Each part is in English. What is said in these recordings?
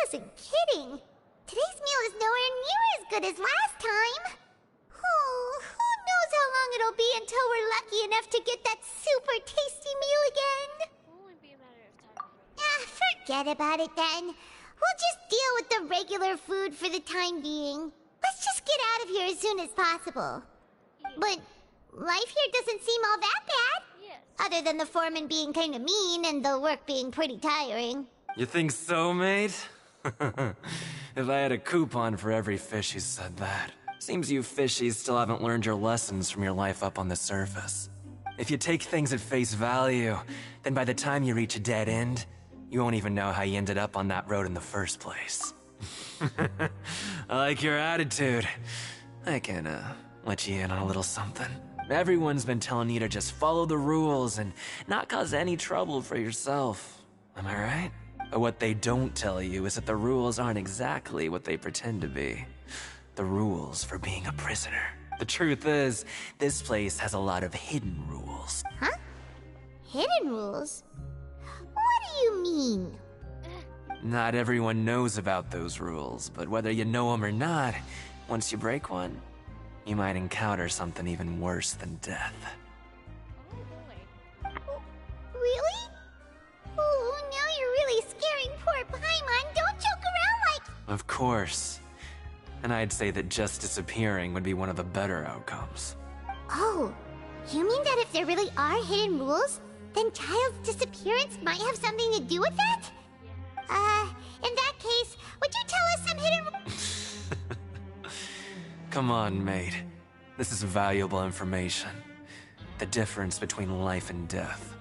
wasn't kidding. Today's meal is nowhere near as good as last time. Oh, who knows how long it'll be until we're lucky enough to get that super tasty meal again. It'll only be a matter of time. Forget about it then. We'll just deal with the regular food for the time being. Let's just get out of here as soon as possible. Yeah. But life here doesn't seem all that bad. Yes. Other than the foreman being kind of mean and the work being pretty tiring. You think so, mate? If I had a coupon for every fish who said that. Seems you fishies still haven't learned your lessons from your life up on the surface. If you take things at face value, then by the time you reach a dead end, you won't even know how you ended up on that road in the first place. I like your attitude. I can, let you in on a little something. Everyone's been telling you to just follow the rules and not cause any trouble for yourself. Am I right? But what they don't tell you is that the rules aren't exactly what they pretend to be. The rules for being a prisoner. The truth is, this place has a lot of hidden rules. Huh? Hidden rules? What do you mean? Not everyone knows about those rules, but whether you know them or not, once you break one, you might encounter something even worse than death. Oh boy. Really? Oh, now you're really scaring poor Paimon. Don't joke around like... Of course. And I'd say that just disappearing would be one of the better outcomes. Oh, you mean that if there really are hidden rules, then child's disappearance might have something to do with that? In that case, would you tell us some hidden... Come on, mate. This is valuable information. The difference between life and death.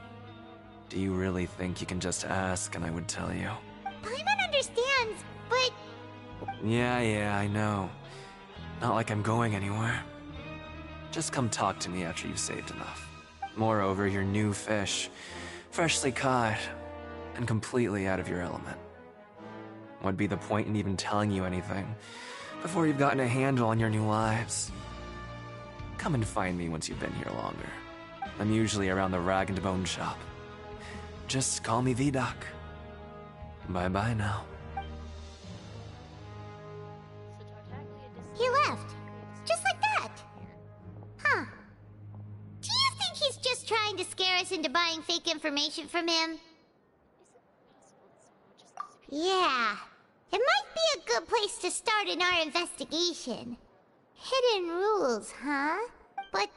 Do you really think you can just ask and I would tell you? Paimon understands, but... Yeah, I know. Not like I'm going anywhere. Just come talk to me after you've saved enough. Moreover, you're new fish, freshly caught, and completely out of your element. What'd be the point in even telling you anything before you've gotten a handle on your new lives? Come and find me once you've been here longer. I'm usually around the rag and bone shop. Just call me VDoc. Bye-bye now. He left. Just like that. Huh. Do you think he's just trying to scare us into buying fake information from him? Yeah. It might be a good place to start in our investigation. Hidden rules, huh? But,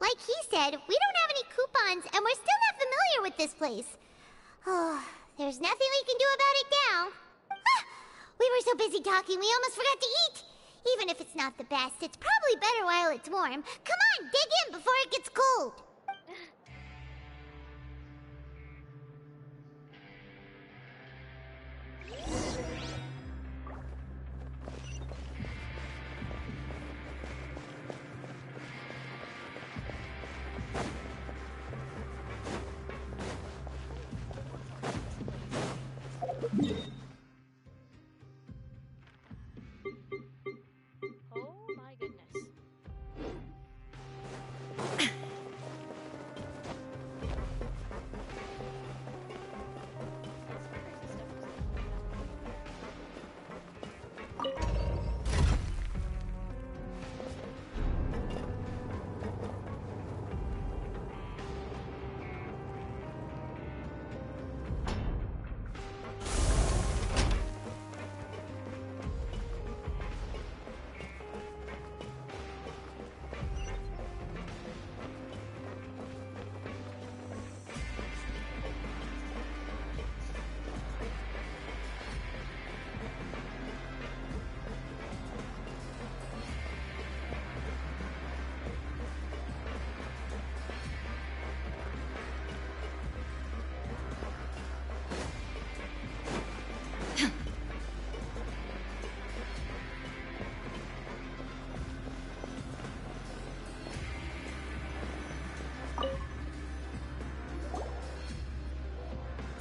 like he said, we don't have any coupons and we're still not familiar with this place. Oh, there's nothing we can do about it now. Ah, we were so busy talking we almost forgot to eat. Even if it's not the best, it's probably better while it's warm. Come on, dig in before it gets cold. Oh my goodness.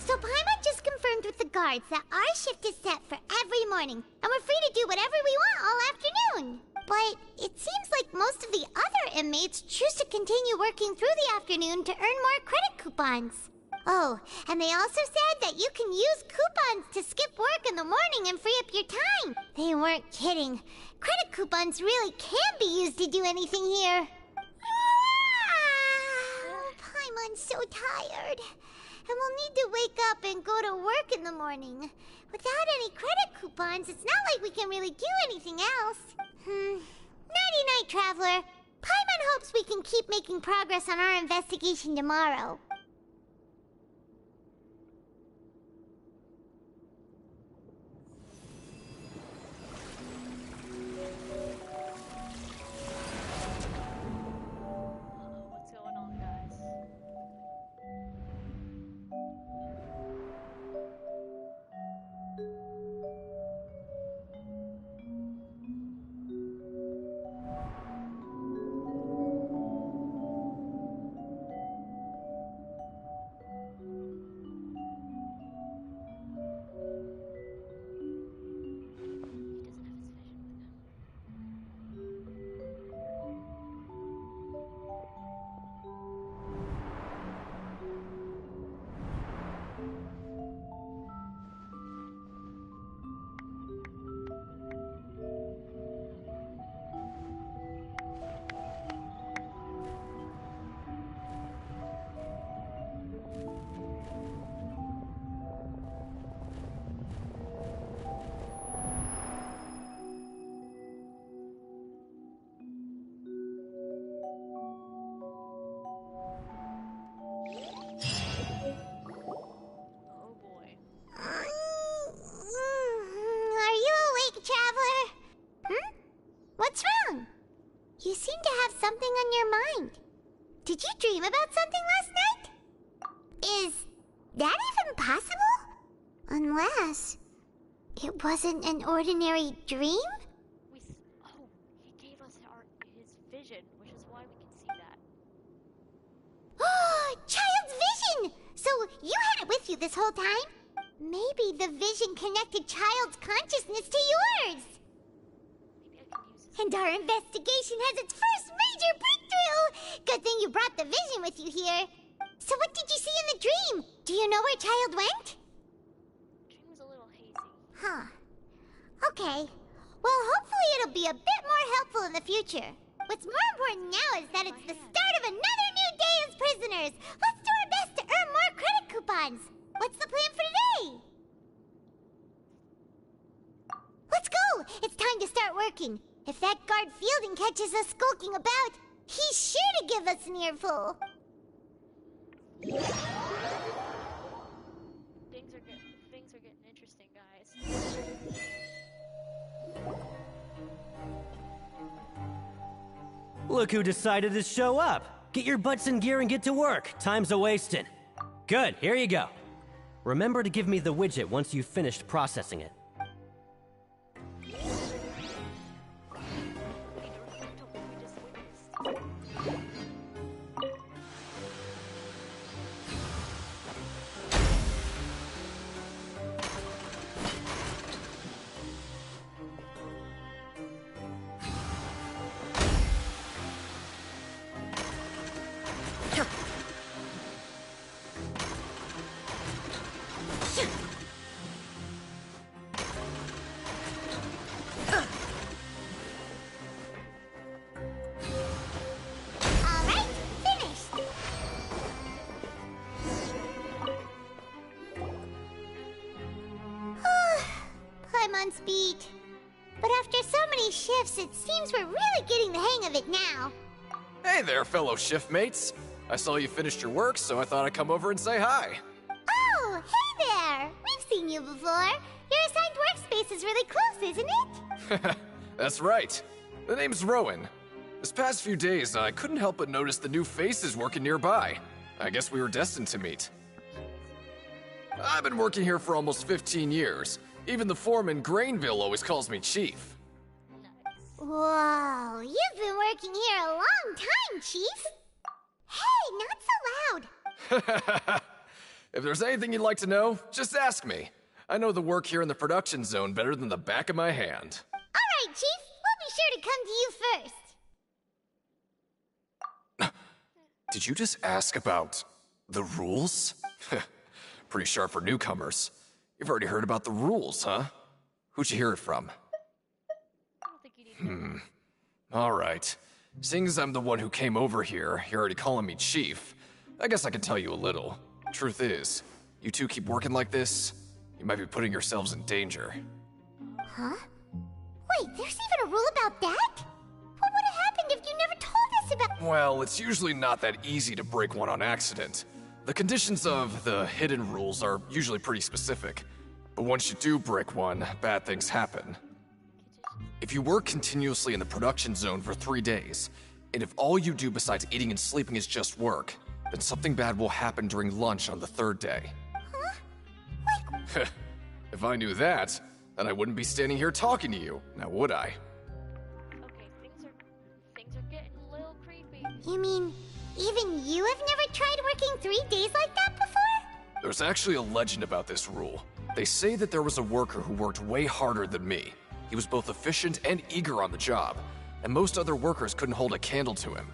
So Paimon just confirmed with the guards that our shift is set for every morning, and we're free to do whatever we want all afternoon. But it seems like most of the other inmates choose to continue working through the afternoon to earn more credit coupons. Oh, and they also said that you can use coupons to skip work in the morning and free up your time. They weren't kidding. Credit coupons really can be used to do anything here. Paimon's so tired. And we'll need to wake up and go to work in the morning. Without any credit coupons, it's not like we can really do anything else. Nighty-night, Traveler. Paimon hopes we can keep making progress on our investigation tomorrow. What's going on, guys? Oh boy. Are you awake, Traveler? What's wrong? You seem to have something on your mind. Did you dream about something last night? Is that even possible? Unless it wasn't an ordinary dream? He gave us his vision, which is why we can see that. Oh, Child's vision! So you had it with you this whole time? Maybe the vision connected Child's consciousness to yours. Maybe I can use this. And our investigation has its first major breakthrough! Good thing you brought the vision with you here. So what did you see in the dream? Do you know where Child went? The dream was a little hazy. Huh. Okay. Well, hopefully it'll be a bit more helpful in the future. What's more important now is that it's the start of another new day as prisoners. Let's do our best to earn more credit coupons. What's the plan for today? Let's go! It's time to start working. If that guard Fielding catches us skulking about, he's sure to give us an earful. Things are getting interesting, guys. Look who decided to show up! Get your butts in gear and get to work. Time's a-wasting. Good, here you go. Remember to give me the widget once you've finished processing it. We need to reflect on what we just witnessed. Alright, finished! Paimon's beat. But after so many shifts, it seems we're really getting the hang of it now. Hey there, fellow shift mates. I saw you finished your work, so I thought I'd come over and say hi. Oh, hey there! We've seen you before. Your assigned workspace is really close, isn't it? That's right. The name's Rowan. This past few days, I couldn't help but notice the new faces working nearby. I guess we were destined to meet. I've been working here for almost 15 years. Even the foreman, Grainville, always calls me Chief. Whoa, you've been working here a long time, Chief. Hey, not so loud. If there's anything you'd like to know, just ask me. I know the work here in the production zone better than the back of my hand. All right, Chief. We'll be sure to come to you first. Did you just ask about the rules? Pretty sharp for newcomers. You've already heard about the rules, huh? Who'd you hear it from? I don't think you need to. Alright. Seeing as I'm the one who came over here, you're already calling me Chief. I guess I can tell you a little. Truth is, you two keep working like this, you might be putting yourselves in danger. Huh? Wait, there's even a rule about that? What would have happened if you never told us about— Well, it's usually not that easy to break one on accident. The conditions of the hidden rules are usually pretty specific. But once you do break one, bad things happen. If you work continuously in the production zone for 3 days, and if all you do besides eating and sleeping is just work, then something bad will happen during lunch on the 3rd day. Huh? If I knew that, then I wouldn't be standing here talking to you, now would I? Okay, things are getting a little creepy. You mean, even you have never tried working 3 days like that before? There's actually a legend about this rule. They say that there was a worker who worked way harder than me. He was both efficient and eager on the job, and most other workers couldn't hold a candle to him.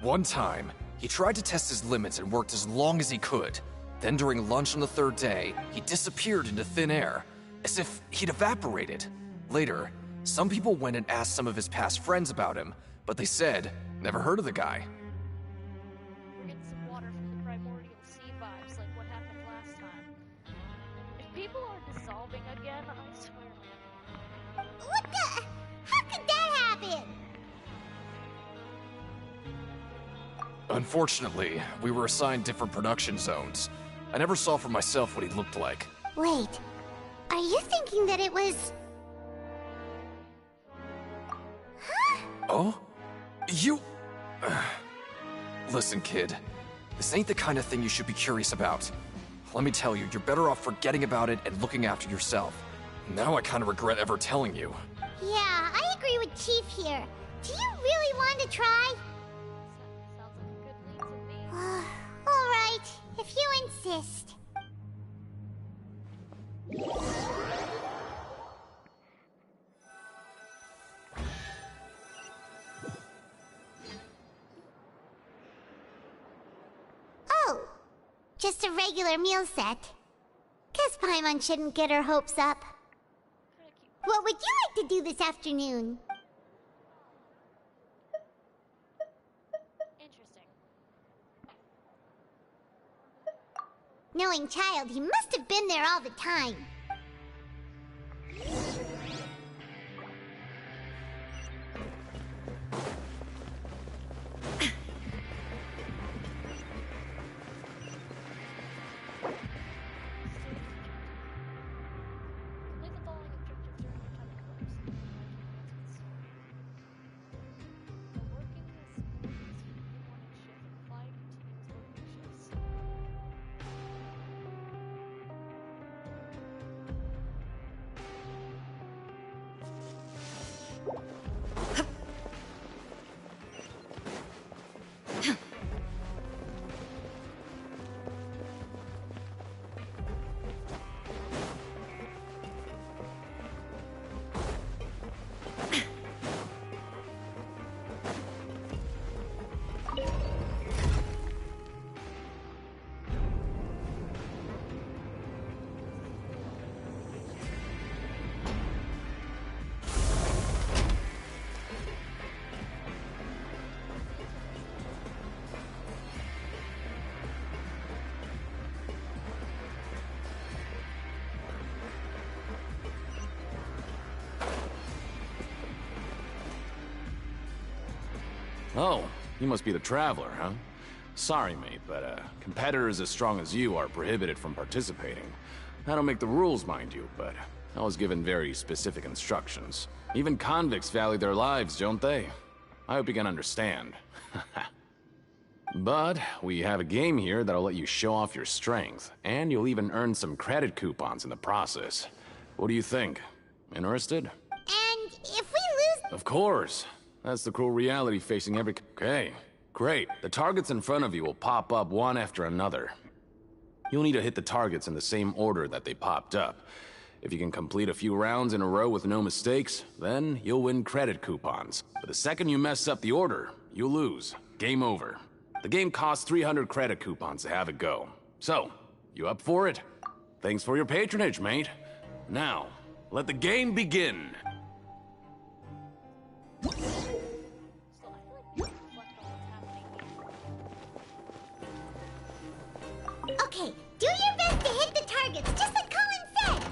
One time, he tried to test his limits and worked as long as he could. Then during lunch on the 3rd day, he disappeared into thin air, as if he'd evaporated. Later, some people went and asked some of his past friends about him, but they said, never heard of the guy. We're getting some water from the primordial sea vibes, like what happened last time. If people are dissolving again, I swear. What the? How could that happen? Unfortunately, we were assigned different production zones. I never saw for myself what he looked like. Wait, are you thinking that it was— Huh? Oh? You... Listen, kid. This ain't the kind of thing you should be curious about. Let me tell you, you're better off forgetting about it and looking after yourself. Now I kind of regret ever telling you. Yeah, I agree with Chief here. Do you really want to try? Sounds like a good lead to me. Alright, if you insist. Oh, just a regular meal set. Guess Paimon shouldn't get her hopes up. Kinda cute. What would you like to do this afternoon? Interesting. Knowing child, he must have been there all the time. Complete the following objectives during your time in course. While working this morning shift, apply continuous working shifts. Oh, you must be the Traveler, huh? Sorry, mate, but competitors as strong as you are prohibited from participating. I don't make the rules, mind you, but I was given very specific instructions. Even convicts value their lives, don't they? I hope you can understand. But we have a game here that'll let you show off your strength, and you'll even earn some credit coupons in the process. What do you think? Interested? And if we lose— Of course. That's the cruel reality facing every— Okay, great. The targets in front of you will pop up one after another. You'll need to hit the targets in the same order that they popped up. If you can complete a few rounds in a row with no mistakes, then you'll win credit coupons. But the second you mess up the order, you lose. Game over. The game costs 300 credit coupons to have it go. So, You up for it? Thanks for your patronage, mate. Now, let the game begin. So I feel like we reflect on what's happening here. Okay, do your best to hit the targets, just like Colin said!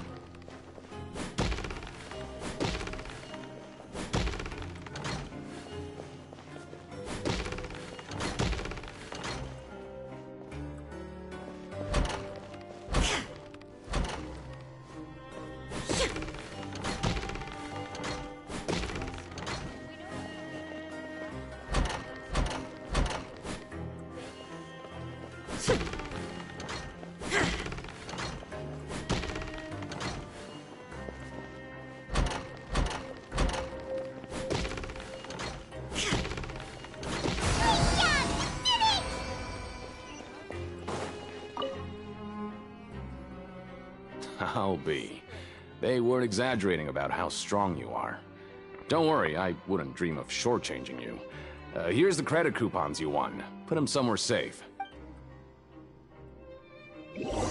I'll be. They weren't exaggerating about how strong you are. Don't worry, I wouldn't dream of shortchanging you. Here's the credit coupons you won. Put them somewhere safe. Seems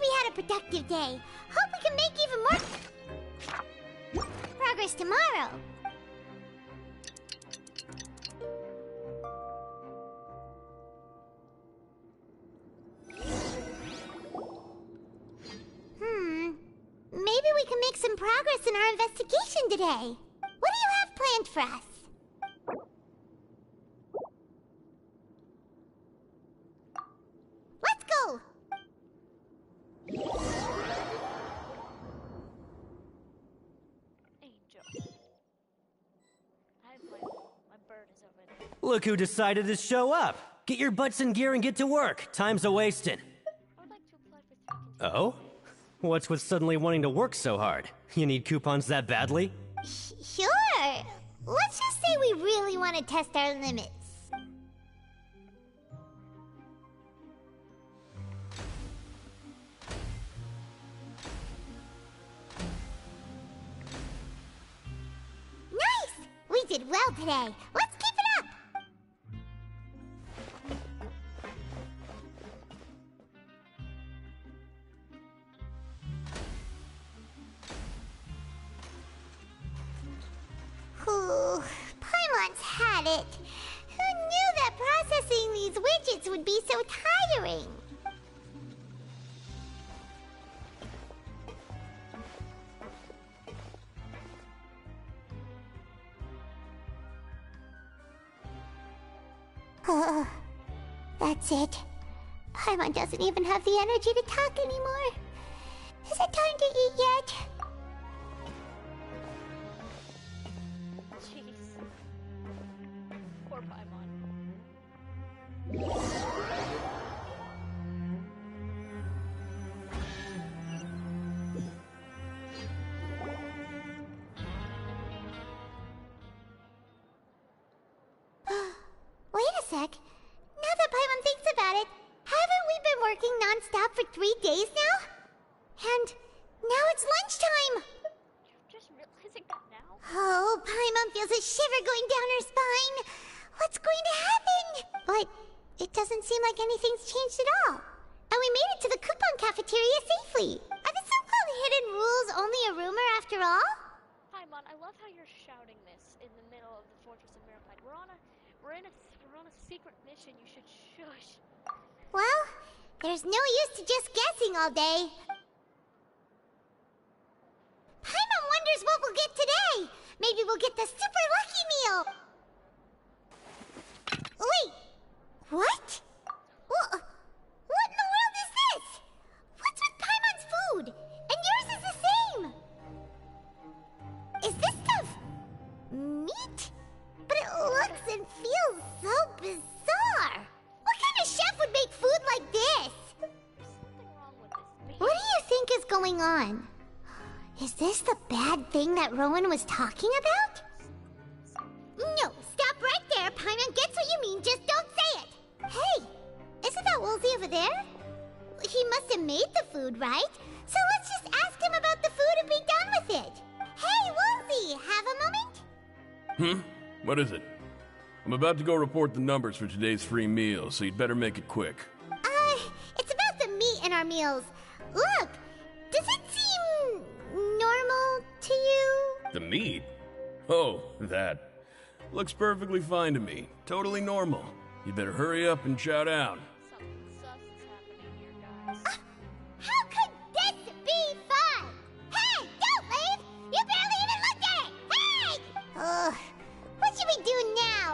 we had a productive day. Hope we can make even more progress tomorrow. Maybe we can make some progress in our investigation today. What do you have planned for us? Let's go! Angel. I have my bird is over there. Look who decided to show up. Get your butts in gear and get to work. Time's a-wasting. I would like to apply for 3 Oh? What's with suddenly wanting to work so hard? You need coupons that badly? Sure. Let's just say we really want to test our limits. Nice! We did well today. Let's keep it up! Ooh, Paimon's had it. Who knew that processing these widgets would be so tiring? That's it. Paimon doesn't even have the energy to talk anymore. Is it time to eat yet? Jeez. Poor Paimon. Wait a sec. Now that Paimon thinks about it, haven't we been working non-stop for 3 days now? And now it's lunchtime! You're just realizing that now? Oh, Paimon feels a shiver going down her spine. What's going to happen? But it doesn't seem like anything's changed at all. And we made it to the coupon cafeteria safely. Are the so-called hidden rules only a rumor after all? Paimon, I love how you're shouting this in the middle of the Fortress of Mirapide. We're on a secret mission. You should shush. Well, there's no use to just guessing all day. Paimon wonders what we'll get today. Maybe we'll get the super lucky meal. Wait, what? What in the world is this? What's with Paimon's food? And yours is the same. Is this stuff meat? But it looks and feels so bizarre. What kind of chef would make food like this? There's something wrong with this. What do you think is going on? Is this the bad thing that Rowan was talking about? No, stop right there. Paimon gets what you mean, just don't say it. Hey, isn't that Woolsey over there? He must have made the food, right? So let's just ask him about the food and be done with it. Hey, Woolsey, have a moment? What is it? I'm about to go report the numbers for today's free meal, so you'd better make it quick. It's about the meat in our meals. Look, does it seem normal to you? The meat? Oh, that. Looks perfectly fine to me. Totally normal. You better hurry up and chow down. Something sus is happening here, guys. How could this be fun? Hey, don't leave! You barely even looked at it! Hey! Ugh, what should we do now?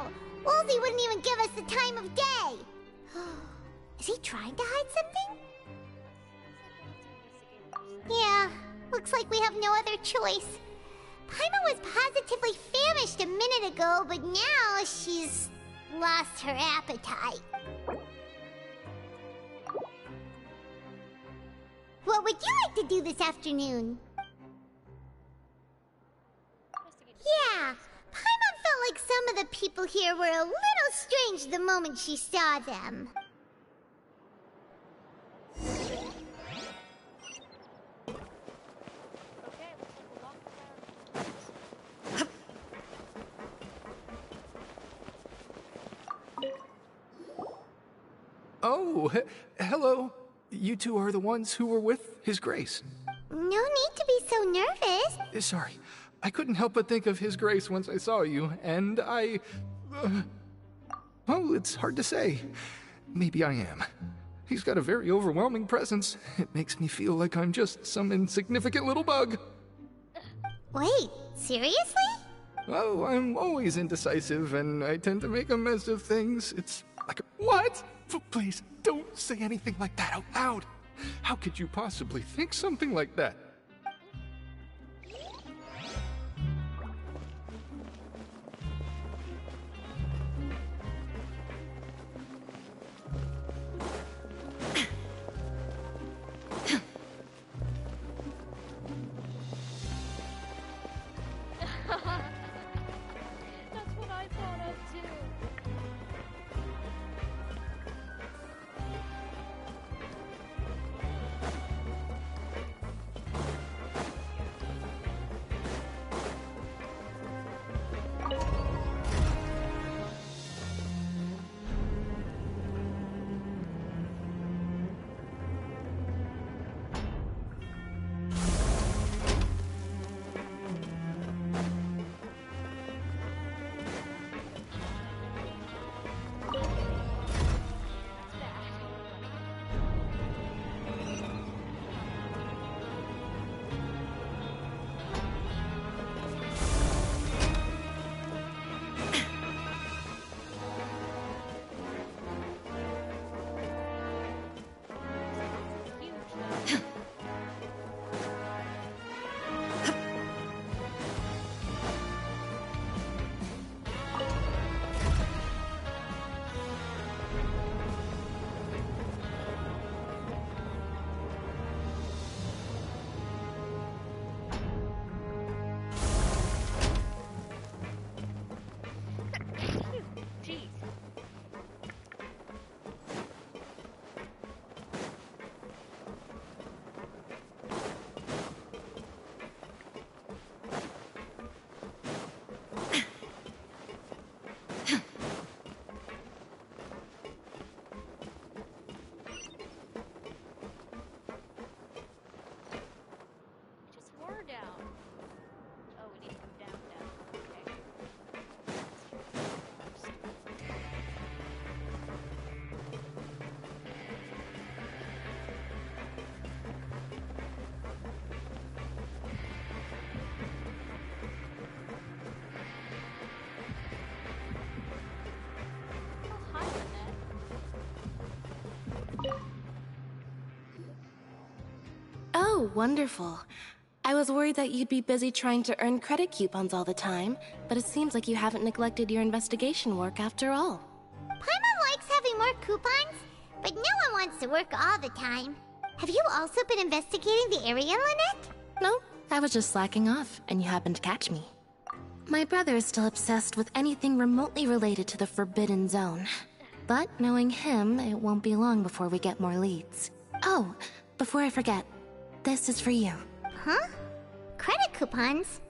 Wolsey wouldn't even give us the time of day. Is he trying to hide something? Yeah, looks like we have no other choice. Paimon was positively famished a minute ago, but now she's lost her appetite. What would you like to do this afternoon? Yeah, Paimon felt like some of the people here were a little strange the moment she saw them. Okay, looks like we're walking around. Oh, hello. You two are the ones who were with His Grace. No need to be so nervous. Sorry, I couldn't help but think of His Grace once I saw you, and I... well, it's hard to say. Maybe I am. He's got a very overwhelming presence. It makes me feel like I'm just some insignificant little bug. Wait, seriously? Oh, I'm always indecisive, and I tend to make a mess of things. It's like... What? Please, don't say anything like that out loud. How could you possibly think something like that? That's what I thought of too. Jeez. Just more down. Oh, we need to go down, down. Okay. Oh, hi, Lynette. Oh, wonderful. I was worried that you'd be busy trying to earn credit coupons all the time, but it seems like you haven't neglected your investigation work after all. Paimon likes having more coupons, but no one wants to work all the time. Have you also been investigating the area, Lynette? No, I was just slacking off, and you happened to catch me. My brother is still obsessed with anything remotely related to the Forbidden Zone. But knowing him, it won't be long before we get more leads. Oh, before I forget, this is for you. Huh? Credit coupons?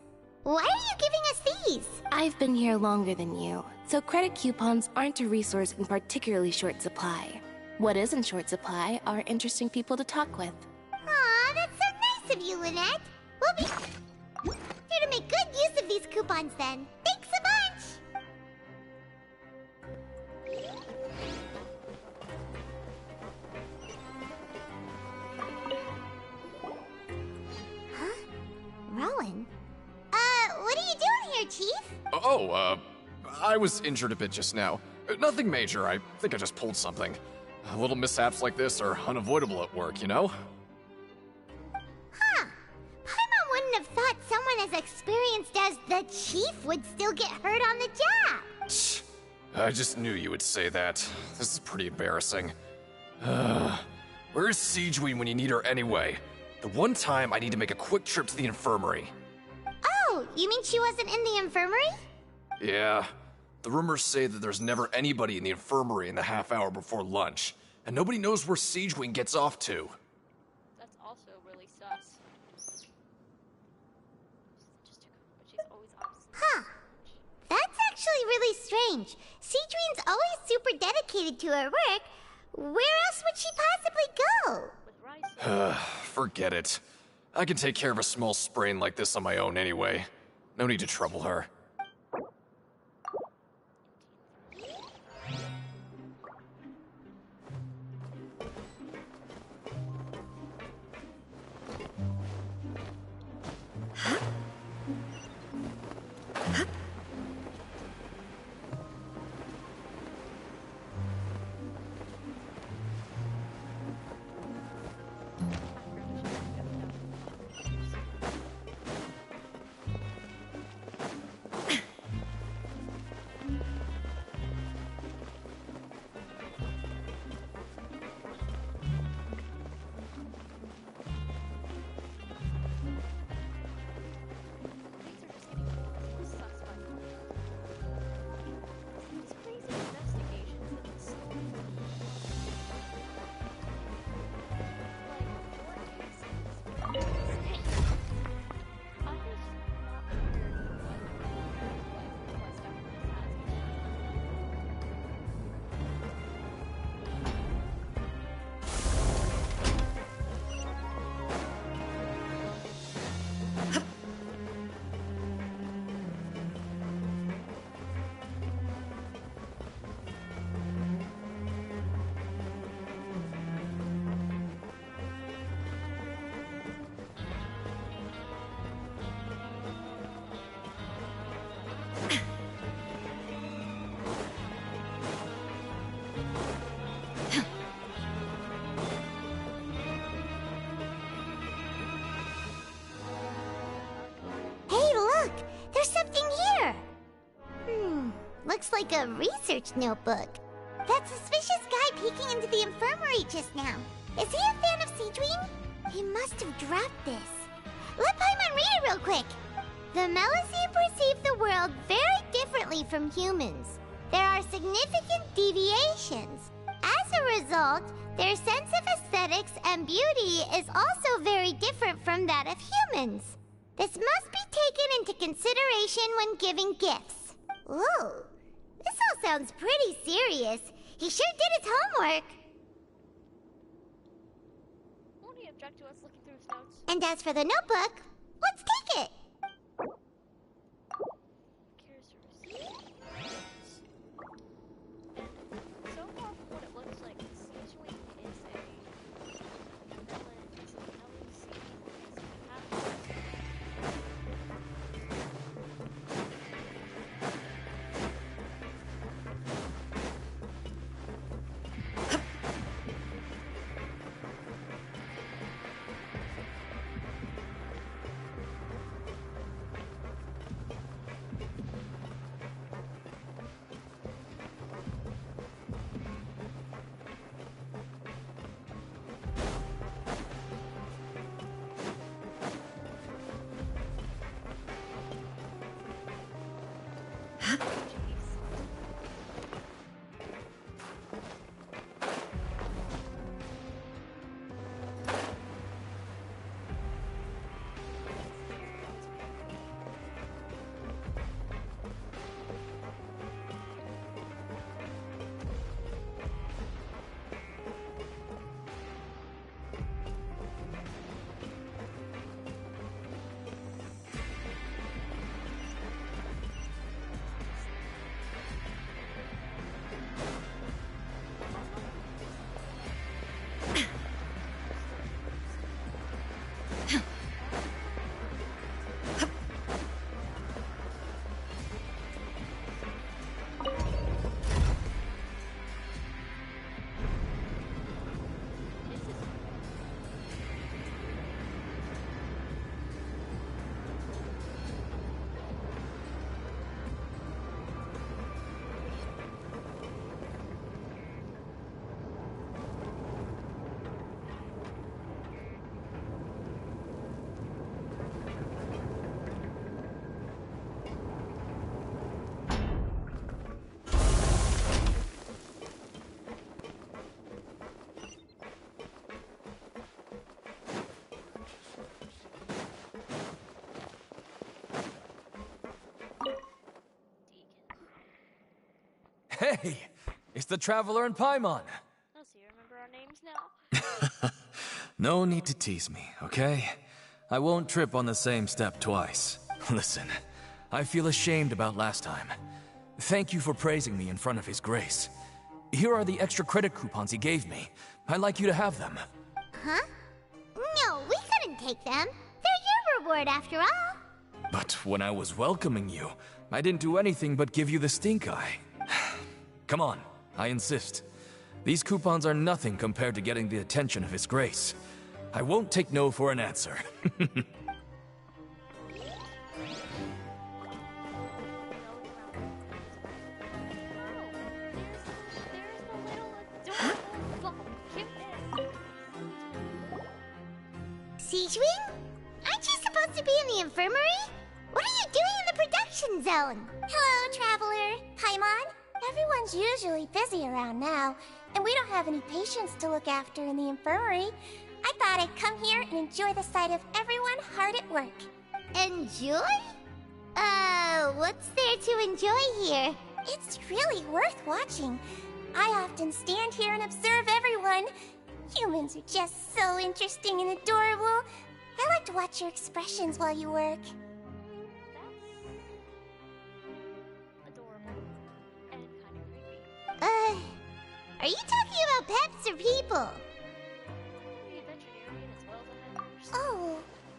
Why are you giving us these? I've been here longer than you, so credit coupons aren't a resource in particularly short supply. What is in short supply are interesting people to talk with. Aw, that's so nice of you, Lynette. We'll be here to make good use of these coupons then. Thanks a bunch! Huh? Rowan? What are you doing here, Chief? I was injured a bit just now. Nothing major, I think I just pulled something. Little mishaps like this are unavoidable at work, you know? Huh. Paimon wouldn't have thought someone as experienced as the Chief would still get hurt on the job. I just knew you would say that. This is pretty embarrassing. Where's Siegeween when you need her anyway? The one time I need to make a quick trip to the infirmary. Oh, you mean she wasn't in the infirmary? Yeah. The rumors say that there's never anybody in the infirmary in the half hour before lunch, and nobody knows where Siegeween gets off to. That's also really sus. But she's always obsessed. Huh. That's actually really strange. Siegeween's always super dedicated to her work. Where else would she possibly go? With Rice. Forget it. I can take care of a small sprain like this on my own anyway. No need to trouble her. Looks like a research notebook. That suspicious guy peeking into the infirmary just now. Is he a fan of Siegeween? He must have dropped this. Let Paimon read it real quick. The Melusine perceive the world very differently from humans. There are significant deviations. As a result, their sense of aesthetics and beauty is also very different from that of humans. This must be taken into consideration when giving gifts. Ooh, this all sounds pretty serious. He sure did his homework. Won't he object to us looking through his notes? And as for the notebook, let's take it. Curious to receive. And so far from what it looks like, Siegeween is a villain. It's an LEC. Hey! It's the Traveler and Paimon! Oh, so you remember our names now? No need to tease me, okay? I won't trip on the same step twice. Listen, I feel ashamed about last time. Thank you for praising me in front of His Grace. Here are the extra credit coupons he gave me. I'd like you to have them. Huh? No, we couldn't take them. They're your reward after all. But when I was welcoming you, I didn't do anything but give you the stink eye. Come on, I insist. These coupons are nothing compared to getting the attention of His Grace. I won't take no for an answer. Siegewing? Aren't you supposed to be in the infirmary? What are you doing in the production zone? Hello, Traveler. Paimon. Everyone's usually busy around now, and we don't have any patients to look after in the infirmary. I thought I'd come here and enjoy the sight of everyone hard at work. Enjoy? What's there to enjoy here? It's really worth watching. I often stand here and observe everyone. Humans are just so interesting and adorable. I like to watch your expressions while you work. That's adorable and kind of creepy. Are you talking about pets or people? You're a veterinarian as well as a Oh,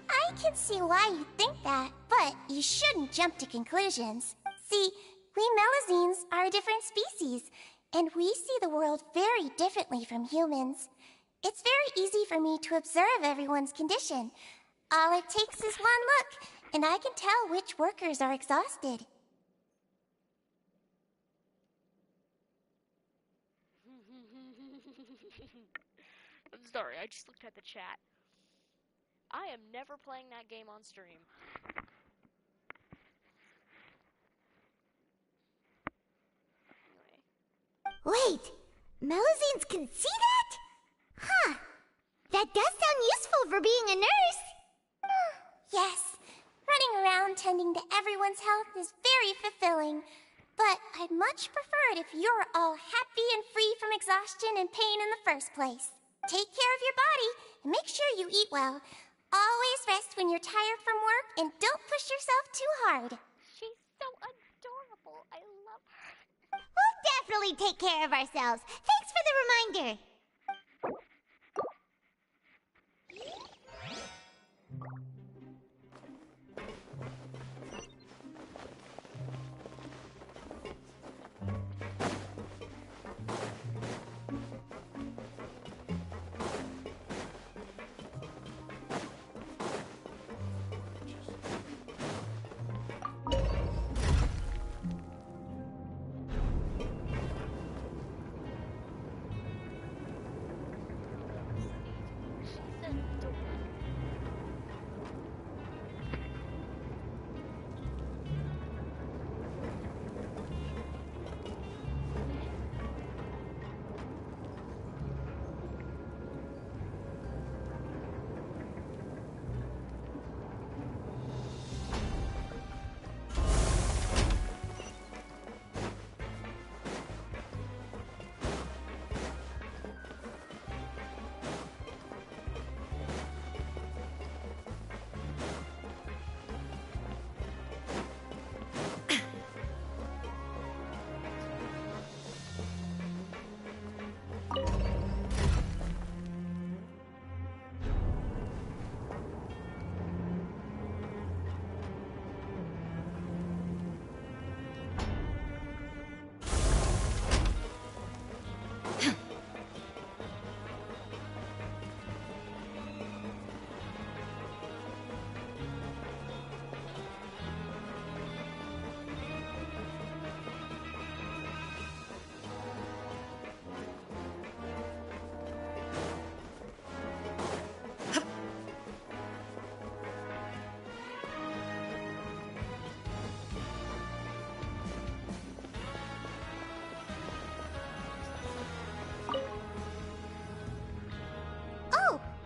I can see why you think that, but you shouldn't jump to conclusions. See, we Melazines are a different species, and we see the world very differently from humans. It's very easy for me to observe everyone's condition. All it takes is one look, and I can tell which workers are exhausted. I'm sorry, I just looked at the chat. I am never playing that game on stream. Wait, Melazines can see that? Huh. That does sound useful for being a nurse. Yes, running around tending to everyone's health is very fulfilling. But I'd much prefer it if you're all happy and free from exhaustion and pain in the first place. Take care of your body and make sure you eat well. Always rest when you're tired from work and don't push yourself too hard. She's so adorable. I love her. We'll definitely take care of ourselves. Thanks for the reminder.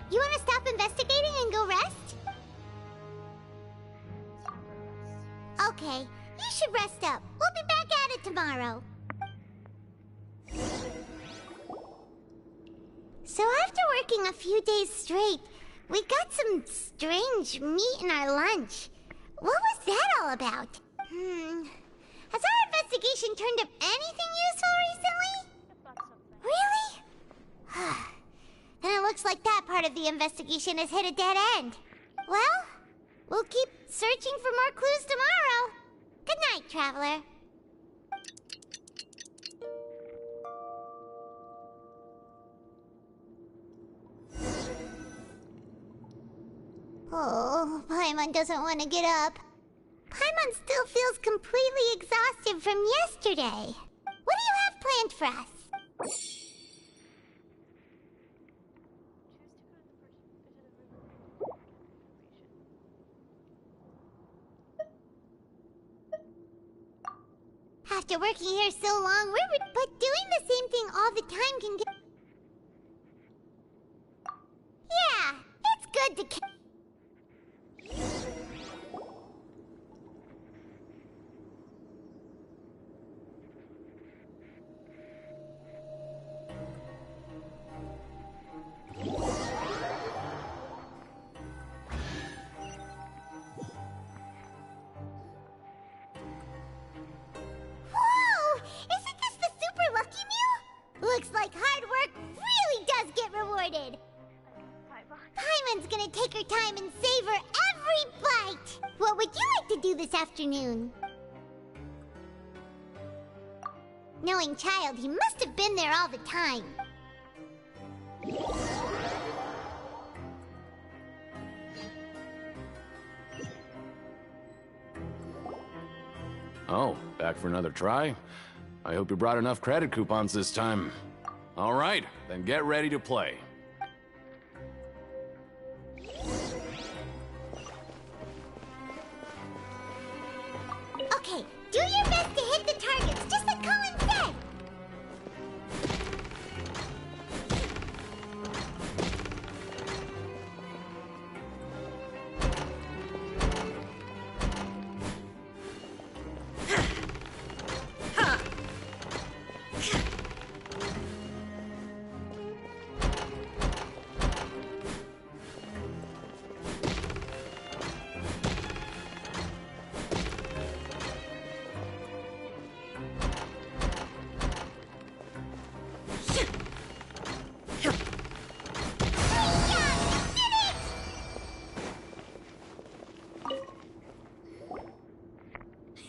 You want to stop investigating and go rest? Okay, you should rest up. We'll be back at it tomorrow. So after working a few days straight, we got some strange meat in our lunch. What was that all about? Has our investigation turned up anything useful recently? Really? Then it looks like that part of the investigation has hit a dead end. Well, we'll keep searching for more clues tomorrow. Good night, Traveler. Oh, Paimon doesn't want to get up. Paimon still feels completely exhausted from yesterday. What do you have planned for us? After working here so long, but doing the same thing all the time can get... Yeah, it's good to... Looks like hard work really does get rewarded. Paimon's gonna take her time and savor every bite. What would you like to do this afternoon? Knowing Child, he must have been there all the time. Oh, back for another try? I hope you brought enough credit coupons this time. All right, then get ready to play. Okay, do your best to hit the targets, just like Colin said.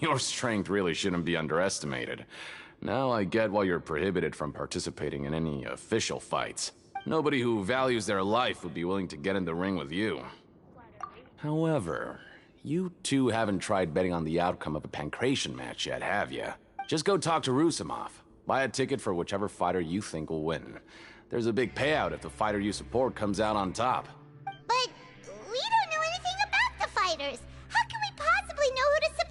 Your strength really shouldn't be underestimated. Now I get why you're prohibited from participating in any official fights. Nobody who values their life would be willing to get in the ring with you. However, you two haven't tried betting on the outcome of a pancration match yet, have you? Just go talk to Rusimov. Buy a ticket for whichever fighter you think will win. There's a big payout if the fighter you support comes out on top. But we don't know anything about the fighters. How can we possibly know who to support?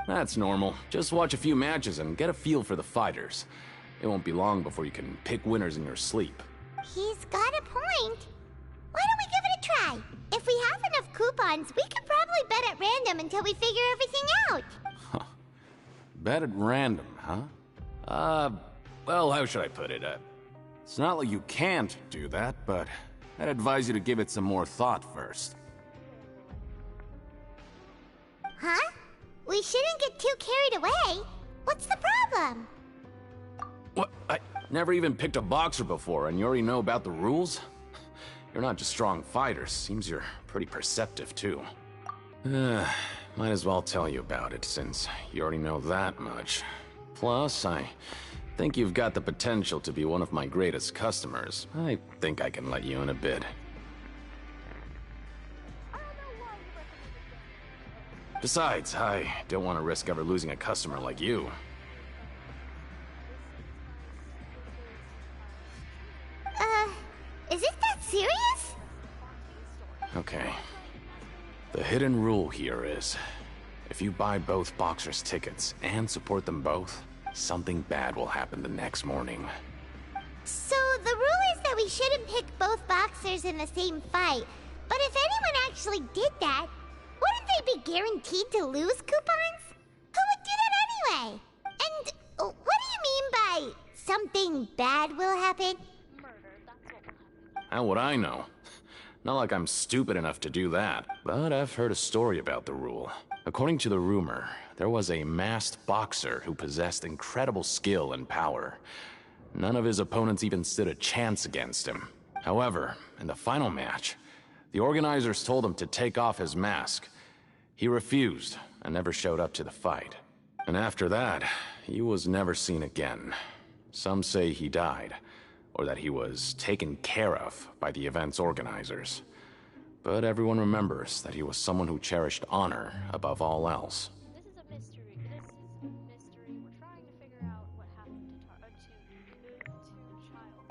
That's normal. Just watch a few matches and get a feel for the fighters. It won't be long before you can pick winners in your sleep. He's got a point. Why don't we give it a try? If we have enough coupons, we could probably bet at random until we figure everything out. Huh. Bet at random, huh? Well, how should I put it? It's not like you can't do that, but I'd advise you to give it some more thought first. Huh? We shouldn't get too carried away. What's the problem? What? I never even picked a boxer before, and you already know about the rules? You're not just strong fighters. Seems you're pretty perceptive, too. Might as well tell you about it, since you already know that much. Plus, I think you've got the potential to be one of my greatest customers. I think I can let you in a bid. Besides, I don't want to risk ever losing a customer like you. Is it that serious? Okay. The hidden rule here is, if you buy both boxers' tickets and support them both, something bad will happen the next morning. So the rule is that we shouldn't pick both boxers in the same fight. But if anyone actually did that, wouldn't they be guaranteed to lose coupons? Who would do that anyway? And what do you mean by something bad will happen? Murder, that's what will happen. How would I know? Not like I'm stupid enough to do that. But I've heard a story about the rule. According to the rumor, there was a masked boxer who possessed incredible skill and power. None of his opponents even stood a chance against him. However, in the final match, the organizers told him to take off his mask. He refused and never showed up to the fight. And after that, he was never seen again. Some say he died, or that he was taken care of by the event's organizers. But everyone remembers that he was someone who cherished honor above all else. This is a mystery. We're trying to figure out what happened to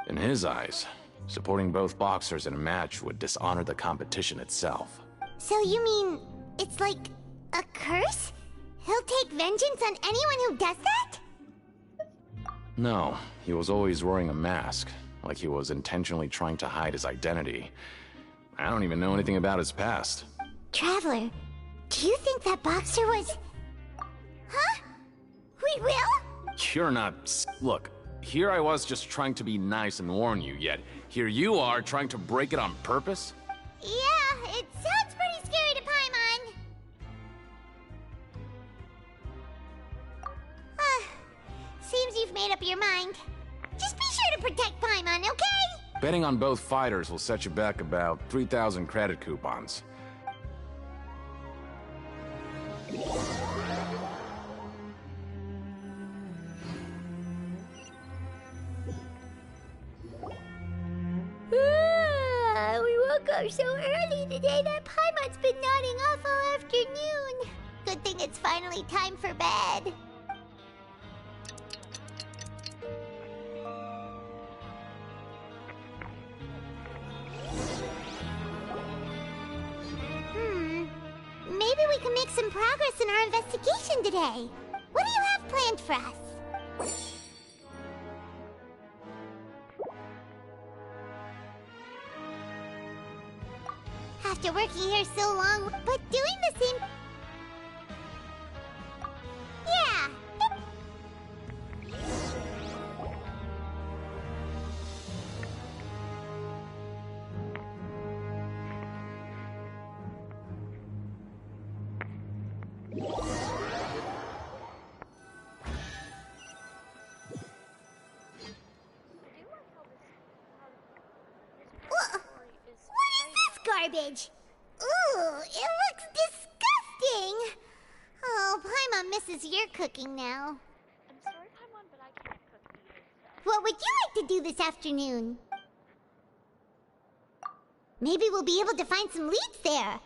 Child. In his eyes, supporting both boxers in a match would dishonor the competition itself. So you mean it's like a curse? He'll take vengeance on anyone who does that? No, he was always wearing a mask, like he was intentionally trying to hide his identity. I don't even know anything about his past. Traveler, do you think that boxer was... Huh? We will? You're not... Look, here I was just trying to be nice and warn you, yet here you are trying to break it on purpose? Yeah, it sounds pretty scary to Paimon. Seems you've made up your mind. Just be sure to protect Paimon, okay? Betting on both fighters will set you back about 3,000 credit coupons. We woke up so early today that Paimon's been nodding off all afternoon. Good thing it's finally time for bed. Maybe we can make some progress in our investigation today. What do you have planned for us? After working here so long, but doing the same... Yeah. Garbage. Ooh, it looks disgusting. Oh, Paimon misses your cooking now. I'm sorry, Paimon, but I can't cook either. What would you like to do this afternoon? Maybe we'll be able to find some leads there.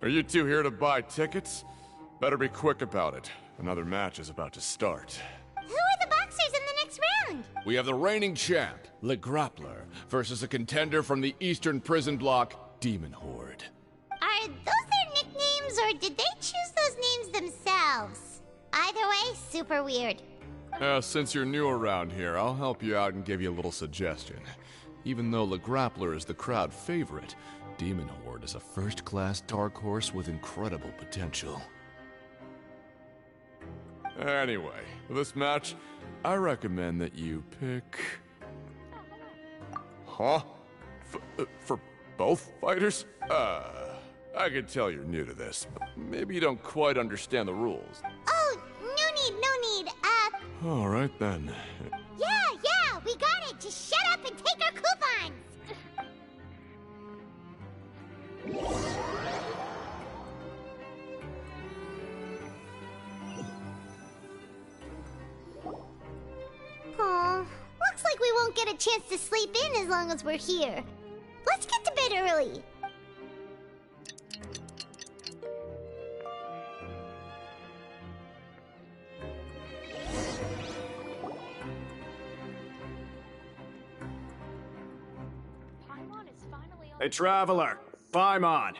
Are you two here to buy tickets? Better be quick about it. Another match is about to start. Who are the boxers in the next round? We have the reigning champ, Le Grappler, versus a contender from the Eastern Prison Block, Demon Horde. Are those their nicknames, or did they choose those names themselves? Either way, super weird. Since you're new around here, I'll help you out and give you a little suggestion. Even though Le Grappler is the crowd favorite, Demon Horde is a first-class dark horse with incredible potential. Anyway, for this match, I recommend that you pick... Huh? For both fighters? I can tell you're new to this, but maybe you don't quite understand the rules. Oh, no need. All right then. Yeah, we got it. Just shut up and take our coupons. Aw, looks like we won't get a chance to sleep in as long as we're here. Let's get to bed early. Hey, Traveler! Paimon!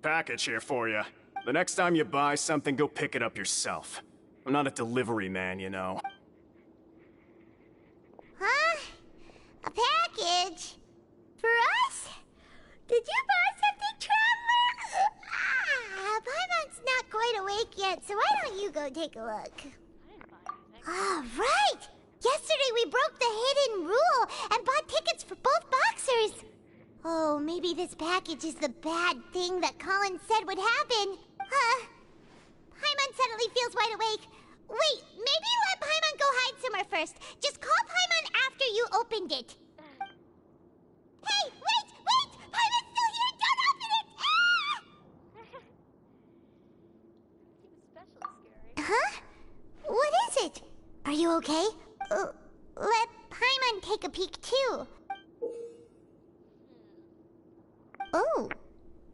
Package here for you. The next time you buy something, go pick it up yourself. I'm not a delivery man, you know. Huh? A package? For us? Did you buy something, Traveler? take a look. Ah, right! Yesterday we broke the hidden rule and bought tickets for both boxers. Oh, maybe this package is the bad thing that Colin said would happen. Paimon suddenly feels wide awake. Wait, maybe let Paimon go hide somewhere first. Just call Paimon after you opened it. Hey, wait! Paimon's still here! Don't open it! Ah! Huh? What is it? Are you okay? Let Paimon take a peek too. Oh,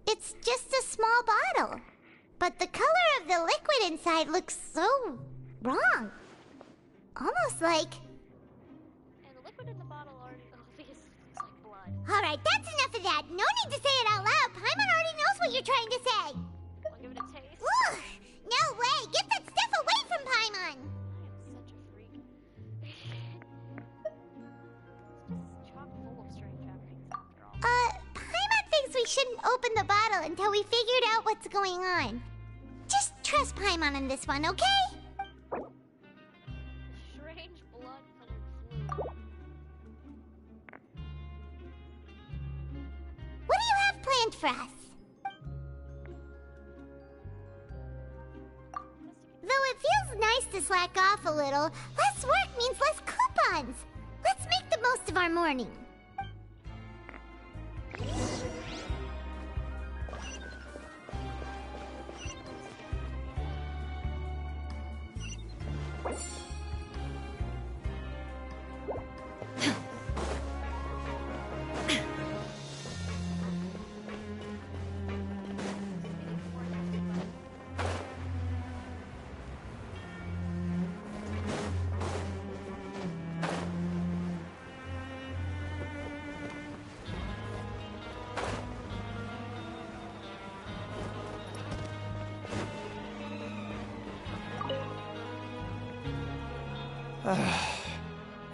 it's just a small bottle. But the color of the liquid inside looks so wrong. Almost like... And the liquid in the bottle already obviously looks like blood. Alright, that's enough of that. No need to say it out loud. Paimon already knows what you're trying to say. I'll give it a taste. Ugh, no way. Get that stuff away from Paimon. I am such a freak. It's just chock full of strange happenings after all. Paimon thinks we shouldn't open the bottle until we figured out what's going on. Just trust Paimon on this one, okay? Strange blood-colored fluid. What do you have planned for us? Though it feels nice to slack off a little, less work means less coupons. Let's make the most of our morning.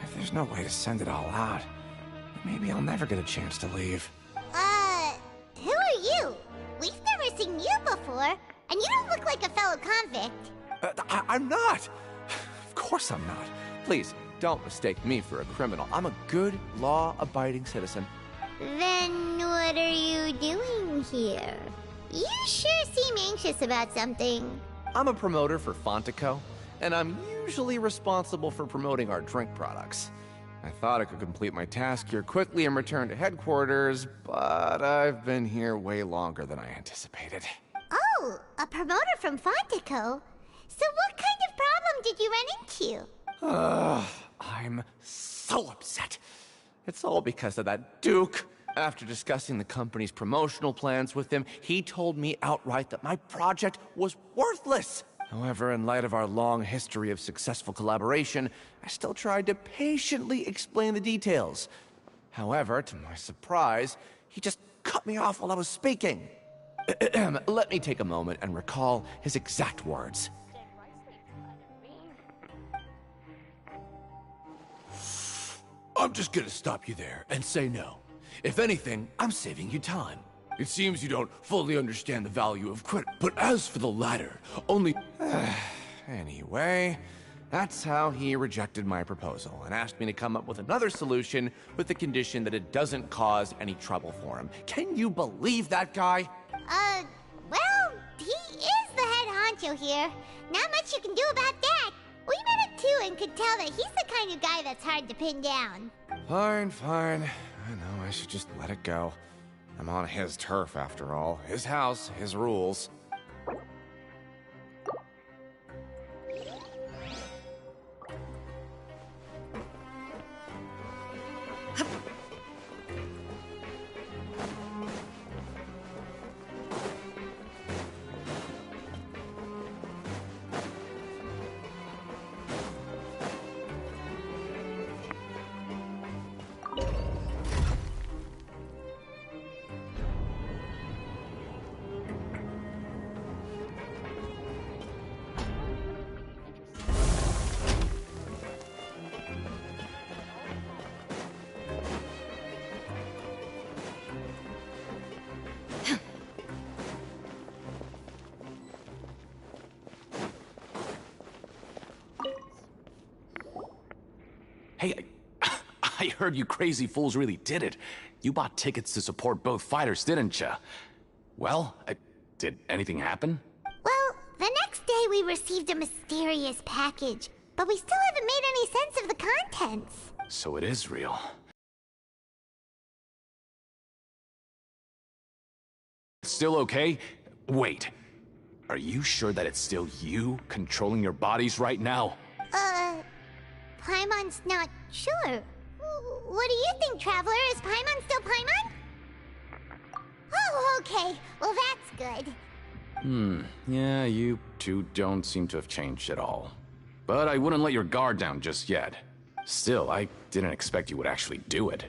If there's no way to send it all out, maybe I'll never get a chance to leave. Who are you? We've never seen you before, and you don't look like a fellow convict. I'm not! Of course I'm not. Please, don't mistake me for a criminal. I'm a good, law-abiding citizen. Then what are you doing here? You sure seem anxious about something. I'm a promoter for Fontico, and I'm usually responsible for promoting our drink products. I thought I could complete my task here quickly and return to headquarters, but I've been here way longer than I anticipated. Oh, a promoter from Fontico? So what kind of problem did you run into? I'm so upset. It's all because of that Duke. After discussing the company's promotional plans with him, he told me outright that my project was worthless. However, in light of our long history of successful collaboration, I still tried to patiently explain the details. However, to my surprise, he just cut me off while I was speaking. Let me take a moment and recall his exact words. I'm just gonna stop you there and say no. If anything, I'm saving you time. It seems you don't fully understand the value of credit, but as for the latter, only... Anyway, that's how he rejected my proposal and asked me to come up with another solution with the condition that it doesn't cause any trouble for him. Can you believe that guy? Well, he is the head honcho here. Not much you can do about that. We met him too and could tell that he's the kind of guy that's hard to pin down. Fine. I know I should just let it go. I'm on his turf after all. His house, his rules. Hey, I heard you crazy fools really did it. You bought tickets to support both fighters, didn't ya? Well, did anything happen? Well, the next day we received a mysterious package, but we still haven't made any sense of the contents. So it is real. Still okay? Wait. Are you sure that it's still you controlling your bodies right now? Paimon's not sure. What do you think, Traveler? Is Paimon still Paimon? Oh, okay. Well, that's good. Yeah, you two don't seem to have changed at all. But I wouldn't let your guard down just yet. Still, I didn't expect you would actually do it.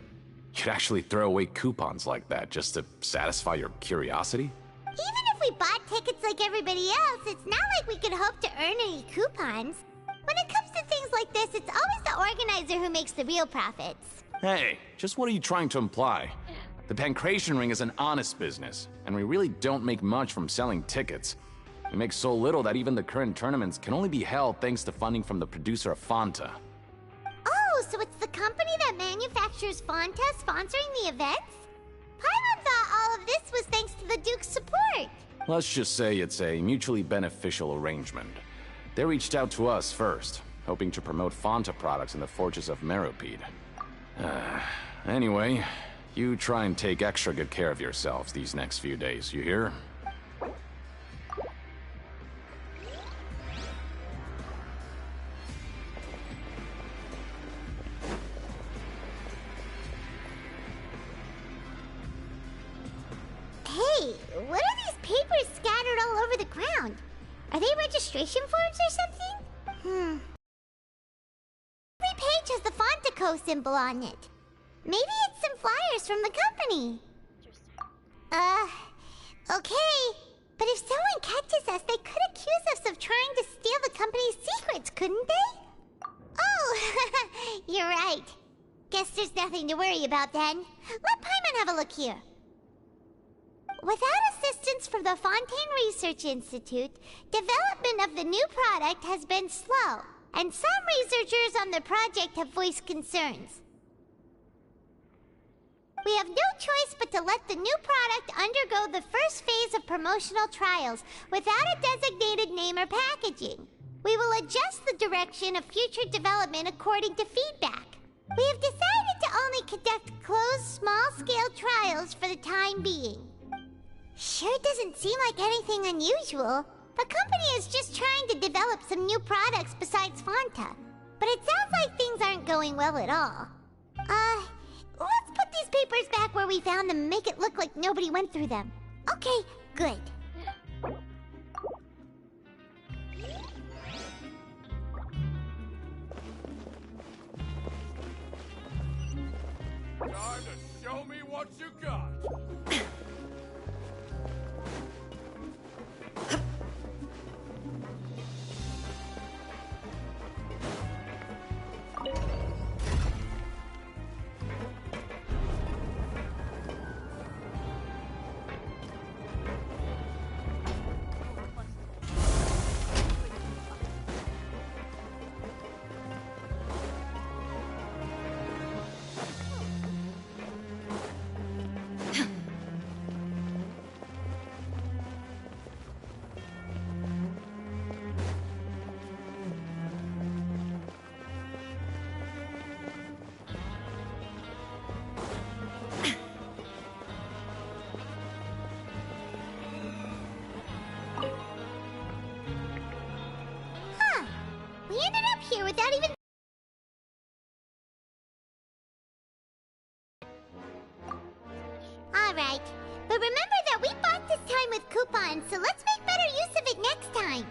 You'd actually throw away coupons like that just to satisfy your curiosity? Even if we bought tickets like everybody else, it's not like we could hope to earn any coupons. When it comes to things like this, it's always the organizer who makes the real profits. Hey, just what are you trying to imply? The Pancration Ring is an honest business, and we really don't make much from selling tickets. We make so little that even the current tournaments can only be held thanks to funding from the producer of Fanta. Oh, so it's the company that manufactures Fanta sponsoring the events? Paimon thought all of this was thanks to the Duke's support. Let's just say it's a mutually beneficial arrangement. They reached out to us first, hoping to promote Fanta products in the Fortress of Meropide. Anyway, you try and take extra good care of yourselves these next few days, you hear? Hey, what are these papers scattered all over the ground? Are they registration forms or something? Every page has the Fontico symbol on it. Maybe it's some flyers from the company. Okay. But if someone catches us, they could accuse us of trying to steal the company's secrets, couldn't they? Oh, you're right. Guess there's nothing to worry about then. Let Paimon have a look here. Without assistance from the Fontaine Research Institute, development of the new product has been slow, and some researchers on the project have voiced concerns. We have no choice but to let the new product undergo the first phase of promotional trials without a designated name or packaging. We will adjust the direction of future development according to feedback. We have decided to only conduct closed, small-scale trials for the time being. Sure doesn't seem like anything unusual. The company is just trying to develop some new products besides Fanta. But it sounds like things aren't going well at all. Let's put these papers back where we found them and make it look like nobody went through them. Okay, good. Time to show me what you got. We ended up here without even... Alright, but remember that we bought this time with coupons, so let's make better use of it next time.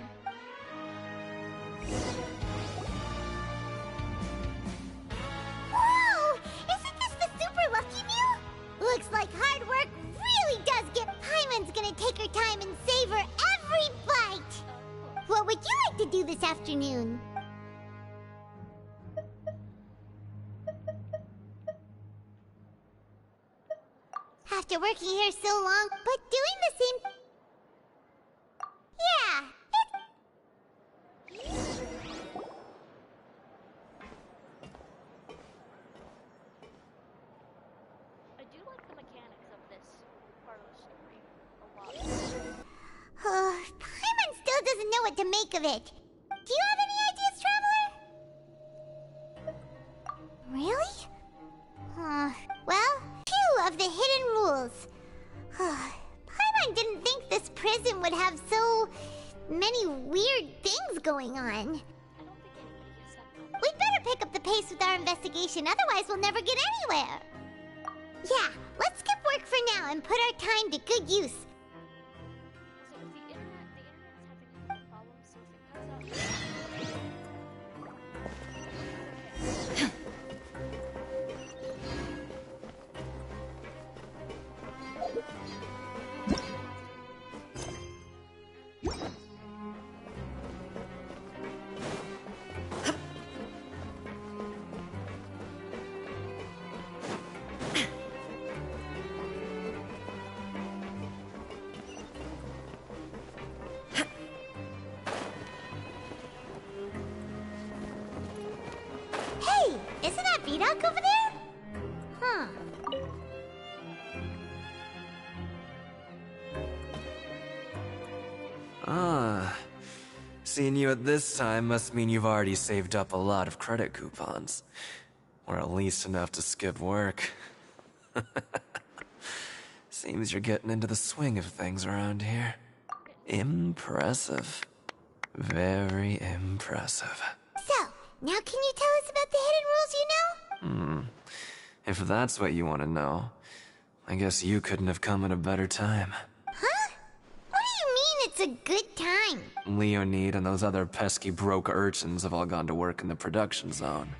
Whoa! Isn't this the super lucky meal? Looks like hard work really does get Paimon's gonna take her time and savor every bite. What would you like to do this afternoon? After working here so long, but doing the same... Yeah, make of it. Do you have any ideas, Traveler? Really? Well, 2 of the hidden rules. Paimon didn't think this prison would have so many weird things going on. We'd better pick up the pace with our investigation, otherwise we'll never get anywhere. Yeah, let's skip work for now and put our time to good use. Duck over there? Huh. Ah. Seeing you at this time must mean you've already saved up a lot of credit coupons. Or at least enough to skip work. Seems you're getting into the swing of things around here. Impressive. Very impressive. So, now can you tell us about the hidden rules you know? If that's what you want to know, I guess you couldn't have come at a better time. Huh? What do you mean it's a good time? Leonid and those other pesky broke urchins have all gone to work in the production zone.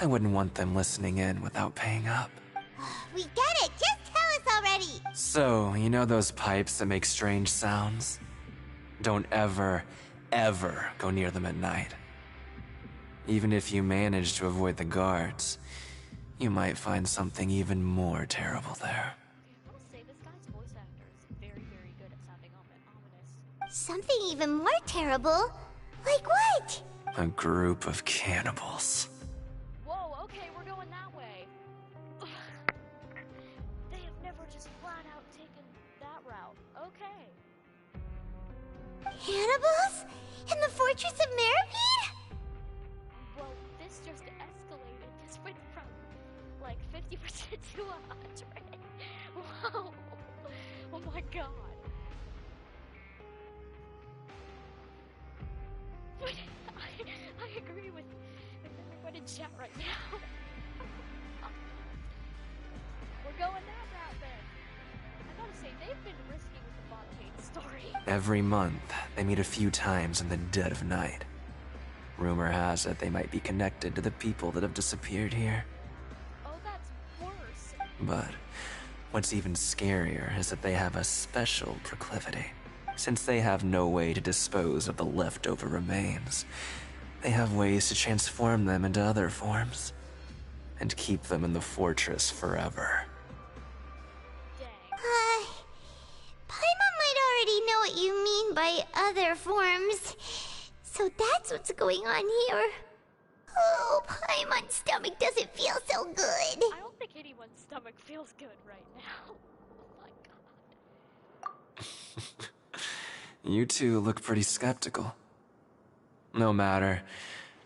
I wouldn't want them listening in without paying up. We get it! Just tell us already! So, you know those pipes that make strange sounds? Don't ever, ever go near them at night. Even if you manage to avoid the guards, you might find something even more terrible there. I will say this guy's voice actor is very, very good at sounding ominous. Something even more terrible? Like what? A group of cannibals. Whoa, okay, we're going that way. They have never just flat out taken that route. Okay. Cannibals? In the Fortress of Meripede? Well, this just escalated. This went from like 50% to 100. Whoa. Oh my god. But I agree with everyone in chat right now. We're going that route then. I gotta say, they've been risky with the Fontiane story. Every month, they meet a few times in the dead of night. Rumor has it they might be connected to the people that have disappeared here. Oh, that's worse. But what's even scarier is that they have a special proclivity. Since they have no way to dispose of the leftover remains, they have ways to transform them into other forms and keep them in the fortress forever. Paimon might already know what you mean by other forms. So that's what's going on here. Oh, Paimon's stomach doesn't feel so good. I don't think anyone's stomach feels good right now. Oh my god. You two look pretty skeptical. No matter.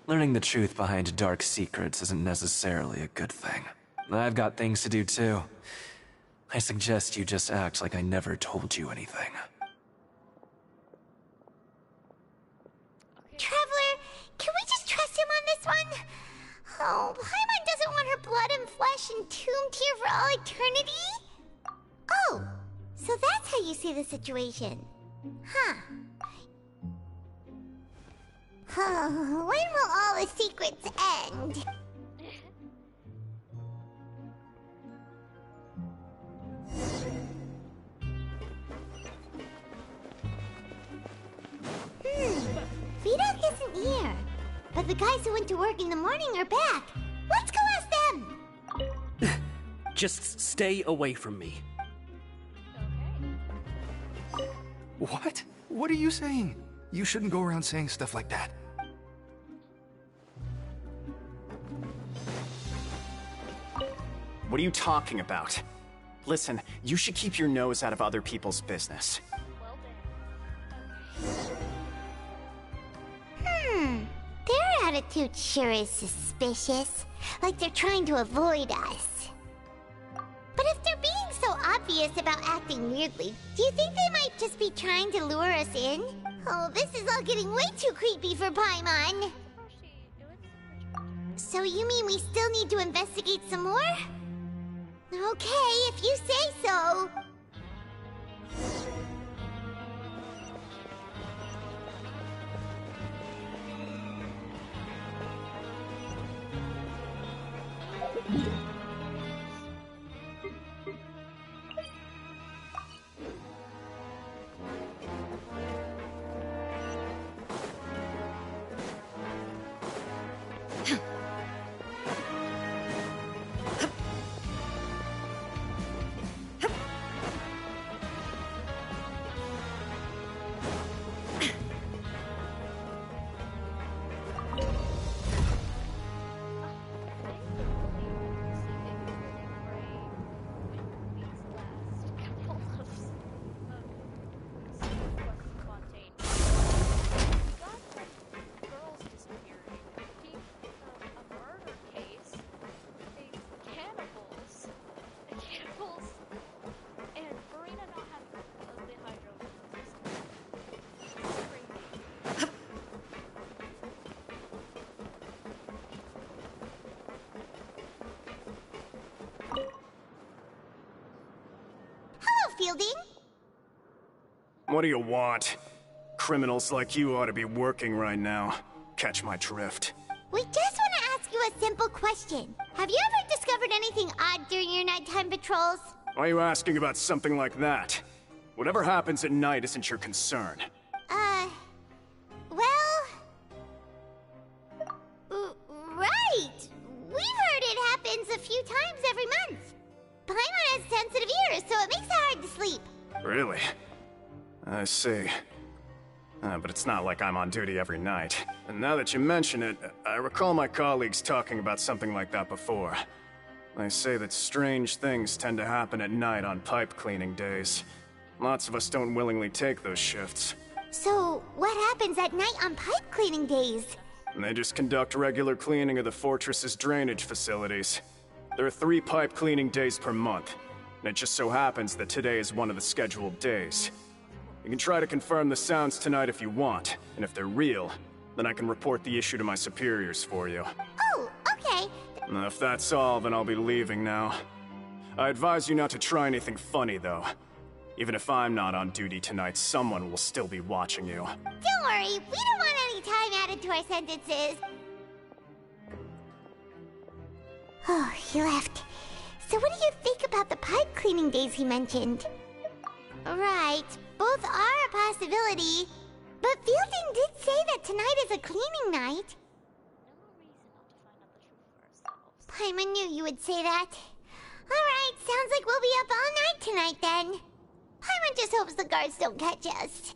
Learning the truth behind dark secrets isn't necessarily a good thing. I've got things to do too. I suggest you just act like I never told you anything. Traveler, can we just trust him on this one? Oh, Paimon doesn't want her blood and flesh entombed here for all eternity? Oh, so that's how you see the situation. Huh. When will all the secrets end? Vidocq isn't here. But the guys who went to work in the morning are back. Let's go ask them! Just stay away from me. What? What are you saying? You shouldn't go around saying stuff like that. What are you talking about? Listen, you should keep your nose out of other people's business. attitude sure is suspicious. Like they're trying to avoid us. But if they're being so obvious about acting weirdly, do you think they might just be trying to lure us in? Oh, this is all getting way too creepy for Paimon. So you mean we still need to investigate some more? Okay, if you say so. Fielding? What do you want? Criminals like you ought to be working right now. Catch my drift. We just want to ask you a simple question. Have you ever discovered anything odd during your nighttime patrols? Why are you asking about something like that? Whatever happens at night isn't your concern. Right! We've heard it happens a few times every month. Paimon has sensitive ears, so it makes it hard to sleep. Really? I see. But it's not like I'm on duty every night. And now that you mention it, I recall my colleagues talking about something like that before. They say that strange things tend to happen at night on pipe cleaning days. Lots of us don't willingly take those shifts. So, what happens at night on pipe cleaning days? And they just conduct regular cleaning of the fortress's drainage facilities. There are 3 pipe cleaning days per month, and it just so happens that today is one of the scheduled days. You can try to confirm the sounds tonight if you want, and if they're real, then I can report the issue to my superiors for you. Oh, okay. If that's all, then I'll be leaving now. I advise you not to try anything funny, though. Even if I'm not on duty tonight, someone will still be watching you. Don't worry, we don't want any time added to our sentences. Oh, he left. So what do you think about the pipe cleaning days he mentioned? Right, both are a possibility. But Fielding did say that tonight is a cleaning night. Paimon knew you would say that. Alright, sounds like we'll be up all night tonight then. Paimon just hopes the guards don't catch us.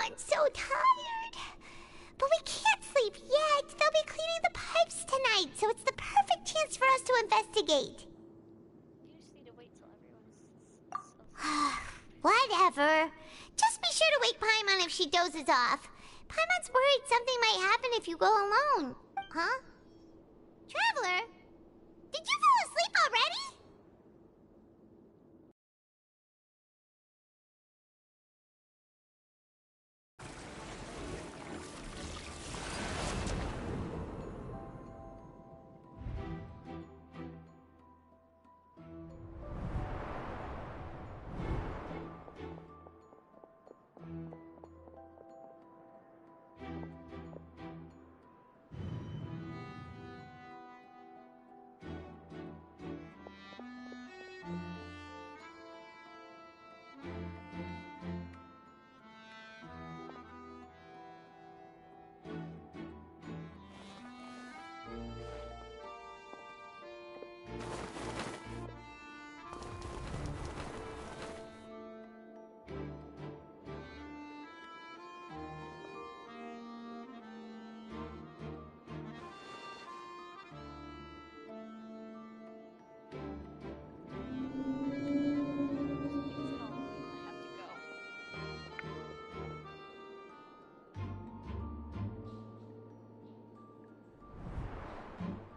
I'm so tired. But we can't sleep yet. They'll be cleaning the pipes tonight, so it's the perfect chance for us to investigate. You just need to wait till everyone's... Whatever. Just be sure to wake Paimon if she dozes off. Paimon's worried something might happen if you go alone. Huh? Traveler? Did you fall asleep already?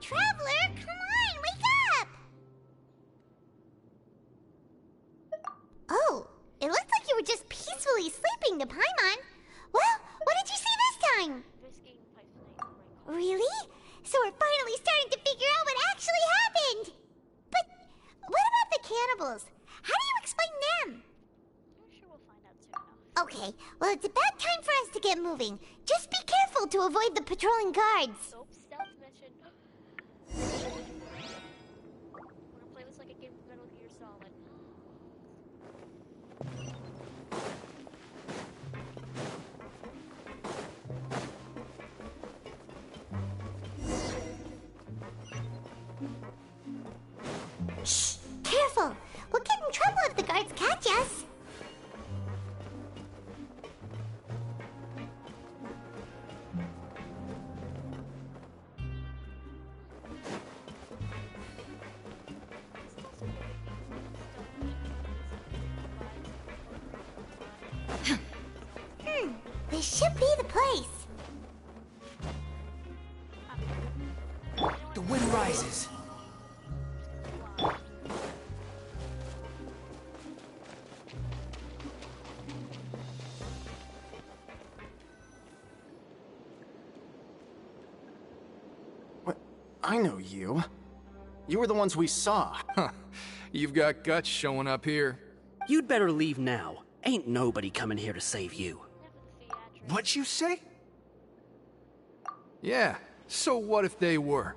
Traveler, come on, wake up! Oh, it looked like you were just peacefully sleeping to Paimon. Well, what did you see this time? Really? So we're finally starting to figure out what actually happened! But what about the cannibals? How do you explain them? I'm sure we'll find out soon enough. Okay, well it's about time for us to get moving. Just be careful to avoid the patrolling guards. Soap stealth mission. Wanna play this like a game of Metal Gear Solid. Shh! Careful! We'll get in trouble if the guards catch us. This should be the place. The wind rises. What? I know you. You were the ones we saw. Huh. You've got guts showing up here. You'd better leave now. Ain't nobody coming here to save you. What'd you say? Yeah, so what if they were?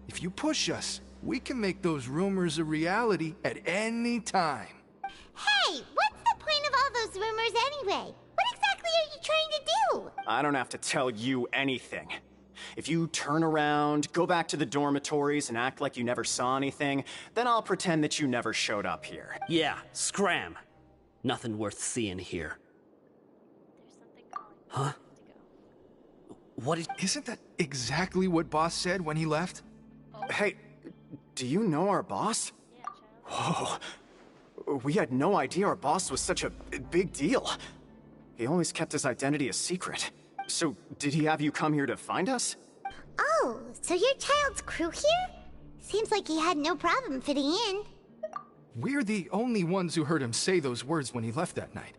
If you push us, we can make those rumors a reality at any time. Hey, what's the point of all those rumors anyway? What exactly are you trying to do? I don't have to tell you anything. If you turn around, go back to the dormitories, and act like you never saw anything, then I'll pretend that you never showed up here. Yeah, scram. Nothing worth seeing here. Huh? What is... Isn't that exactly what Boss said when he left? Hey, do you know our boss? Whoa. We had no idea our boss was such a big deal. He always kept his identity a secret. So, did he have you come here to find us? Oh, so your child's crew here? Seems like he had no problem fitting in. We're the only ones who heard him say those words when he left that night.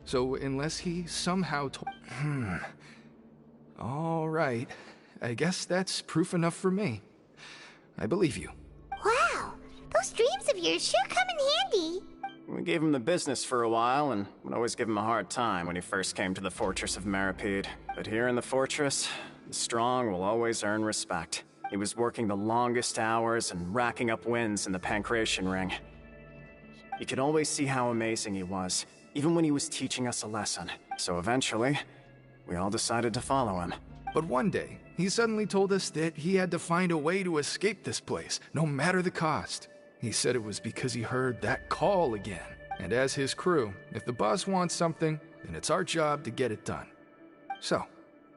So, unless he somehow told... All right. I guess that's proof enough for me. I believe you. Wow, those dreams of yours sure come in handy. We gave him the business for a while, and would always give him a hard time when he first came to the Fortress of Meripede. But here in the fortress, the strong will always earn respect. He was working the longest hours and racking up wins in the Pancration Ring. You could always see how amazing he was, even when he was teaching us a lesson. So eventually, we all decided to follow him. But one day, he suddenly told us that he had to find a way to escape this place, no matter the cost. He said it was because he heard that call again. And as his crew, if the boss wants something, then it's our job to get it done. So,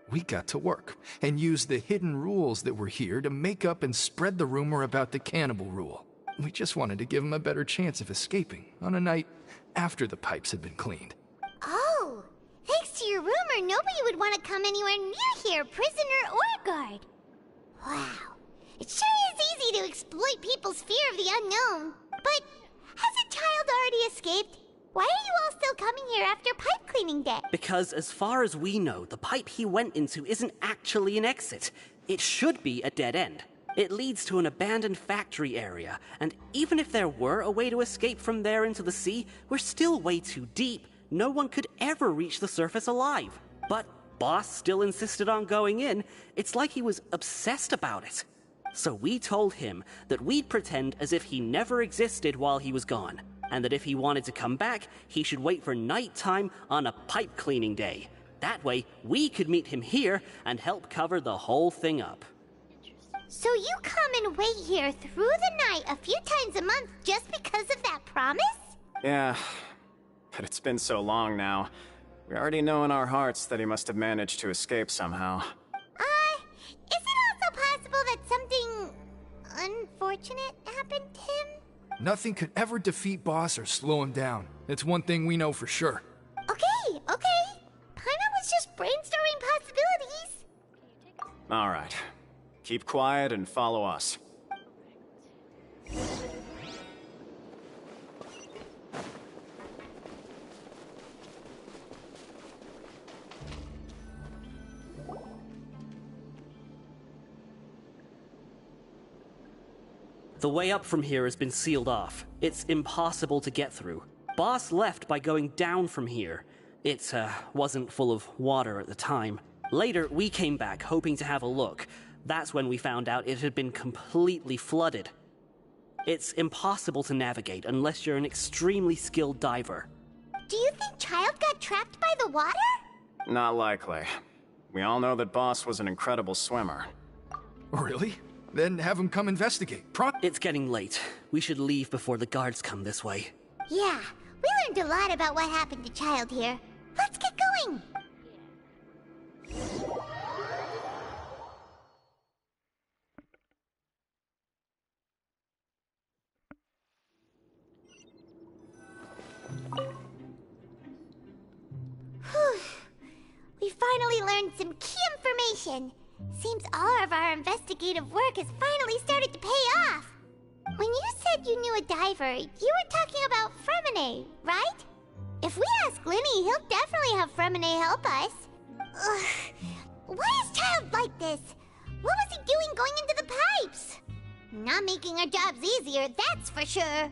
we got to work, and used the hidden rules that were here to make up and spread the rumor about the cannibal rule. We just wanted to give him a better chance of escaping on a night after the pipes had been cleaned. Oh, thanks to your rumor, nobody would want to come anywhere near here, prisoner or guard. Wow, it sure is easy to exploit people's fear of the unknown. But has a child already escaped? Why are you all still coming here after pipe cleaning day? Because as far as we know, the pipe he went into isn't actually an exit. It should be a dead end. It leads to an abandoned factory area, and even if there were a way to escape from there into the sea, we're still way too deep. No one could ever reach the surface alive. But Boss still insisted on going in. It's like he was obsessed about it. So we told him that we'd pretend as if he never existed while he was gone, and that if he wanted to come back, he should wait for nighttime on a pipe cleaning day. That way, we could meet him here and help cover the whole thing up. So you come and wait here through the night a few times a month just because of that promise? Yeah, but it's been so long now. We already know in our hearts that he must have managed to escape somehow. Is it also possible that something unfortunate happened to him? Nothing could ever defeat Boss or slow him down. It's one thing we know for sure. Okay. Paimon was just brainstorming possibilities. All right. Keep quiet and follow us. The way up from here has been sealed off. It's impossible to get through. Boss left by going down from here. It wasn't full of water at the time. Later, we came back hoping to have a look. That's when we found out it had been completely flooded. It's impossible to navigate unless you're an extremely skilled diver. Do you think Child got trapped by the water? Not likely. We all know that Boss was an incredible swimmer. Really? Then have him come investigate. It's getting late. We should leave before the guards come this way. Yeah, we learned a lot about what happened to Child here. Let's get going! Whew. We finally learned some key information. Seems all of our investigative work has finally started to pay off. When you said you knew a diver, you were talking about Fremine, right? If we ask Linny, he'll definitely have Fremine help us. Ugh. Why is Child like this? What was he doing going into the pipes? Not making our jobs easier, that's for sure.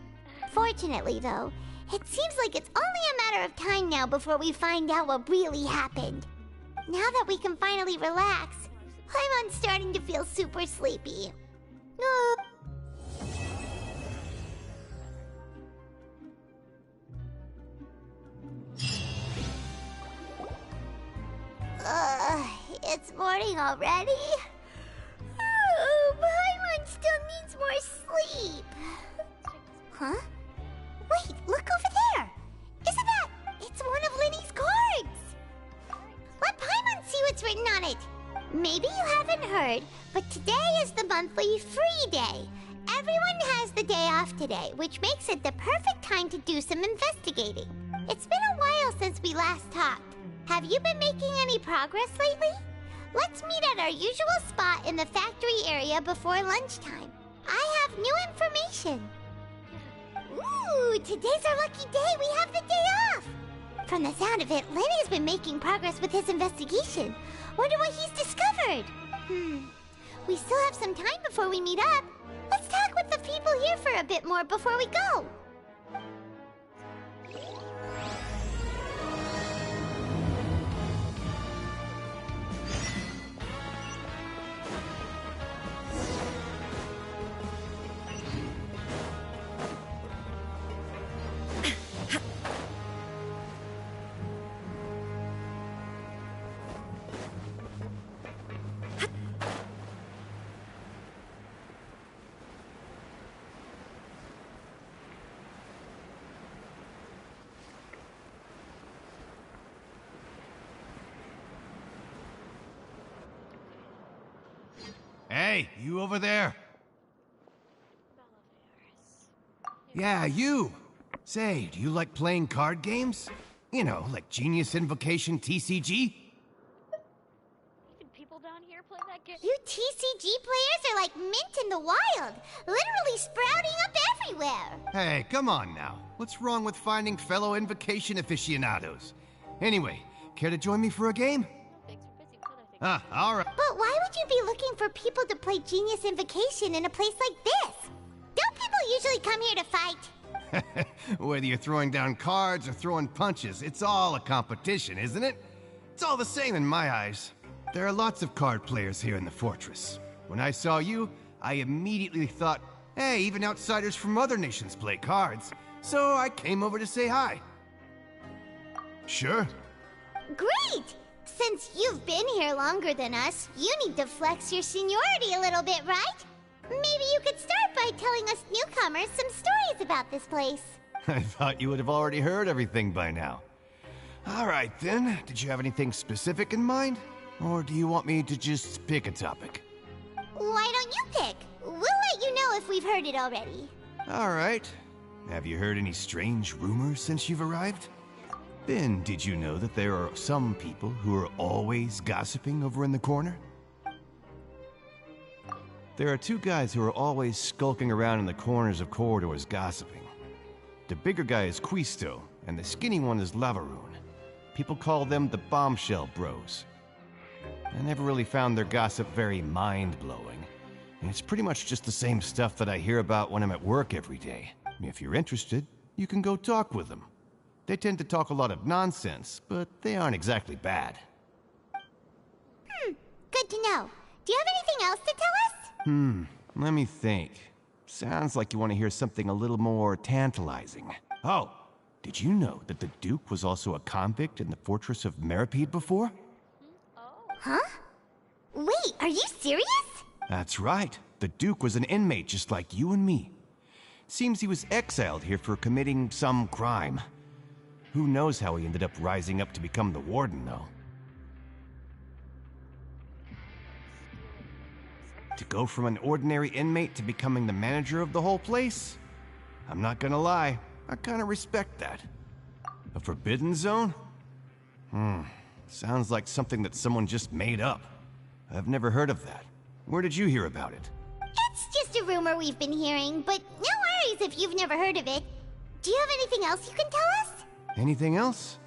Fortunately, though, it seems like it's only a matter of time now before we find out what really happened. Now that we can finally relax, I'm starting to feel super sleepy. It's morning already? Paimon still needs more sleep. Huh? Wait, look over there! Isn't that... It's one of Linny's cards! Let Paimon see what's written on it! Maybe you haven't heard, but today is the monthly free day. Everyone has the day off today, which makes it the perfect time to do some investigating. It's been a while since we last talked. Have you been making any progress lately? Let's meet at our usual spot in the factory area before lunchtime. I have new information. Ooh, today's our lucky day. We have the day off. From the sound of it, Lenny's been making progress with his investigation. Wonder what he's discovered. We still have some time before we meet up. Let's talk with the people here for a bit more before we go. Hey, you over there? Yeah, you! Say, do you like playing card games? You know, like Genius Invocation TCG? Even people down here play that game? You TCG players are like mint in the wild, literally sprouting up everywhere. Hey, come on now. What's wrong with finding fellow Invocation aficionados? Anyway, care to join me for a game? All right. But why would you be looking for people to play Genius Invocation in a place like this? Don't people usually come here to fight? Whether you're throwing down cards or throwing punches, it's all a competition, isn't it? It's all the same in my eyes. There are lots of card players here in the fortress. When I saw you, I immediately thought, hey, even outsiders from other nations play cards. So I came over to say hi. Sure. Great! Since you've been here longer than us, you need to flex your seniority a little bit, right? Maybe you could start by telling us newcomers some stories about this place. I thought you would have already heard everything by now. All right, then. Did you have anything specific in mind? Or do you want me to just pick a topic? Why don't you pick? We'll let you know if we've heard it already. All right. Have you heard any strange rumors since you've arrived? Then, did you know that there are some people who are always gossiping over in the corner? There are two guys who are always skulking around in the corners of corridors gossiping. The bigger guy is Quisto, and the skinny one is Lavaroon. People call them the Bombshell Bros. I never really found their gossip very mind-blowing. And it's pretty much just the same stuff that I hear about when I'm at work every day. If you're interested, you can go talk with them. They tend to talk a lot of nonsense, but they aren't exactly bad. Good to know. Do you have anything else to tell us? Let me think. Sounds like you want to hear something a little more tantalizing. Oh, did you know that the Duke was also a convict in the Fortress of Meripede before? Huh? Wait, are you serious? That's right. The Duke was an inmate just like you and me. Seems he was exiled here for committing some crime. Who knows how he ended up rising up to become the warden, though. To go from an ordinary inmate to becoming the manager of the whole place? I'm not gonna lie, I kinda respect that. A forbidden zone? Sounds like something that someone just made up. I've never heard of that. Where did you hear about it? It's just a rumor we've been hearing, but no worries if you've never heard of it. Do you have anything else you can tell us? Anything else?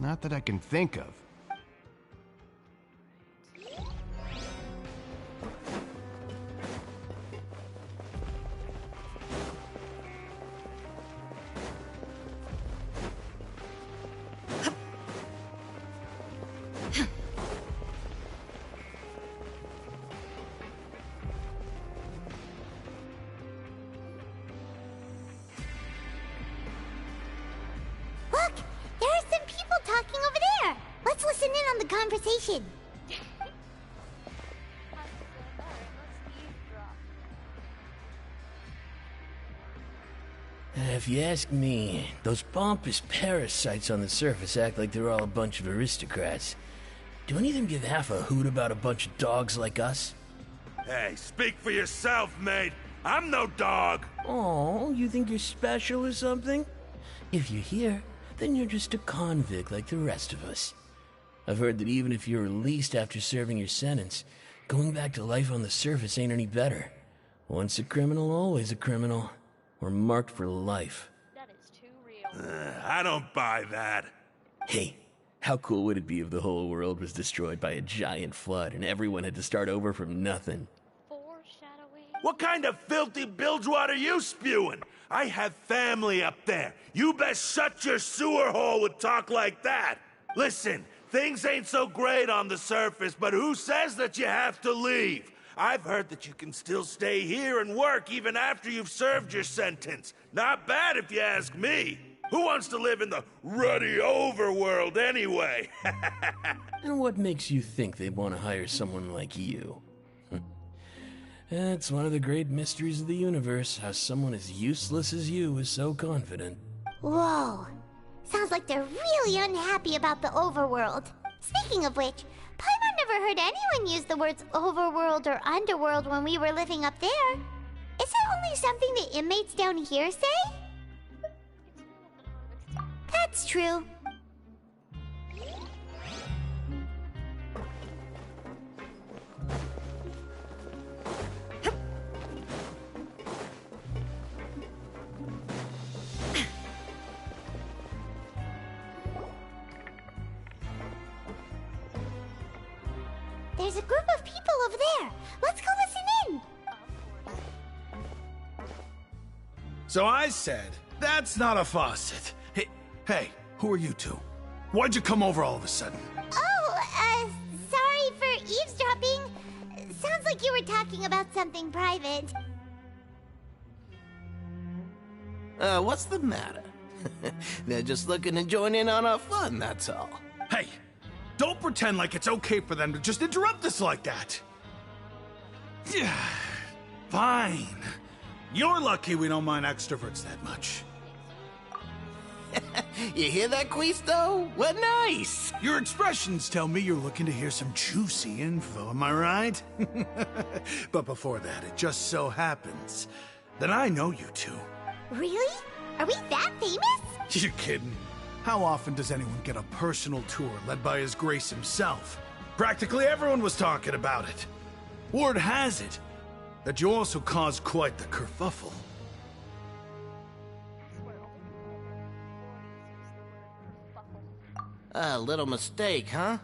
Not that I can think of. Look! There are some people talking over there! Let's listen in on the conversation. If you ask me, those pompous parasites on the surface act like they're all a bunch of aristocrats. Do any of them give half a hoot about a bunch of dogs like us? Hey, speak for yourself, mate. I'm no dog. Oh, you think you're special or something? If you're here, then you're just a convict like the rest of us. I've heard that even if you're released after serving your sentence, going back to life on the surface ain't any better. Once a criminal, always a criminal. We're marked for life. That is too real. I don't buy that. Hey, how cool would it be if the whole world was destroyed by a giant flood and everyone had to start over from nothing? Foreshadowing. What kind of filthy bilgewater are you spewing? I have family up there. You best shut your sewer hole with talk like that. Listen, things ain't so great on the surface, but who says that you have to leave? I've heard that you can still stay here and work even after you've served your sentence. Not bad if you ask me. Who wants to live in the ruddy overworld anyway? And what makes you think they'd want to hire someone like you? It's one of the great mysteries of the universe, how someone as useless as you is so confident. Whoa. Sounds like they're really unhappy about the overworld. Speaking of which, Paimon never heard anyone use the words overworld or underworld when we were living up there. Is it only something the inmates down here say? That's true. There's a group of people over there. Let's go listen in. So I said, that's not a faucet. Hey, who are you two? Why'd you come over all of a sudden? Oh, sorry for eavesdropping. Sounds like you were talking about something private. What's the matter? They're just looking to join in on our fun, that's all. Hey, don't pretend like it's okay for them to just interrupt us like that. Fine. You're lucky we don't mind extroverts that much. You hear that, Quisto? We're nice! Your expressions tell me you're looking to hear some juicy info, am I right? But before that, it just so happens that I know you two. Really? Are we that famous? You're kidding. How often does anyone get a personal tour led by His Grace himself? Practically everyone was talking about it. Word has it that you also caused quite the kerfuffle. A little mistake, huh?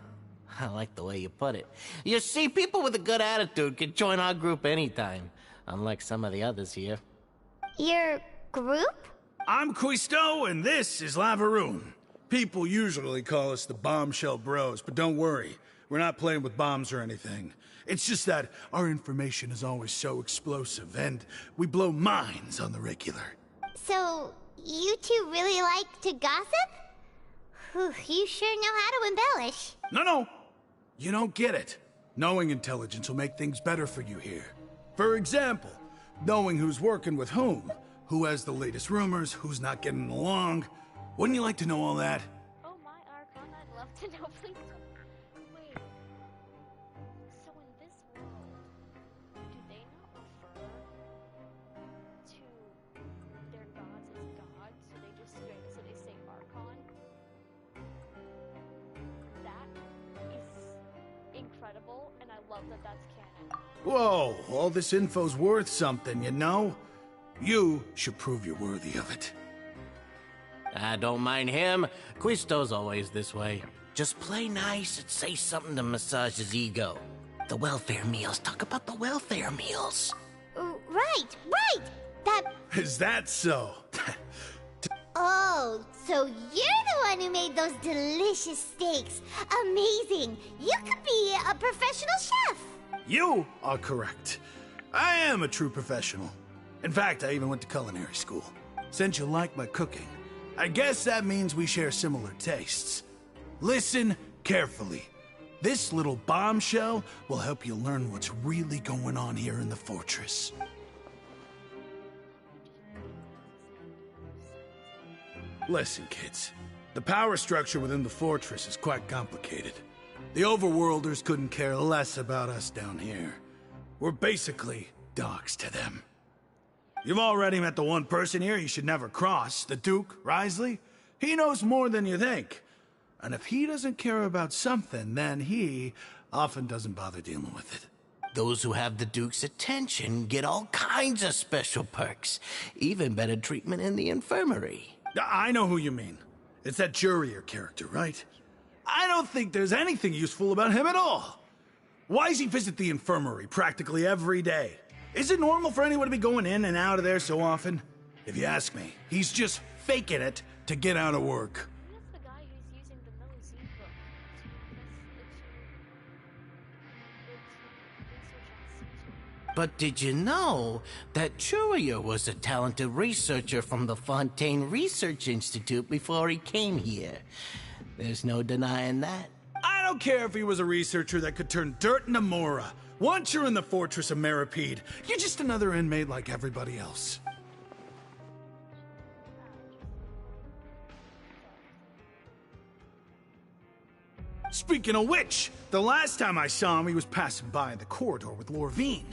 I like the way you put it. You see, people with a good attitude can join our group anytime, unlike some of the others here. Your group? I'm Quisto, and this is Lavaroon. People usually call us the Bombshell Bros, but don't worry. We're not playing with bombs or anything. It's just that our information is always so explosive, and we blow minds on the regular. So, you two really like to gossip? Whew, you sure know how to embellish. No. You don't get it. Knowing intelligence will make things better for you here. For example, knowing who's working with whom, who has the latest rumors, who's not getting along. Wouldn't you like to know all that? Oh my Archon, I'd love to know, please. Wait. So in this world, do they not refer to their gods as gods? So they say Archon? That is incredible, and I love that that's canon. Whoa, all this info's worth something, you know? You should prove you're worthy of it. I don't mind him. Quisto's always this way. Just play nice and say something to massage his ego. The welfare meals. Talk about the welfare meals. Right. That... Is that so? Oh, so you're the one who made those delicious steaks. Amazing. You could be a professional chef. You are correct. I am a true professional. In fact, I even went to culinary school. Since you like my cooking, I guess that means we share similar tastes. Listen carefully. This little bombshell will help you learn what's really going on here in the fortress. Listen, kids. The power structure within the fortress is quite complicated. The overworlders couldn't care less about us down here. We're basically dogs to them. You've already met the one person here you should never cross, the Duke, Risley. He knows more than you think. And if he doesn't care about something, then he often doesn't bother dealing with it. Those who have the Duke's attention get all kinds of special perks. Even better treatment in the infirmary. I know who you mean. It's that Jurier character, right? I don't think there's anything useful about him at all. Why does he visit the infirmary practically every day? Is it normal for anyone to be going in and out of there so often? If you ask me, he's just faking it to get out of work. That's the guy who's using the Millicene book to But did you know that Jurier was a talented researcher from the Fontiane Research Institute before he came here? There's no denying that. I don't care if he was a researcher that could turn dirt into Mora. Once you're in the fortress of Meripede, you're just another inmate like everybody else. Speaking of which, the last time I saw him, he was passing by the corridor with Lorvine.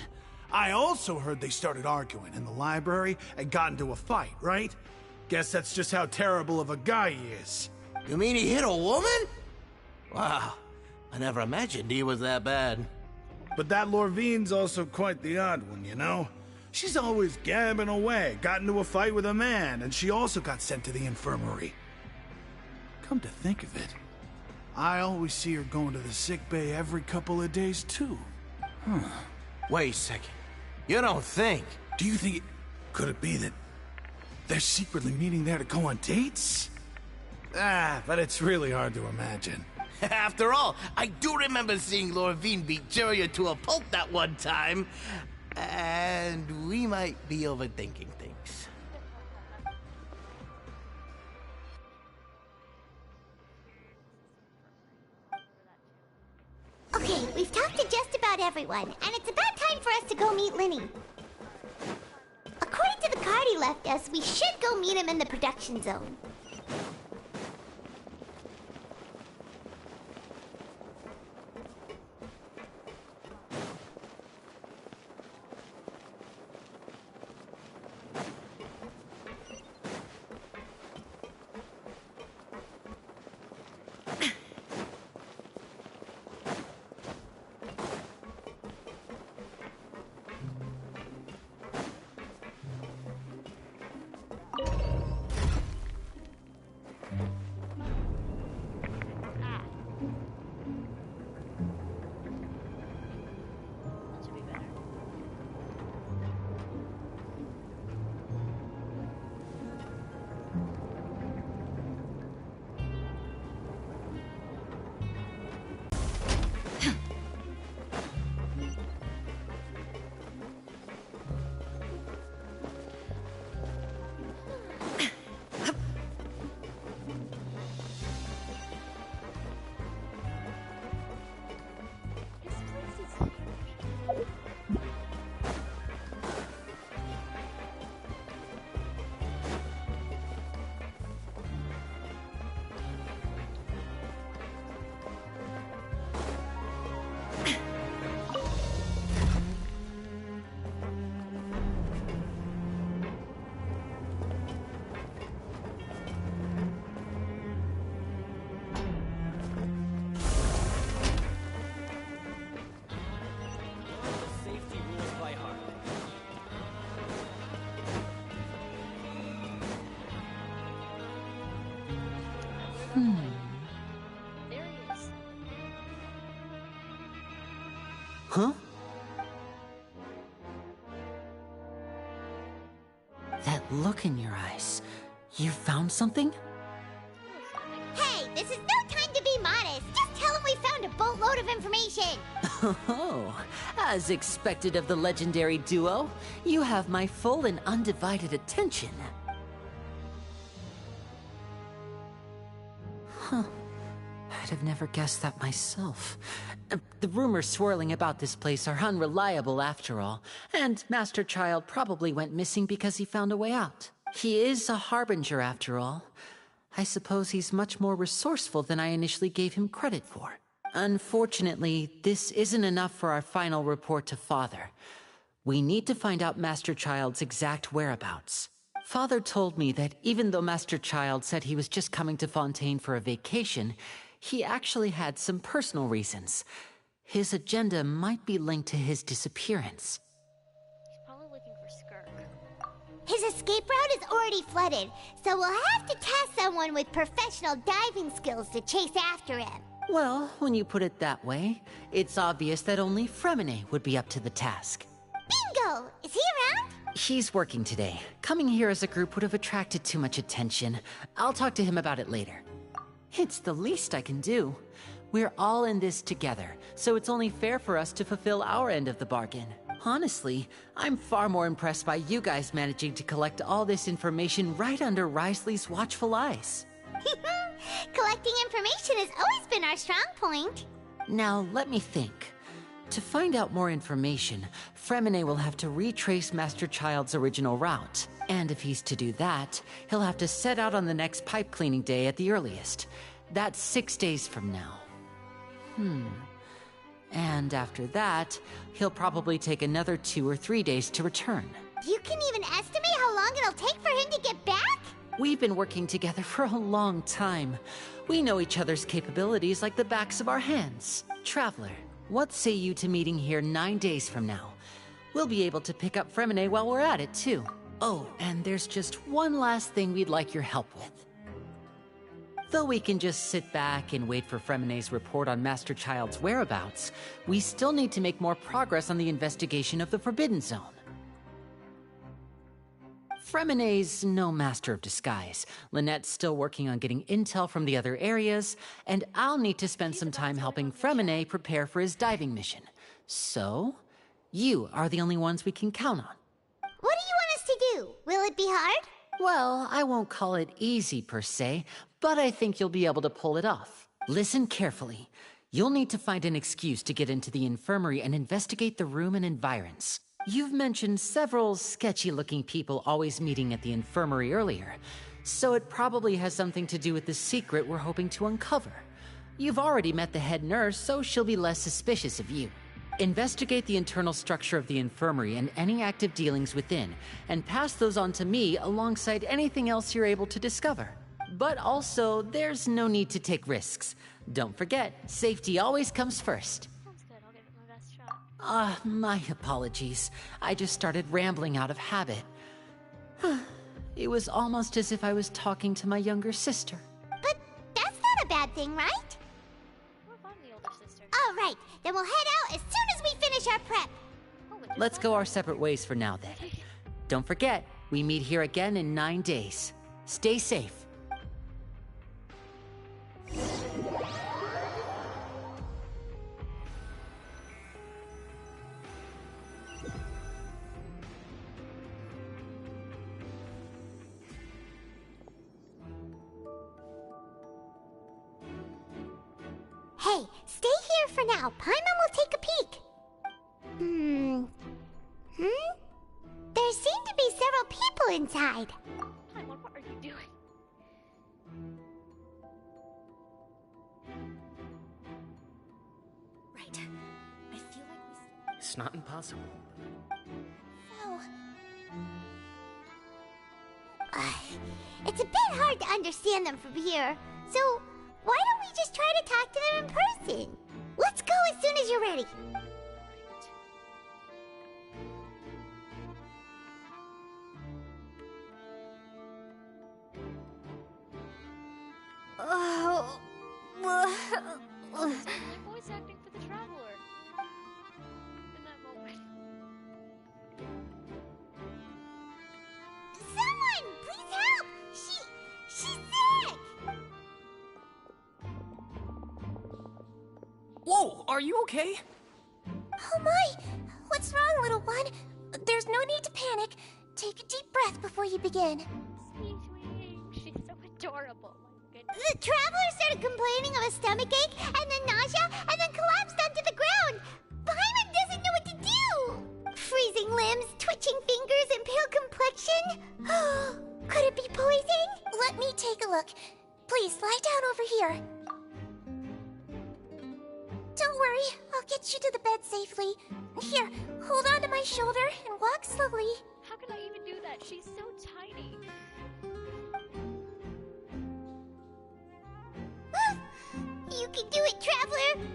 I also heard they started arguing in the library and got into a fight, right? Guess that's just how terrible of a guy he is. You mean he hit a woman? Wow, I never imagined he was that bad. But that Lorvine's also quite the odd one, you know? She's always gabbing away, got into a fight with a man, and she also got sent to the infirmary. Come to think of it, I always see her going to the sick bay every couple of days, too. Wait a second. You don't think? Do you think could it be that they're secretly meeting there to go on dates? But it's really hard to imagine. After all, I do remember seeing Lorvine beat Jurier to a pulp that one time. And we might be overthinking things. Okay, we've talked to just about everyone, and it's about time for us to go meet Linny. According to the card he left us, we should go meet him in the production zone. There he is. Huh? That look in your eyes. You found something? Hey, this is no time to be modest. Just tell him we found a boatload of information. Oh, as expected of the legendary duo, you have my full and undivided attention. Huh. I'd have never guessed that myself. The rumors swirling about this place are unreliable after all, and Master Child probably went missing because he found a way out. He is a harbinger after all. I suppose he's much more resourceful than I initially gave him credit for. Unfortunately, this isn't enough for our final report to Father. We need to find out Master Child's exact whereabouts. Father told me that even though Master Child said he was just coming to Fontaine for a vacation, he actually had some personal reasons. His agenda might be linked to his disappearance. He's probably looking for Skirk. His escape route is already flooded, so we'll have to task someone with professional diving skills to chase after him. Well, when you put it that way, it's obvious that only Fremine would be up to the task. Bingo! Is he around? He's working today. Coming here as a group would have attracted too much attention. I'll talk to him about it later. It's the least I can do. We're all in this together, so it's only fair for us to fulfill our end of the bargain. Honestly, I'm far more impressed by you guys managing to collect all this information right under Risley's watchful eyes. Collecting information has always been our strong point. Now, let me think. To find out more information, Fremine will have to retrace Master Child's original route. And if he's to do that, he'll have to set out on the next pipe cleaning day at the earliest. That's 6 days from now. And after that, he'll probably take another 2 or 3 days to return. You can even estimate how long it'll take for him to get back? We've been working together for a long time. We know each other's capabilities like the backs of our hands. Traveler, what say you to meeting here 9 days from now? We'll be able to pick up Fremine while we're at it, too. Oh, and there's just one last thing we'd like your help with. Though we can just sit back and wait for Fremine's report on Master Child's whereabouts, we still need to make more progress on the investigation of the Forbidden Zone. Fremine's no master of disguise. Lynette's still working on getting intel from the other areas, and I'll need to spend some time helping Fremine prepare for his diving mission. So, you are the only ones we can count on. What do you want us to do? Will it be hard? Well, I won't call it easy per se, but I think you'll be able to pull it off. Listen carefully. You'll need to find an excuse to get into the infirmary and investigate the room and environs. You've mentioned several sketchy-looking people always meeting at the infirmary earlier, so it probably has something to do with the secret we're hoping to uncover. You've already met the head nurse, so she'll be less suspicious of you. Investigate the internal structure of the infirmary and any active dealings within, and pass those on to me alongside anything else you're able to discover. But also, there's no need to take risks. Don't forget, safety always comes first. Sounds good. I'll give it my best shot. My apologies. I just started rambling out of habit. It was almost as if I was talking to my younger sister. But that's not a bad thing, right? What if I'm the older sister? All right, then we'll head out as soon as we finish our prep. Let's go our separate ways for now, then. Don't forget, we meet here again in 9 days. Stay safe. Hey, stay here for now. Paimon will take a peek. There seem to be several people inside. Paimon, what are you doing? Right. I feel like It's not impossible. It's a bit hard to understand them from here, so why don't we just try to talk to them in person? Let's go as soon as you're ready. Are you okay? Oh my! What's wrong, little one? There's no need to panic. Take a deep breath before you begin. Sweet. She's so adorable. My goodness. The traveler started complaining of a stomachache, and then nausea, and then collapsed onto the ground. Paimon doesn't know what to do. Freezing limbs, twitching fingers, and pale complexion. Could it be poison? Let me take a look. Please, lie down over here. Don't worry, I'll get you to the bed safely. Here, hold on to my shoulder and walk slowly. How can I even do that? She's so tiny. You can do it, traveler.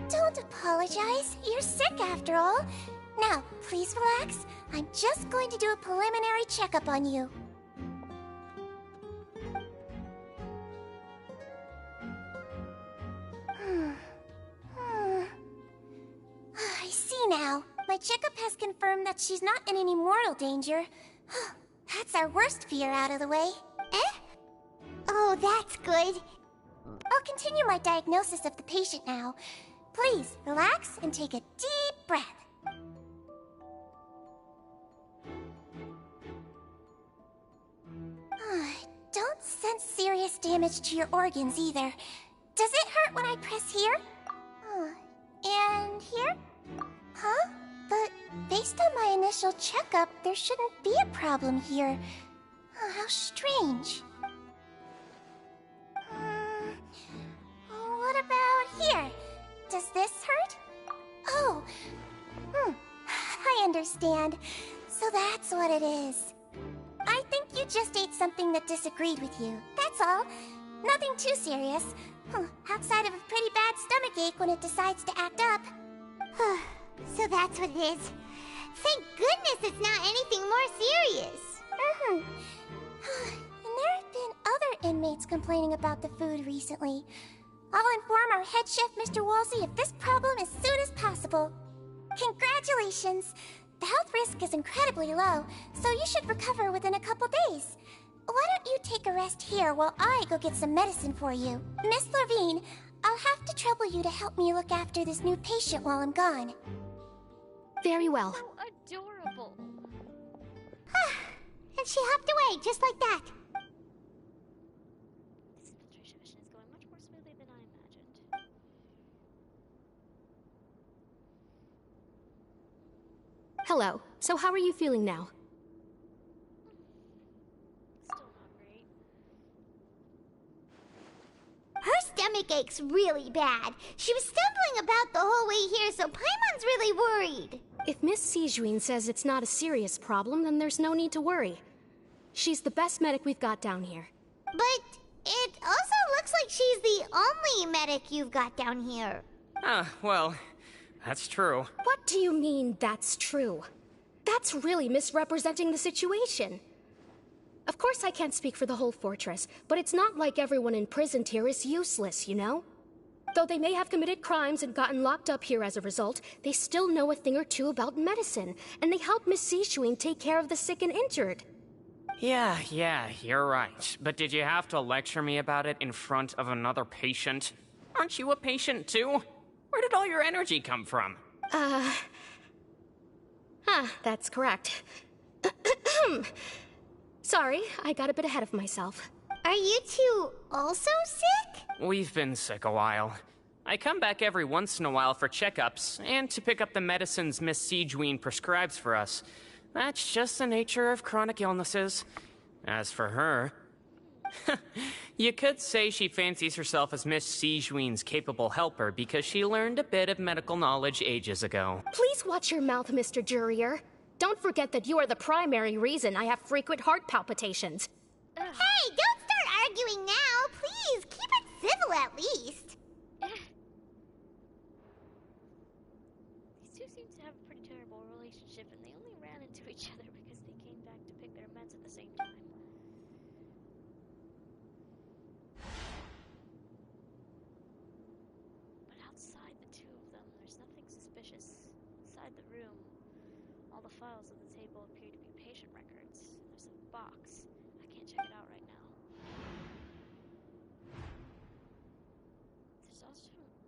Don't apologize. You're sick after all. Now, please relax. I'm just going to do a preliminary checkup on you. I see now. My checkup has confirmed that she's not in any mortal danger. That's our worst fear out of the way. Eh? Oh, that's good. I'll continue my diagnosis of the patient now. Please, relax and take a deep breath. Don't sense serious damage to your organs either. Does it hurt when I press here? And here? Huh? But based on my initial checkup, there shouldn't be a problem here. How strange. What about here? Does this hurt? Oh. I understand. So that's what it is. I think you just ate something that disagreed with you. That's all. Nothing too serious. Outside of a pretty bad stomachache when it decides to act up. So that's what it is. Thank goodness it's not anything more serious. And there have been other inmates complaining about the food recently. I'll inform our head chef, Mr. Wolsey, of this problem as soon as possible. Congratulations! The health risk is incredibly low, so you should recover within a couple days. Why don't you take a rest here while I go get some medicine for you? Miss Levine, I'll have to trouble you to help me look after this new patient while I'm gone. Very well. So adorable. And she hopped away, just like that. This infiltration mission is going much more smoothly than I imagined. Hello. So how are you feeling now? Still not great. Her stomach ache's really bad. She was stumbling about the whole way here, so Paimon's really worried. If Miss Sijuin says it's not a serious problem, then there's no need to worry. She's the best medic we've got down here. But it also looks like she's the only medic you've got down here. Well, that's true. What do you mean, that's true? That's really misrepresenting the situation. Of course I can't speak for the whole fortress, but it's not like everyone imprisoned here is useless, you know? Though they may have committed crimes and gotten locked up here as a result, they still know a thing or two about medicine, and they help Miss Sijuin take care of the sick and injured. Yeah, you're right. But did you have to lecture me about it in front of another patient? Aren't you a patient too? Where did all your energy come from? That's correct. Sorry, I got a bit ahead of myself. Are you two also sick? We've been sick a while. I come back every once in a while for checkups, and to pick up the medicines Miss Sijuin prescribes for us. That's just the nature of chronic illnesses. As for her... you could say she fancies herself as Miss Sijuin's capable helper because she learned a bit of medical knowledge ages ago. Please watch your mouth, Mr. Jurier. Don't forget that you are the primary reason I have frequent heart palpitations. Hey, don't start arguing now, please. Keep it civil at least. These two seem to have a pretty terrible relationship, and they only ran into each other because they came back to pick their meds at the same time. But outside the two of them, there's nothing suspicious. Inside the room, all the files of the table appear to be patient records. There's a box. I can't check it out right now.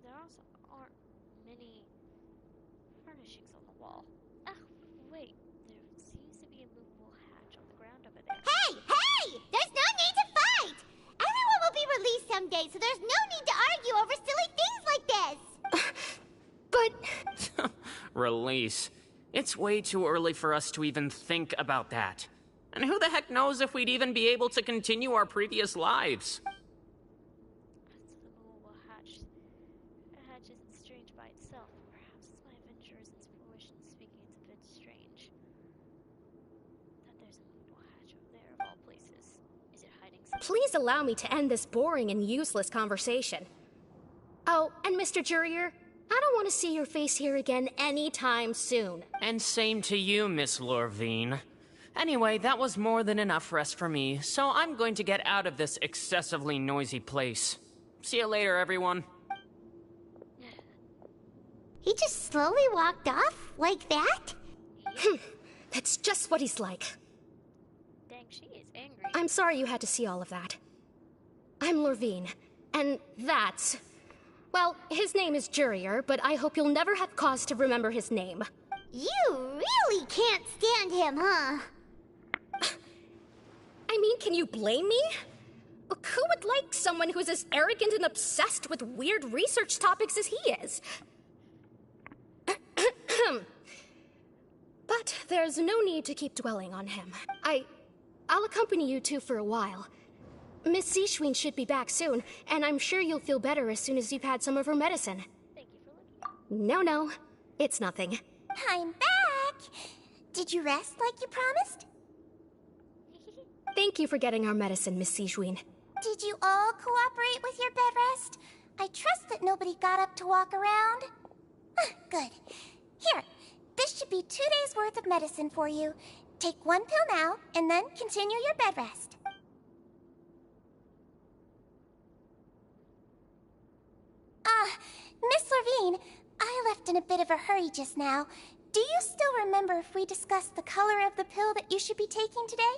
There also furnishings on the wall. Ah, wait. There seems to be a movable hatch on the ground over there. Hey! Hey! There's no need to fight! Everyone will be released someday, so there's no need to argue over silly things like this! But... Release. It's way too early for us to even think about that. And who the heck knows if we'd even be able to continue our previous lives? The movable hatch. The hatch isn't strange by itself. Perhaps it's my adventurer's inspiration speaking. It's a bit strange. That there's a movable hatch over there of all places. Is it hiding something? Please allow me to end this boring and useless conversation. Oh, and Mr. Jurier, I don't want to see your face here again anytime soon. And same to you, Miss Lorvine. Anyway, that was more than enough rest for me, so I'm going to get out of this excessively noisy place. See you later, everyone. He just slowly walked off like that? That's just what he's like. Dang, she is angry. I'm sorry you had to see all of that. I'm Lorvine, and that's... Well, his name is Jurier, but I hope you'll never have cause to remember his name. You really can't stand him, huh? I mean, can you blame me? Who would like someone who's as arrogant and obsessed with weird research topics as he is? But there's no need to keep dwelling on him. I'll accompany you two for a while. Miss Seashween should be back soon, and I'm sure you'll feel better as soon as you've had some of her medicine. Thank you for looking. No, it's nothing. I'm back! Did you rest like you promised? Thank you for getting our medicine, Miss Seashween. Did you all cooperate with your bed rest? I trust that nobody got up to walk around. Good. Here, this should be 2 days' worth of medicine for you. Take 1 pill now, and then continue your bed rest. Miss Lorvine, I left in a bit of a hurry just now. Do you still remember if we discussed the color of the pill that you should be taking today?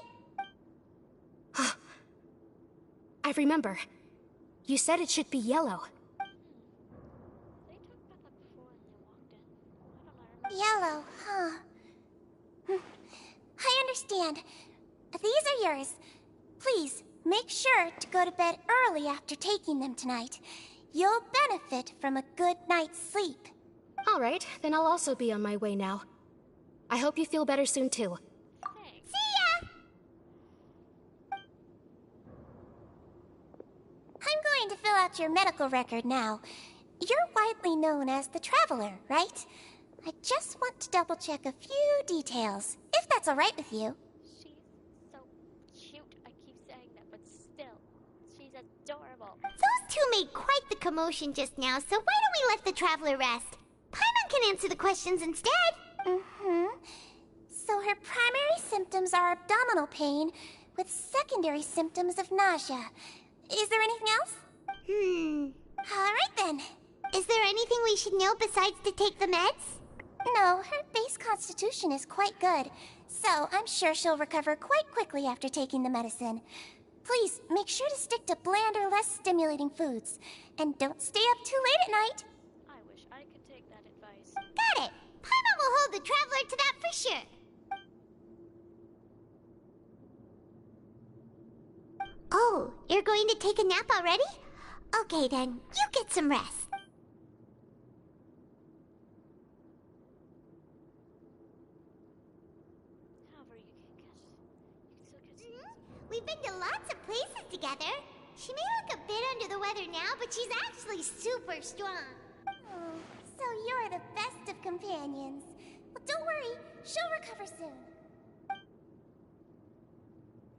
I remember. You said it should be yellow. Yellow, huh? I understand. These are yours. Please, make sure to go to bed early after taking them tonight. You'll benefit from a good night's sleep. All right, then I'll also be on my way now. I hope you feel better soon, too. Thanks. See ya! I'm going to fill out your medical record now. You're widely known as the Traveler, right? I just want to double-check a few details, if that's all right with you. She's so cute. I keep saying that, but still, she's adorable. Those two made quite the commotion just now, so why don't we let the Traveler rest? Paimon can answer the questions instead. So her primary symptoms are abdominal pain, with secondary symptoms of nausea. Is there anything else? All right then. Is there anything we should know besides to take the meds? No, her base constitution is quite good, so I'm sure she'll recover quite quickly after taking the medicine. Please, make sure to stick to bland or less stimulating foods. And don't stay up too late at night. I wish I could take that advice. Got it! Paimon will hold the Traveler to that for sure. Oh, you're going to take a nap already? Okay then, you get some rest. However, you can still get We've been to lots of places together. She may look a bit under the weather now, but she's actually super strong. Oh, so you're the best of companions. Well, don't worry, she'll recover soon.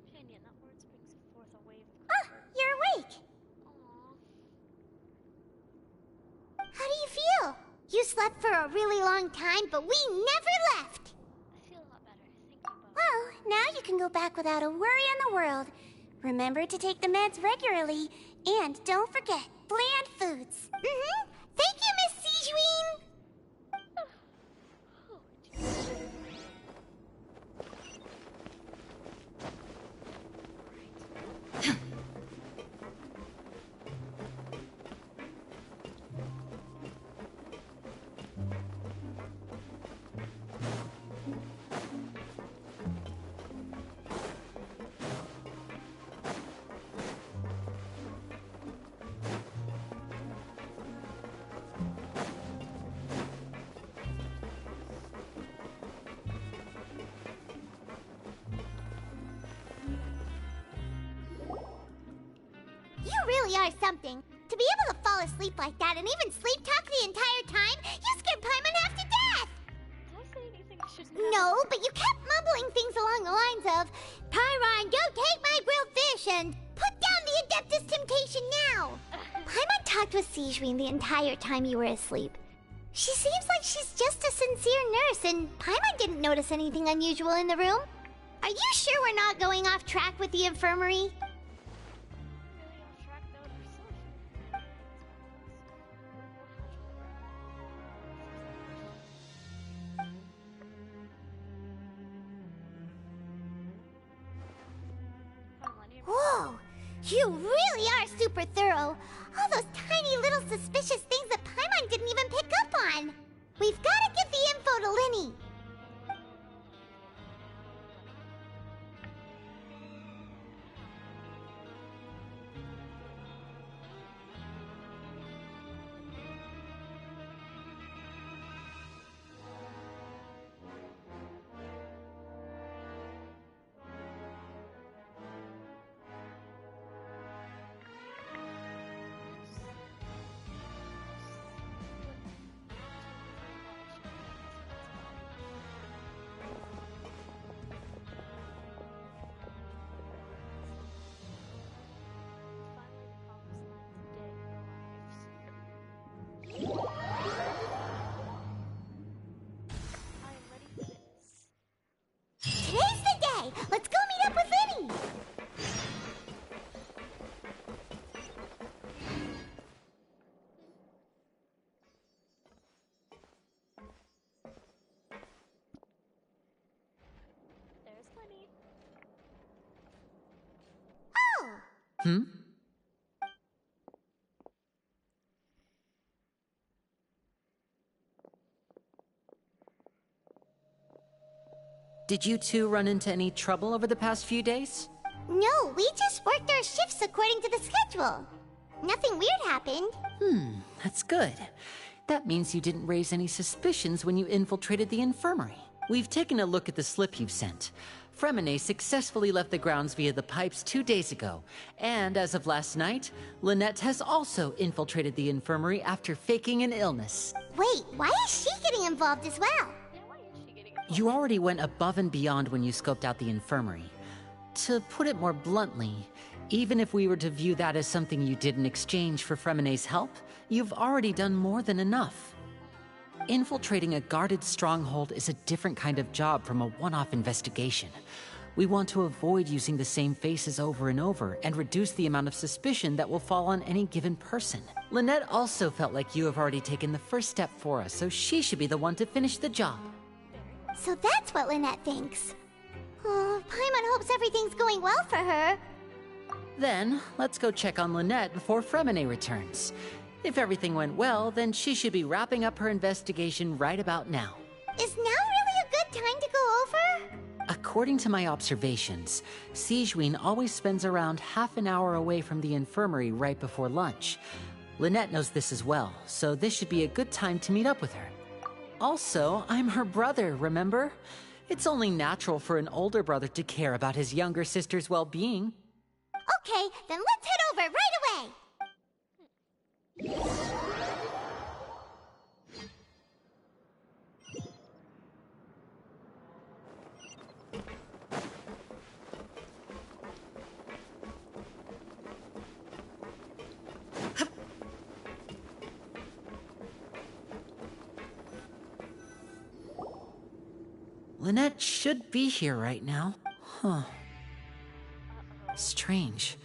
Companion, that word brings forth a wave of comfort. You're awake! How do you feel? You slept for a really long time, but we never left. I feel a lot better. Thank you both. Well, now you can go back without a worry in the world. Remember to take the meds regularly, and don't forget, bland foods. Thank you, Miss Seashween. really are something. To be able to fall asleep like that and even sleep talk the entire time, you scared Paimon half to death! Did I say anything I shouldn't No, but you kept mumbling things along the lines of, Pyron, don't take my grilled fish, and put down the Adeptus Temptation now! Paimon talked with Sijwin the entire time you were asleep. She seems like she's just a sincere nurse, and Paimon didn't notice anything unusual in the room. Are you sure we're not going off track with the infirmary? Whoa! You really are super thorough! All those tiny little suspicious things that Paimon didn't even pick up on! We've gotta give the info to Linny! Today's the day! Let's go meet up with Linny! There's Linny. Oh! Hmm? Did you two run into any trouble over the past few days? No, we just worked our shifts according to the schedule. Nothing weird happened. That's good. That means you didn't raise any suspicions when you infiltrated the infirmary. We've taken a look at the slip you've sent. Fremine successfully left the grounds via the pipes 2 days ago, and as of last night, Lynette has also infiltrated the infirmary after faking an illness. Wait, why is she getting involved as well? You already went above and beyond when you scoped out the infirmary. To put it more bluntly, even if we were to view that as something you did in exchange for Fremine's help, you've already done more than enough. Infiltrating a guarded stronghold is a different kind of job from a one-off investigation. We want to avoid using the same faces over and over and reduce the amount of suspicion that will fall on any given person. Lynette also felt like you have already taken the first step for us, so she should be the one to finish the job. So that's what Lynette thinks. Oh, Paimon hopes everything's going well for her. Then, let's go check on Lynette before Fremine returns. If everything went well, then she should be wrapping up her investigation right about now. Is now really a good time to go over? According to my observations, Sijwin always spends around half an hour away from the infirmary right before lunch. Lynette knows this as well, so this should be a good time to meet up with her. Also, I'm her brother, remember? It's only natural for an older brother to care about his younger sister's well-being. Okay, then let's head over right away! Lynette should be here right now. Huh. Strange.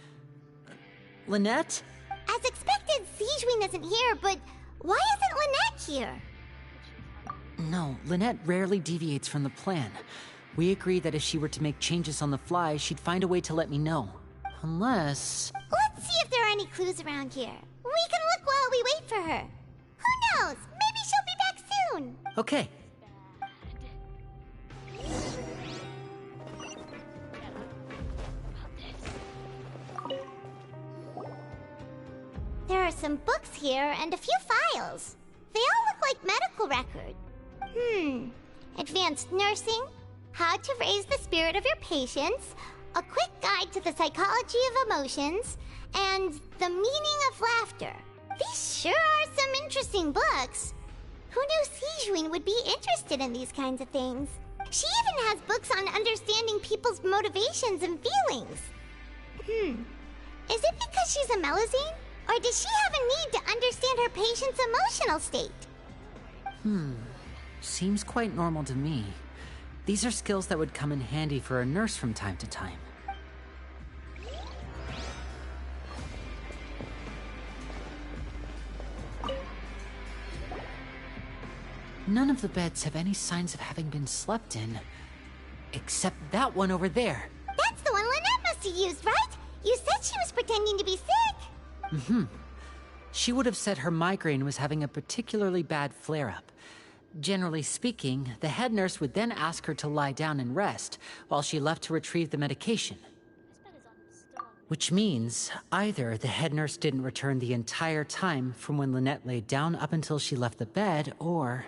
Lynette? As expected, Sijwin isn't here, but why isn't Lynette here? No, Lynette rarely deviates from the plan. We agreed that if she were to make changes on the fly, she'd find a way to let me know. Unless... Let's see if there are any clues around here. We can look while we wait for her. Who knows? Maybe she'll be back soon. Okay. There are some books here and a few files. They all look like medical records. Advanced nursing, how to raise the spirit of your patients, a quick guide to the psychology of emotions, and The Meaning of Laughter. These sure are some interesting books. Who knew Sijwin would be interested in these kinds of things? She even has books on understanding people's motivations and feelings. Is it because she's a Melusine? Or does she have a need to understand her patient's emotional state? Seems quite normal to me. These are skills that would come in handy for a nurse from time to time. None of the beds have any signs of having been slept in. Except that one over there. That's the one Lynette must have used, right? You said she was pretending to be sick. She would have said her migraine was having a particularly bad flare-up. Generally speaking, the head nurse would then ask her to lie down and rest, while she left to retrieve the medication. Which means, either the head nurse didn't return the entire time from when Lynette laid down up until she left the bed, or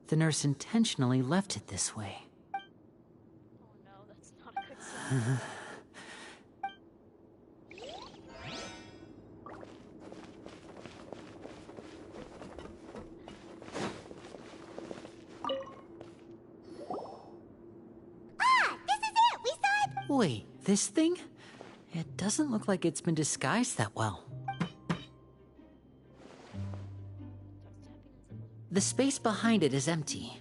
the nurse intentionally left it this way. Oh no, that's not a good sign. Wait, this thing? It doesn't look like it's been disguised that well. The space behind it is empty.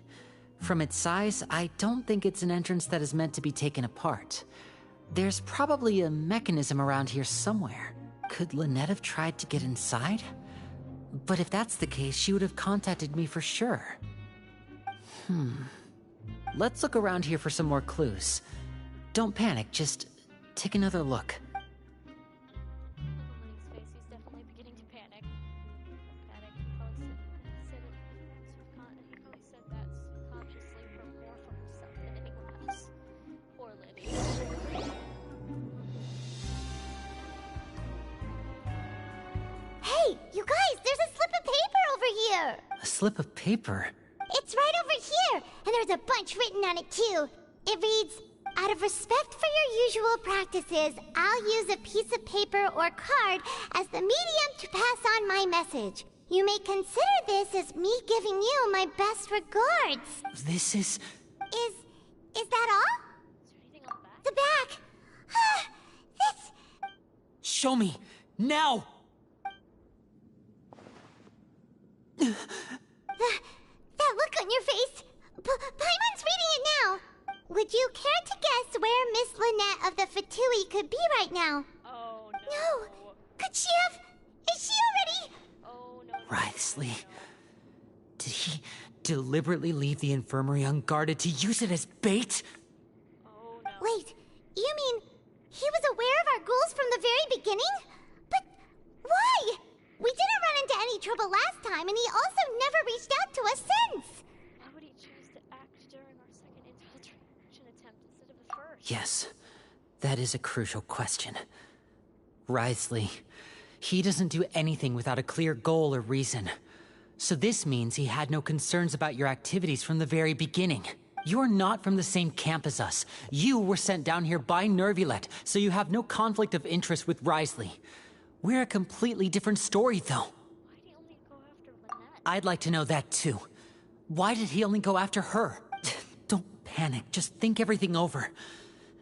From its size, I don't think it's an entrance that is meant to be taken apart. There's probably a mechanism around here somewhere. Could Lynette have tried to get inside? But if that's the case, she would have contacted me for sure. Let's look around here for some more clues. Don't panic, just take another look. He's definitely beginning to panic. He probably said that subconsciously for more from himself than anyone else. Poor Liddy. Hey, you guys, there's a slip of paper over here! A slip of paper? It's right over here, and there's a bunch written on it too. It reads, "Out of respect for your usual practices, I'll use a piece of paper or card as the medium to pass on my message. You may consider this as me giving you my best regards." This is... Is that all? Is there anything on the back? The back. This... Show me! Now! That look on your face. Paimon's reading it now. Would you care to guess where Miss Lynette of the Fatui could be right now? Oh no. No. Could she have? Is she already? Oh no. Wriothesley. Did he deliberately leave the infirmary unguarded to use it as bait? Oh no. Wait, you mean he was aware of our goals from the very beginning? But why? We didn't run into any trouble last time, and he also never reached out to us since. Why would he choose to act during our second infiltration attempt instead of the first? Yes, that is a crucial question. Wriothesley, he doesn't do anything without a clear goal or reason. So this means he had no concerns about your activities from the very beginning. You're not from the same camp as us. You were sent down here by Nervulet, so you have no conflict of interest with Wriothesley. We're a completely different story, though. Why'd he only go after Lynette? I'd like to know that, too. Why did he only go after her? Don't panic. Just think everything over.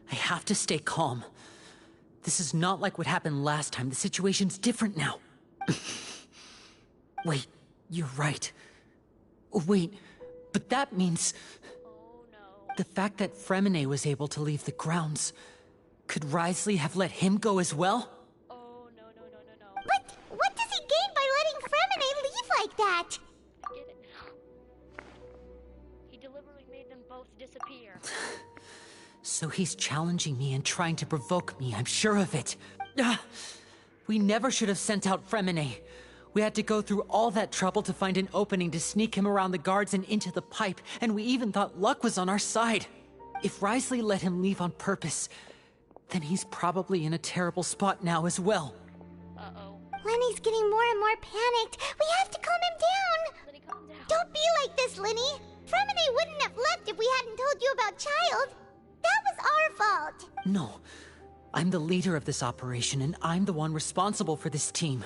I have to stay calm. This is not like what happened last time. The situation's different now. Wait, you're right. Wait, but that means... Oh no. The fact that Fremine was able to leave the grounds... Could Wriothesley have let him go as well? Oh no. But what does he gain by letting Fremine leave like that? I get it now. He deliberately made them both disappear. So he's challenging me and trying to provoke me, I'm sure of it. We never should have sent out Fremine. We had to go through all that trouble to find an opening to sneak him around the guards and into the pipe, and we even thought luck was on our side. If Wriothesley let him leave on purpose, then he's probably in a terrible spot now as well. Uh-oh. Lenny's getting more and more panicked. We have to calm him down. Lenny, calm down. Don't be like this, Lenny. Fremine wouldn't have left if we hadn't told you about Child. That was our fault. No, I'm the leader of this operation, and I'm the one responsible for this team.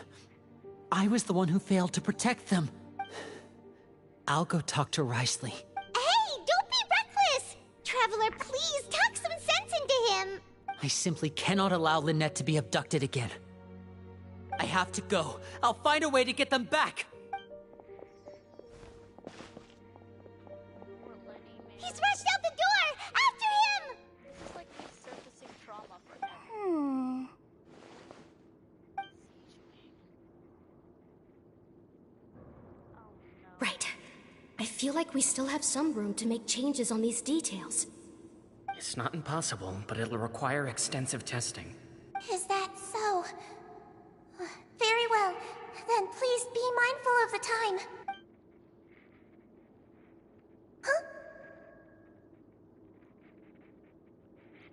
I was the one who failed to protect them. I'll go talk to Risley. Hey, don't be reckless! Traveler, please talk some sense into him! I simply cannot allow Lynette to be abducted again. I have to go. I'll find a way to get them back! He's rushed out the door! After him! This is like resurfacing trauma for him. Right. I feel like we still have some room to make changes on these details. It's not impossible, but it'll require extensive testing. Is that so? Very well. Then please be mindful of the time. Huh?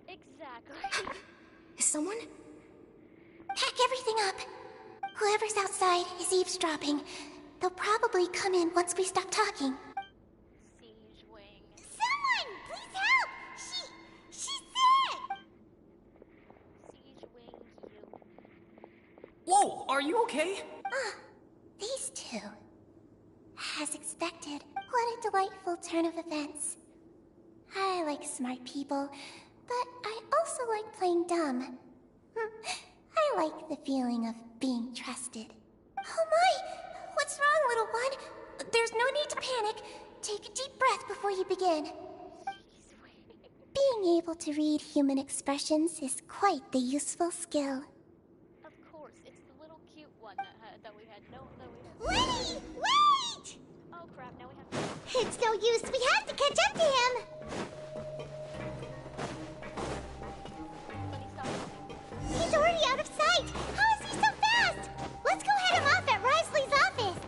Exactly. Is someone? Pack everything up. Whoever's outside is eavesdropping. They'll probably come in once we stop talking. Siege wing. Someone! Please help! She's sick! Siege wing, you. Whoa, are you okay? These two. As expected, what a delightful turn of events. I like smart people, but I also like playing dumb. I like the feeling of being trusted. Oh my! What's wrong, little one? There's no need to panic. Take a deep breath before you begin. Being able to read human expressions is quite the useful skill. Of course, it's the little cute one that we had. Lenny! Wait! Oh crap, now we have to... It's no use. We have to catch up to him. He's already out of sight. How is he so fast? Let's go head him off at Risley's office.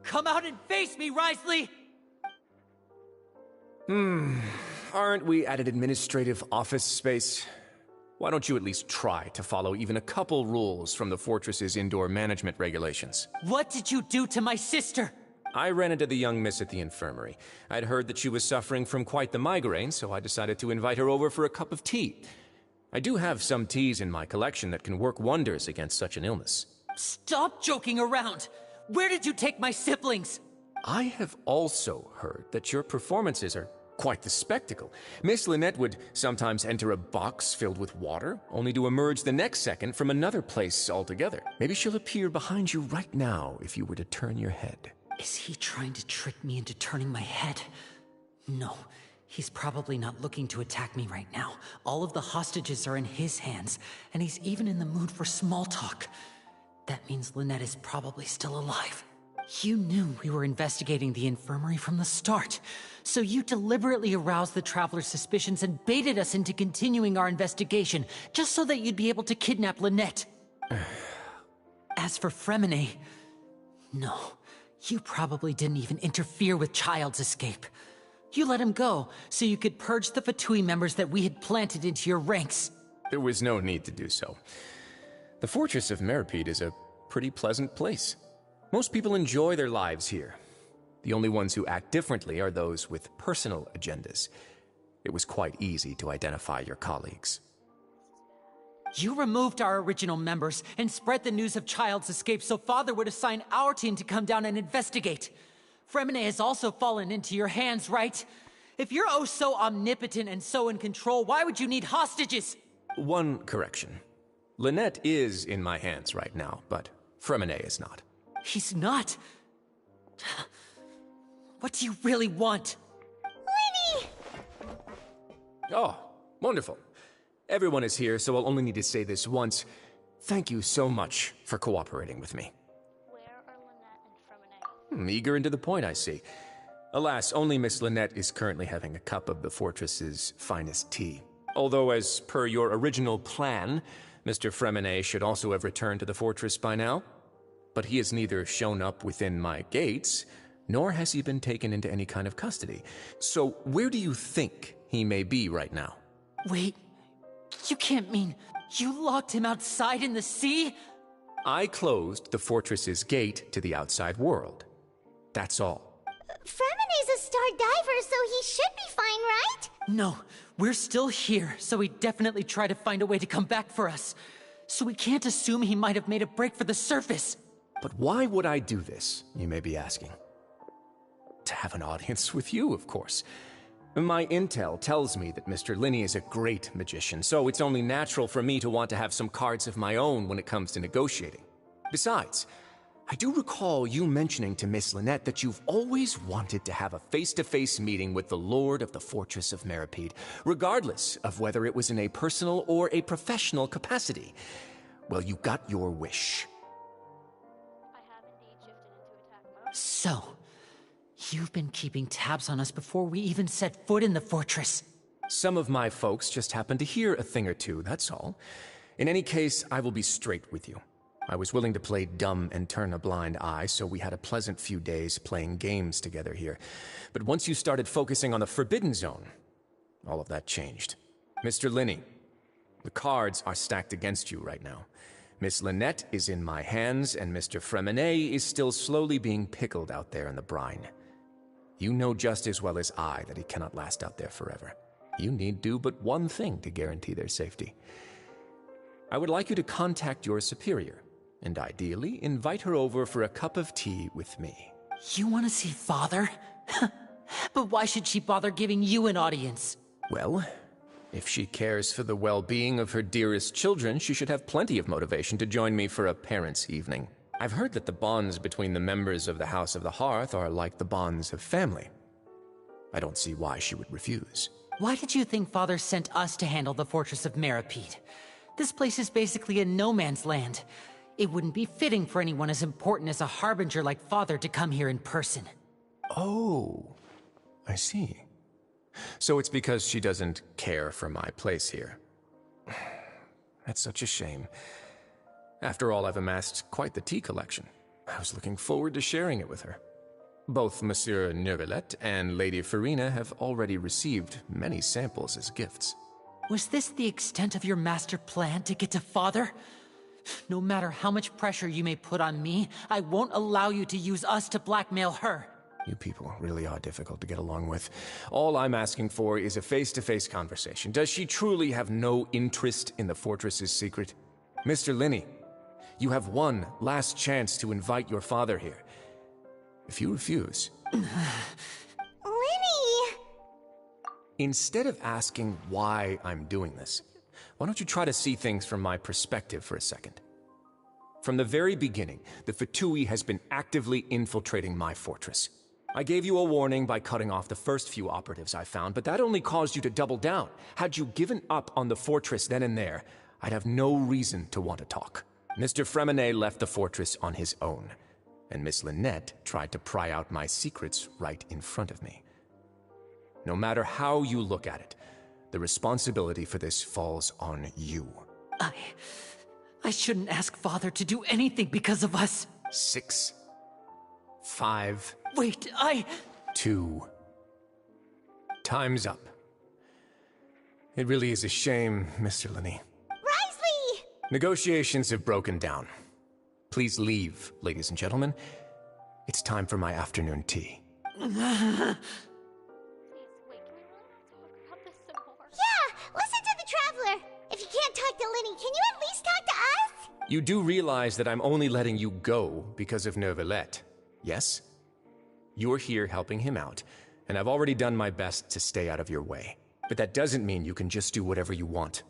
Come out and face me, Risley! Aren't we at an administrative office space? Why don't you at least try to follow even a couple rules from the fortress's indoor management regulations? What did you do to my sister? I ran into the young miss at the infirmary. I'd heard that she was suffering from quite the migraine, so I decided to invite her over for a cup of tea. I do have some teas in my collection that can work wonders against such an illness. Stop joking around! Where did you take my siblings? I have also heard that your performances are quite the spectacle. Miss Lynette would sometimes enter a box filled with water, only to emerge the next second from another place altogether. Maybe she'll appear behind you right now if you were to turn your head. Is he trying to trick me into turning my head? No, he's probably not looking to attack me right now. All of the hostages are in his hands, and he's even in the mood for small talk. That means Lynette is probably still alive. You knew we were investigating the infirmary from the start, so you deliberately aroused the Traveler's suspicions and baited us into continuing our investigation, just so that you'd be able to kidnap Lynette. As for Fremine, no, you probably didn't even interfere with Child's escape. You let him go, so you could purge the Fatui members that we had planted into your ranks. There was no need to do so. The Fortress of Meripede is a pretty pleasant place. Most people enjoy their lives here. The only ones who act differently are those with personal agendas. It was quite easy to identify your colleagues. You removed our original members and spread the news of Child's escape so Father would assign our team to come down and investigate. Fremine has also fallen into your hands, right? If you're oh so omnipotent and so in control, why would you need hostages? One correction. Lynette is in my hands right now, but Fremine is not. He's not? What do you really want? Lenny! Oh, wonderful. Everyone is here, so I'll only need to say this once. Thank you so much for cooperating with me. Where are Lynette and Eager and to the point, I see. Alas, only Miss Lynette is currently having a cup of the fortress's finest tea. Although, as per your original plan, Mr. Fremenet should also have returned to the fortress by now. But he has neither shown up within my gates, nor has he been taken into any kind of custody. So where do you think he may be right now? Wait, you can't mean you locked him outside in the sea? I closed the fortress's gate to the outside world. That's all. Fremenet's a star diver, so he should be fine, right? No, we're still here, so he definitely tried to find a way to come back for us. So we can't assume he might have made a break for the surface. But why would I do this, you may be asking? To have an audience with you, of course. My intel tells me that Mr. Linney is a great magician, so it's only natural for me to want to have some cards of my own when it comes to negotiating. Besides, I do recall you mentioning to Miss Lynette that you've always wanted to have a face-to-face meeting with the Lord of the Fortress of Meripede, regardless of whether it was in a personal or a professional capacity. Well, you got your wish. So, you've been keeping tabs on us before we even set foot in the fortress. Some of my folks just happened to hear a thing or two, that's all. In any case, I will be straight with you. I was willing to play dumb and turn a blind eye, so we had a pleasant few days playing games together here. But once you started focusing on the Forbidden Zone, all of that changed. Mr. Linney, the cards are stacked against you right now. Miss Lynette is in my hands, and Mr. Fremenet is still slowly being pickled out there in the brine. You know just as well as I that he cannot last out there forever. You need do but one thing to guarantee their safety. I would like you to contact your superior, and ideally invite her over for a cup of tea with me. You want to see Father? But why should she bother giving you an audience? Well, if she cares for the well-being of her dearest children, she should have plenty of motivation to join me for a parents' evening. I've heard that the bonds between the members of the House of the Hearth are like the bonds of family. I don't see why she would refuse. Why did you think Father sent us to handle the Fortress of Meripede? This place is basically a no-man's land. It wouldn't be fitting for anyone as important as a harbinger like Father to come here in person. Oh, I see. So it's because she doesn't care for my place here. That's such a shame. After all, I've amassed quite the tea collection. I was looking forward to sharing it with her. Both Monsieur Neuvillette and Lady Farina have already received many samples as gifts. Was this the extent of your master plan to get to Father? No matter how much pressure you may put on me, I won't allow you to use us to blackmail her. You people really are difficult to get along with. All I'm asking for is a face-to-face conversation. Does she truly have no interest in the fortress's secret? Mr. Linney, you have one last chance to invite your father here. If you refuse... Linney! Instead of asking why I'm doing this, why don't you try to see things from my perspective for a second? From the very beginning, the Fatui has been actively infiltrating my fortress. I gave you a warning by cutting off the first few operatives I found, but that only caused you to double down. Had you given up on the fortress then and there, I'd have no reason to want to talk. Mr. Fremenet left the fortress on his own, and Miss Lynette tried to pry out my secrets right in front of me. No matter how you look at it, the responsibility for this falls on you. I shouldn't ask Father to do anything because of us. 6, 5... Wait, 2. Time's up. It really is a shame, Mr. Linney. Risley! Negotiations have broken down. Please leave, ladies and gentlemen. It's time for my afternoon tea. Yeah, listen to the Traveler. If you can't talk to Linney, can you at least talk to us? You do realize that I'm only letting you go because of Neuvillette, yes? You're here helping him out, and I've already done my best to stay out of your way. But that doesn't mean you can just do whatever you want.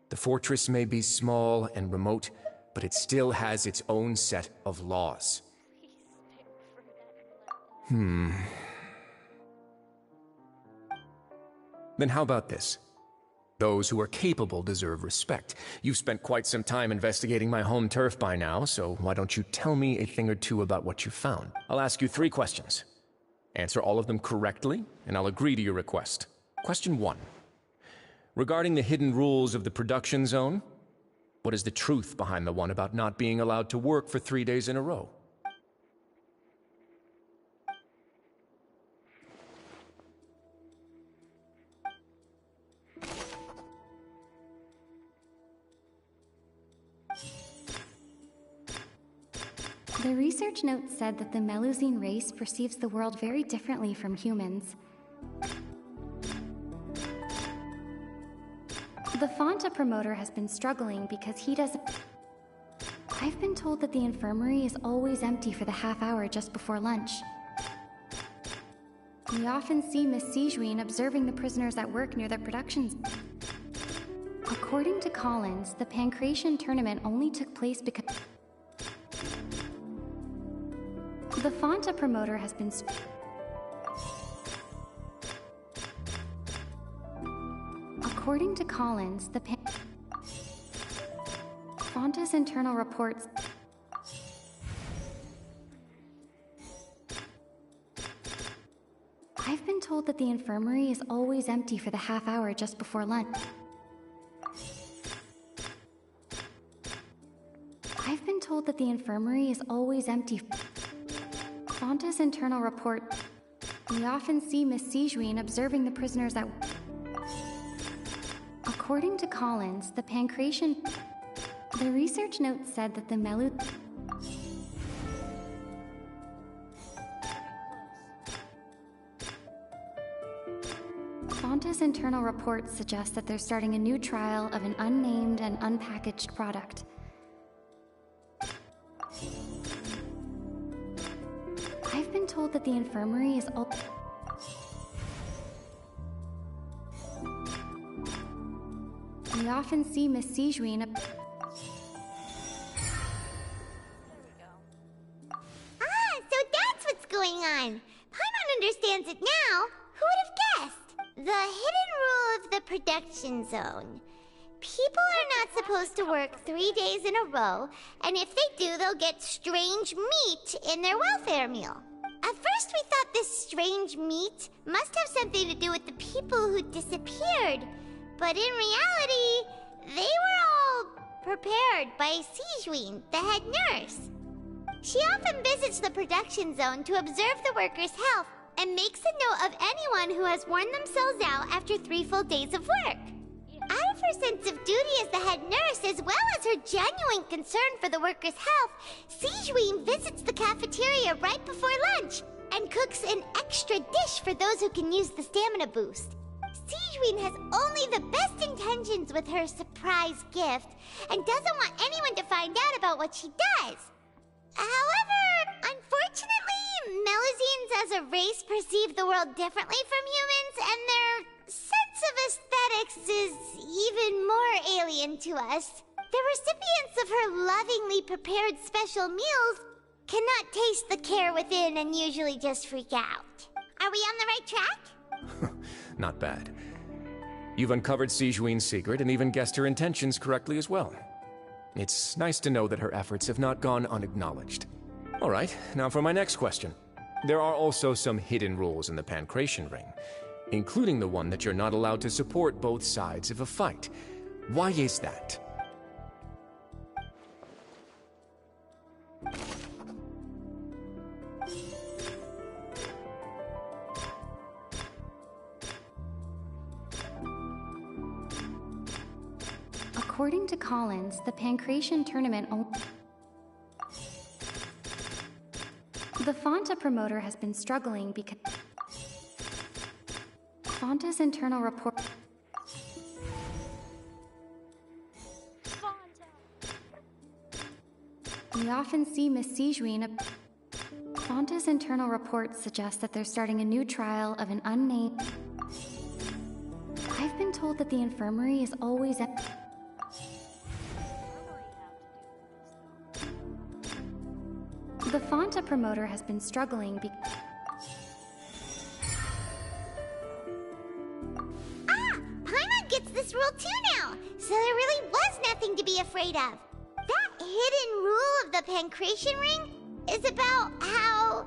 The fortress may be small and remote, but it still has its own set of laws. Then how about this? Those who are capable deserve respect. You've spent quite some time investigating my home turf by now, so why don't you tell me a thing or two about what you found? I'll ask you 3 questions. Answer all of them correctly, and I'll agree to your request. Question 1. Regarding the hidden rules of the production zone, what is the truth behind the one about not being allowed to work for 3 days in a row? The research note said that the Melusine race perceives the world very differently from humans. The Fonta promoter has been struggling because he doesn't... I've been told that the infirmary is always empty for the half hour just before lunch. We often see Miss Sijuin observing the prisoners at work near the productions. According to Collins, the Pancration tournament only took place because... The Fonta promoter has been... According to Collins, the Fonta's internal reports... I've been told that the infirmary is always empty for the half hour just before lunch. I've been told that the infirmary is always empty. Fonta's internal report... We often see Miss Sijuin observing the prisoners at... According to Collins, the Pancration... The research note said that the Fonta's internal reports suggest that they're starting a new trial of an unnamed and unpackaged product. I've been told that the infirmary is all... We often see Miss Sijuin... So that's what's going on. Paimon understands it now. Who would have guessed? The hidden rule of the production zone. People are not supposed to work 3 days in a row, and if they do, they'll get strange meat in their welfare meal. At first we thought this strange meat must have something to do with the people who disappeared, but in reality, they were all prepared by Sijuin, the head nurse. She often visits the production zone to observe the workers' health and makes a note of anyone who has worn themselves out after 3 full days of work. Out of her sense of duty as the head nurse, as well as her genuine concern for the workers' health, Sijuin visits the cafeteria right before lunch and cooks an extra dish for those who can use the stamina boost. Sijuin has only the best intentions with her surprise gift and doesn't want anyone to find out about what she does. However, unfortunately, Melusines as a race perceive the world differently from humans, and their sense of aesthetics is even more alien to us. The recipients of her lovingly prepared special meals cannot taste the care within and usually just freak out. Are we on the right track? Not bad. You've uncovered Sijuin's secret and even guessed her intentions correctly as well. It's nice to know that her efforts have not gone unacknowledged. All right, now for my next question. There are also some hidden rules in the Pancration Ring, including the one that you're not allowed to support both sides of a fight. Why is that? According to Collins, the Pancration tournament... The Fonta promoter has been struggling because... Fonta's internal report... We often see Miss Sijuin... Fonta's internal reports suggest that they're starting a new trial of an unnamed... I've been told that the infirmary is always at... The Fonta promoter has been struggling because... Paimon gets this rule afraid of. That hidden rule of the pancration ring is about how,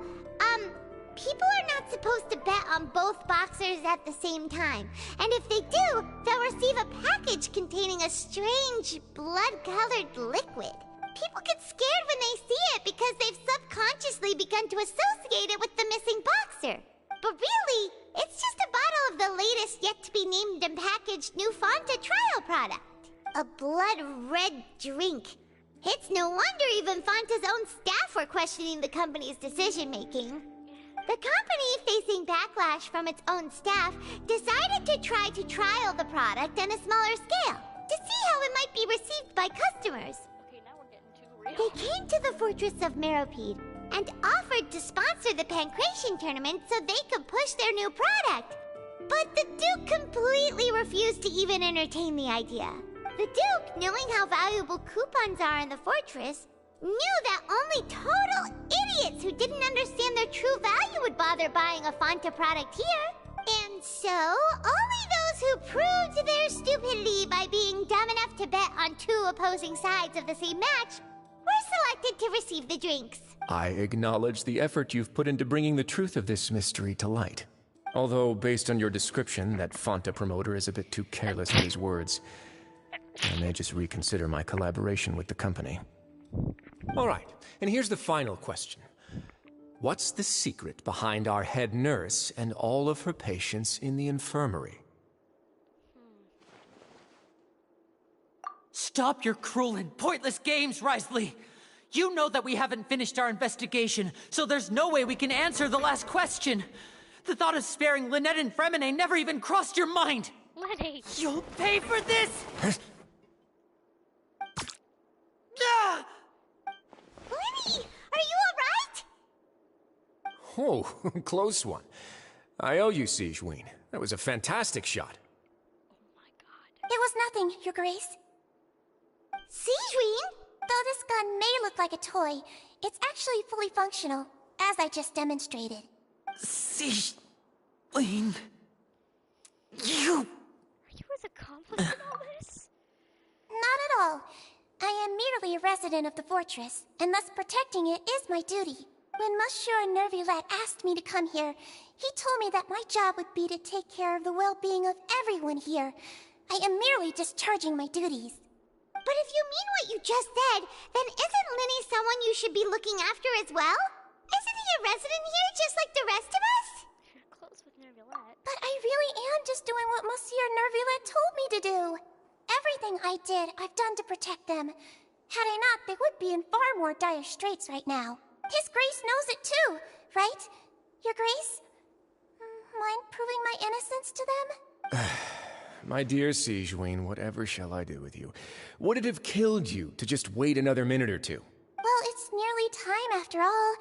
people are not supposed to bet on both boxers at the same time. And if they do, they'll receive a package containing a strange, blood-colored liquid. People get scared when they see it because they've subconsciously begun to associate it with the missing boxer. But really, it's just a bottle of the latest yet-to-be-named and packaged new Fanta trial product. A blood-red drink. It's no wonder even Fanta's own staff were questioning the company's decision-making. The company, facing backlash from its own staff, decided to try to trial the product on a smaller scale to see how it might be received by customers. Okay, now we're getting too real. They came to the fortress of Meropide and offered to sponsor the pancration tournament so they could push their new product. But the Duke completely refused to even entertain the idea. The Duke, knowing how valuable coupons are in the fortress, knew that only total idiots who didn't understand their true value would bother buying a Fanta product here. And so, only those who proved their stupidity by being dumb enough to bet on two opposing sides of the same match were selected to receive the drinks. I acknowledge the effort you've put into bringing the truth of this mystery to light. Although, based on your description, that Fanta promoter is a bit too careless in his words. I may just reconsider my collaboration with the company. All right, and here's the final question. What's the secret behind our head nurse and all of her patients in the infirmary? Stop your cruel and pointless games, Risley! You know that we haven't finished our investigation, so there's no way we can answer the last question. The thought of sparing Lynette and Fremine never even crossed your mind! Lenny! You'll pay for this! Lenny, are you alright? Oh, close one. I owe you, Sigewinne. That was a fantastic shot. It was nothing, Your Grace. Sigewinne? Though this gun may look like a toy, it's actually fully functional, as I just demonstrated. Sigewinne... You... Are you as accomplished in all this? Not at all. I am merely a resident of the fortress, and thus protecting it is my duty. When Monsieur Nervillette asked me to come here, he told me that my job would be to take care of the well-being of everyone here. I am merely discharging my duties. But if you mean what you just said, then isn't Linny someone you should be looking after as well? Isn't he a resident here just like the rest of us? You're close with Nervillette. But I really am just doing what Monsieur Nervillette told me to do. Everything I did, I've done to protect them. Had I not, they would be in far more dire straits right now. His Grace knows it too, right? Your Grace? Mind proving my innocence to them? My dear Sigewinne, whatever shall I do with you? Would it have killed you to just wait another minute or two? Well, it's nearly time after all.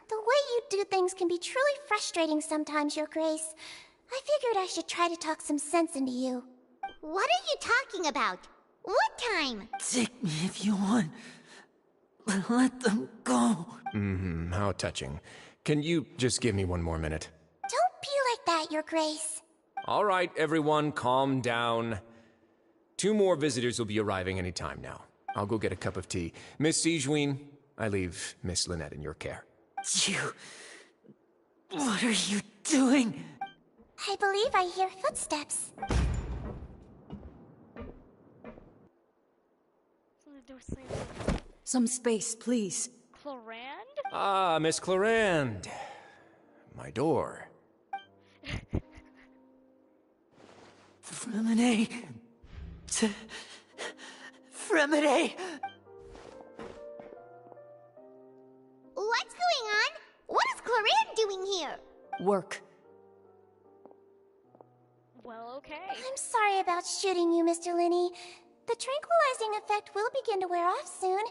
The way you do things can be truly frustrating sometimes, Your Grace. I figured I should try to talk some sense into you. What are you talking about? What time? Take me if you want. Let them go. How touching. Can you just give me one more minute? Don't be like that, Your Grace. All right, everyone, calm down. 2 more visitors will be arriving any time now. I'll go get a cup of tea. Miss Sigewinne, I leave Miss Lynette in your care. You... What are you doing? I believe I hear footsteps. Some space, please. Clorinde? Ah, Miss Clorinde. My door. Fremine... Fremine! What's going on? What is Clorinde doing here? Work. Well, okay. I'm sorry about shooting you, Mr. Linny. The tranquilizing effect will begin to wear off soon.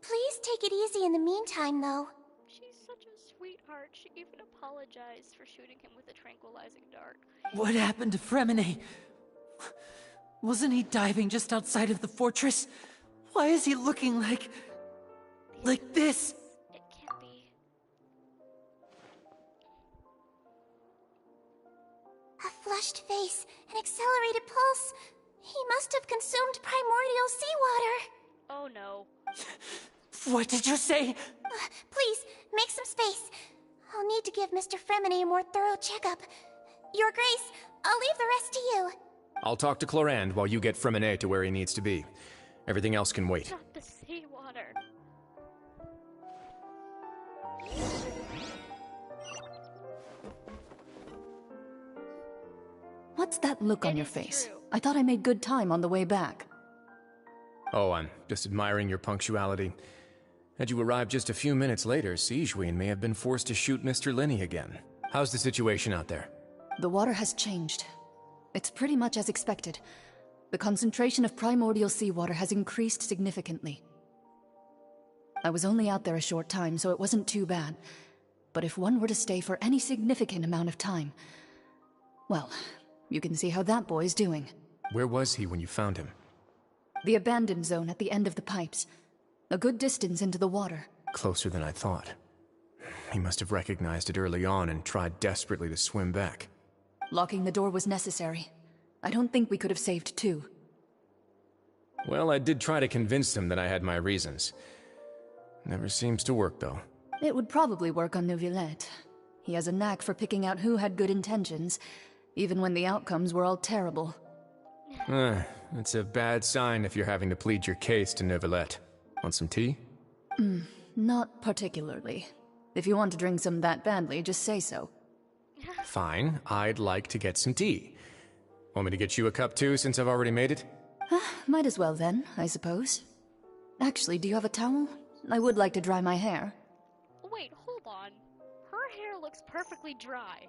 Please take it easy in the meantime, though. She's such a sweetheart. She even apologized for shooting him with a tranquilizing dart. What happened to Fremine? Wasn't he diving just outside of the fortress? Why is he looking like this? It can't be. A flushed face, an accelerated pulse. He must have consumed primordial seawater. Oh no. What did you say? Please, make some space. I'll need to give Mr. Fremine a more thorough checkup. Your Grace, I'll leave the rest to you. I'll talk to Clorand while you get Fremine to where he needs to be. Everything else can wait. Not the seawater. What's that look on your face? I thought I made good time on the way back. Oh, I'm just admiring your punctuality. Had you arrived just a few minutes later, Sigewinne may have been forced to shoot Mr. Linny again. How's the situation out there? The water has changed. It's pretty much as expected. The concentration of primordial seawater has increased significantly. I was only out there a short time, so it wasn't too bad. But if one were to stay for any significant amount of time... well, you can see how that boy's doing. Where was he when you found him? The abandoned zone at the end of the pipes. A good distance into the water. Closer than I thought. He must have recognized it early on and tried desperately to swim back. Locking the door was necessary. I don't think we could have saved two. Well, I did try to convince him that I had my reasons. Never seems to work, though. It would probably work on Neuvillette. He has a knack for picking out who had good intentions, even when the outcomes were all terrible. It's a bad sign if you're having to plead your case to Neuvillette. Want some tea? Not particularly. If you want to drink some that badly, just say so. Fine, I'd like to get some tea. Want me to get you a cup too, since I've already made it? Might as well then, I suppose. Actually, do you have a towel? I would like to dry my hair. Wait, hold on. Her hair looks perfectly dry.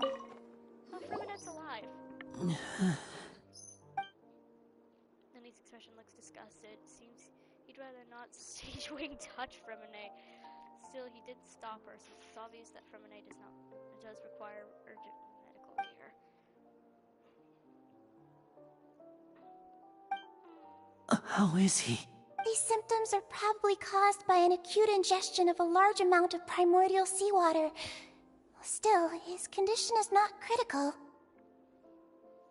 Oh, Fremine's alive. Lenny's expression looks disgusted. Seems he'd rather not Sigewinne touch Fremine. Still, he did stop her, since it's obvious that Fremine does require urgent medical care. How is he? These symptoms are probably caused by an acute ingestion of a large amount of primordial seawater. Still, his condition is not critical.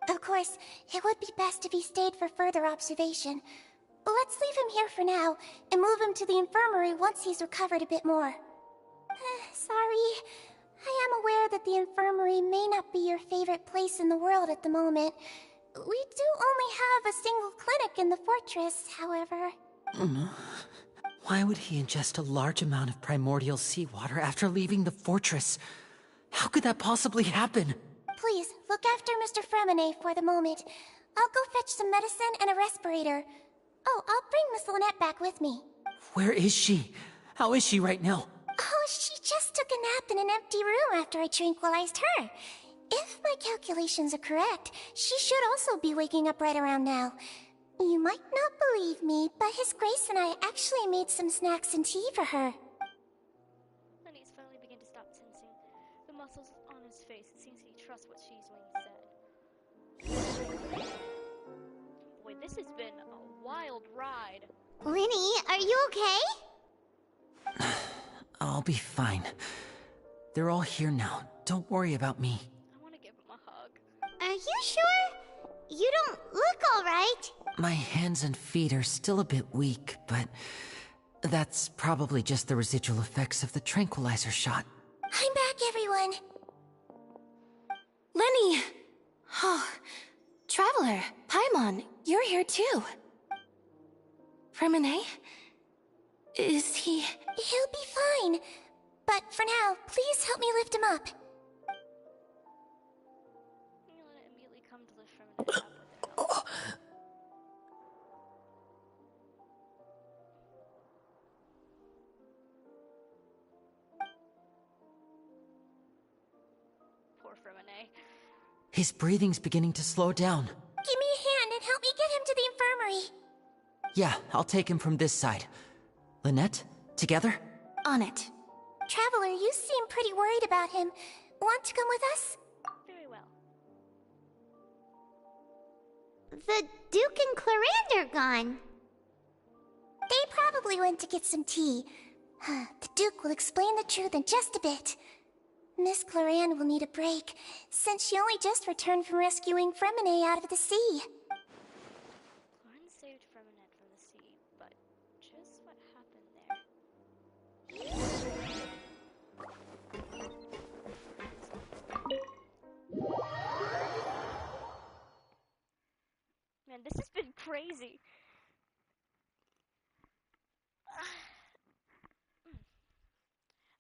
Of course, it would be best if he stayed for further observation. Let's leave him here for now, and move him to the infirmary once he's recovered a bit more. Sorry. I am aware that the infirmary may not be your favorite place in the world at the moment. We do only have a single clinic in the fortress, however. Why would he ingest a large amount of primordial seawater after leaving the fortress? How could that possibly happen? Please, look after Mr. Fremine for the moment. I'll go fetch some medicine and a respirator. Oh, I'll bring Miss Lynette back with me. Where is she? How is she right now? Oh, she just took a nap in an empty room after I tranquilized her. If my calculations are correct, she should also be waking up right around now. You might not believe me, but His Grace and I actually made some snacks and tea for her. Lenny's finally beginning to stop tensing. The muscles on his face, it seems he trusts what Sigewinne said. Boy, this has been a wild ride. Linny, are you okay? I'll be fine. They're all here now. Don't worry about me. I want to give him a hug. Are you sure? You don't look alright. My hands and feet are still a bit weak, but that's probably just the residual effects of the tranquilizer shot. I'm back, everyone. Lenny! Oh, Traveler, Paimon, you're here too. Fremine? Is he... He'll be fine. But for now, please help me lift him up. You'll immediately come to lift Fremine up with it. Poor Fremine. His breathing's beginning to slow down. Give me a hand and help me get him to the infirmary. Yeah, I'll take him from this side. Lynette, together? On it. Traveler, you seem pretty worried about him. Want to come with us? Very well. The Duke and Clorand are gone. They probably went to get some tea. The Duke will explain the truth in just a bit. Miss Cloran will need a break, since she only just returned from rescuing Fremine out of the sea. Cloran saved Fremine from the sea, but just what happened there? Man, this has been crazy.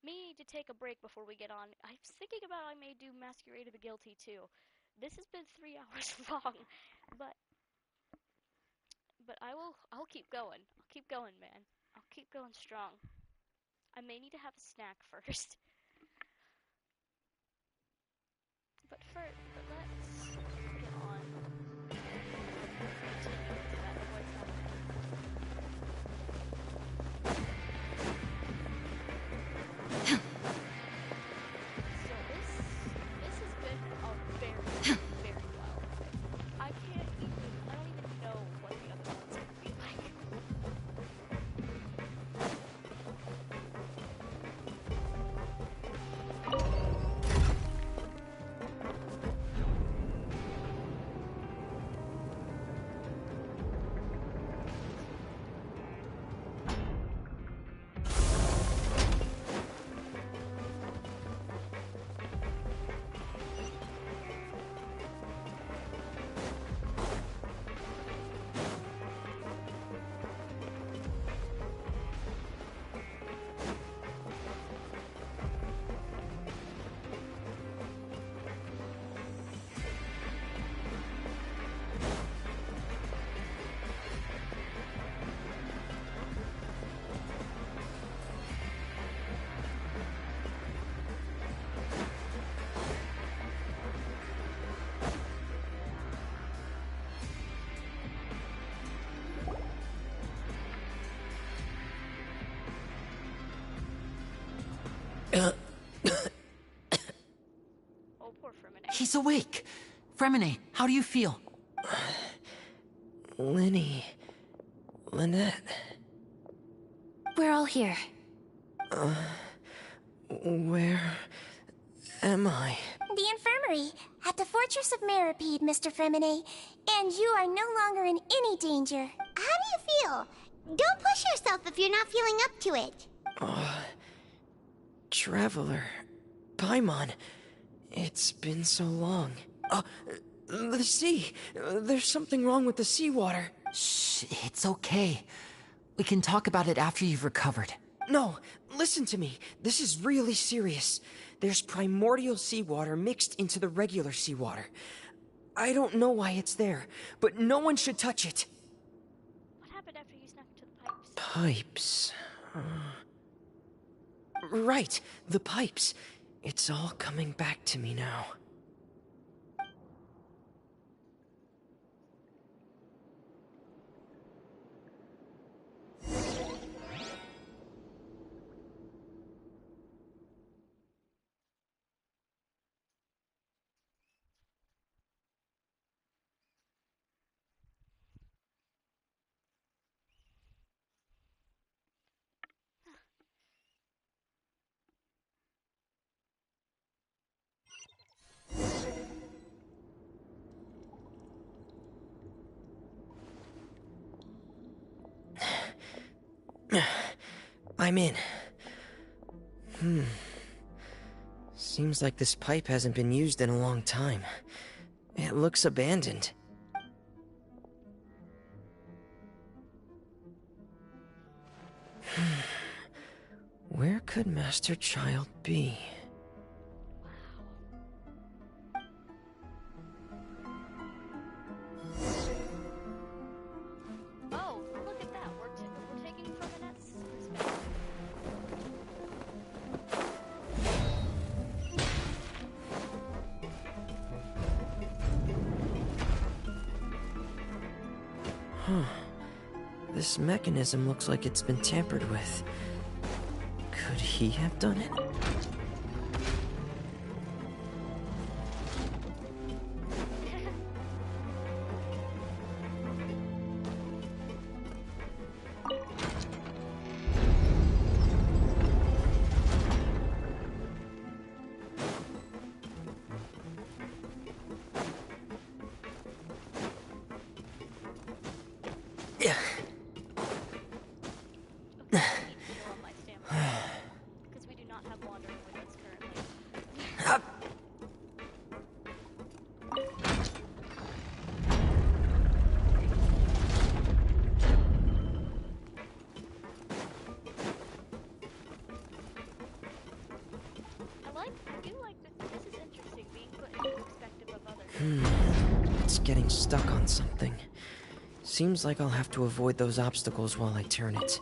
Me to take a break before we get on. I was thinking about I may do Masquerade of the Guilty too. This has been 3 hours long, but I'll keep going. I'll keep going, man. I'll keep going strong. I may need to have a snack first. But let's get on. Continue with that what's happening. So this has been a very, very wild ride. I don't even know what the other one's gonna be like. Oh, poor Fremine. He's awake! Fremine, how do you feel? Lynette. We're all here. Where am I? The infirmary, at the Fortress of Meripede, Mr. Fremine. And you are no longer in any danger. How do you feel? Don't push yourself if you're not feeling up to it. Traveler. Paimon. It's been so long. The sea. There's something wrong with the seawater. Shh, it's okay. We can talk about it after you've recovered. No, listen to me. This is really serious. There's primordial seawater mixed into the regular seawater. I don't know why it's there, but no one should touch it. What happened after you snuck into the pipes? Pipes. Right, the pipes. It's all coming back to me now. I'm in. Seems like this pipe hasn't been used in a long time. It looks abandoned. Where could Master Child be? Oh, look at that. We're taking Freminette's space. Huh. This mechanism looks like it's been tampered with. Could he have done it? getting stuck on something. Seems like I'll have to avoid those obstacles while I turn it.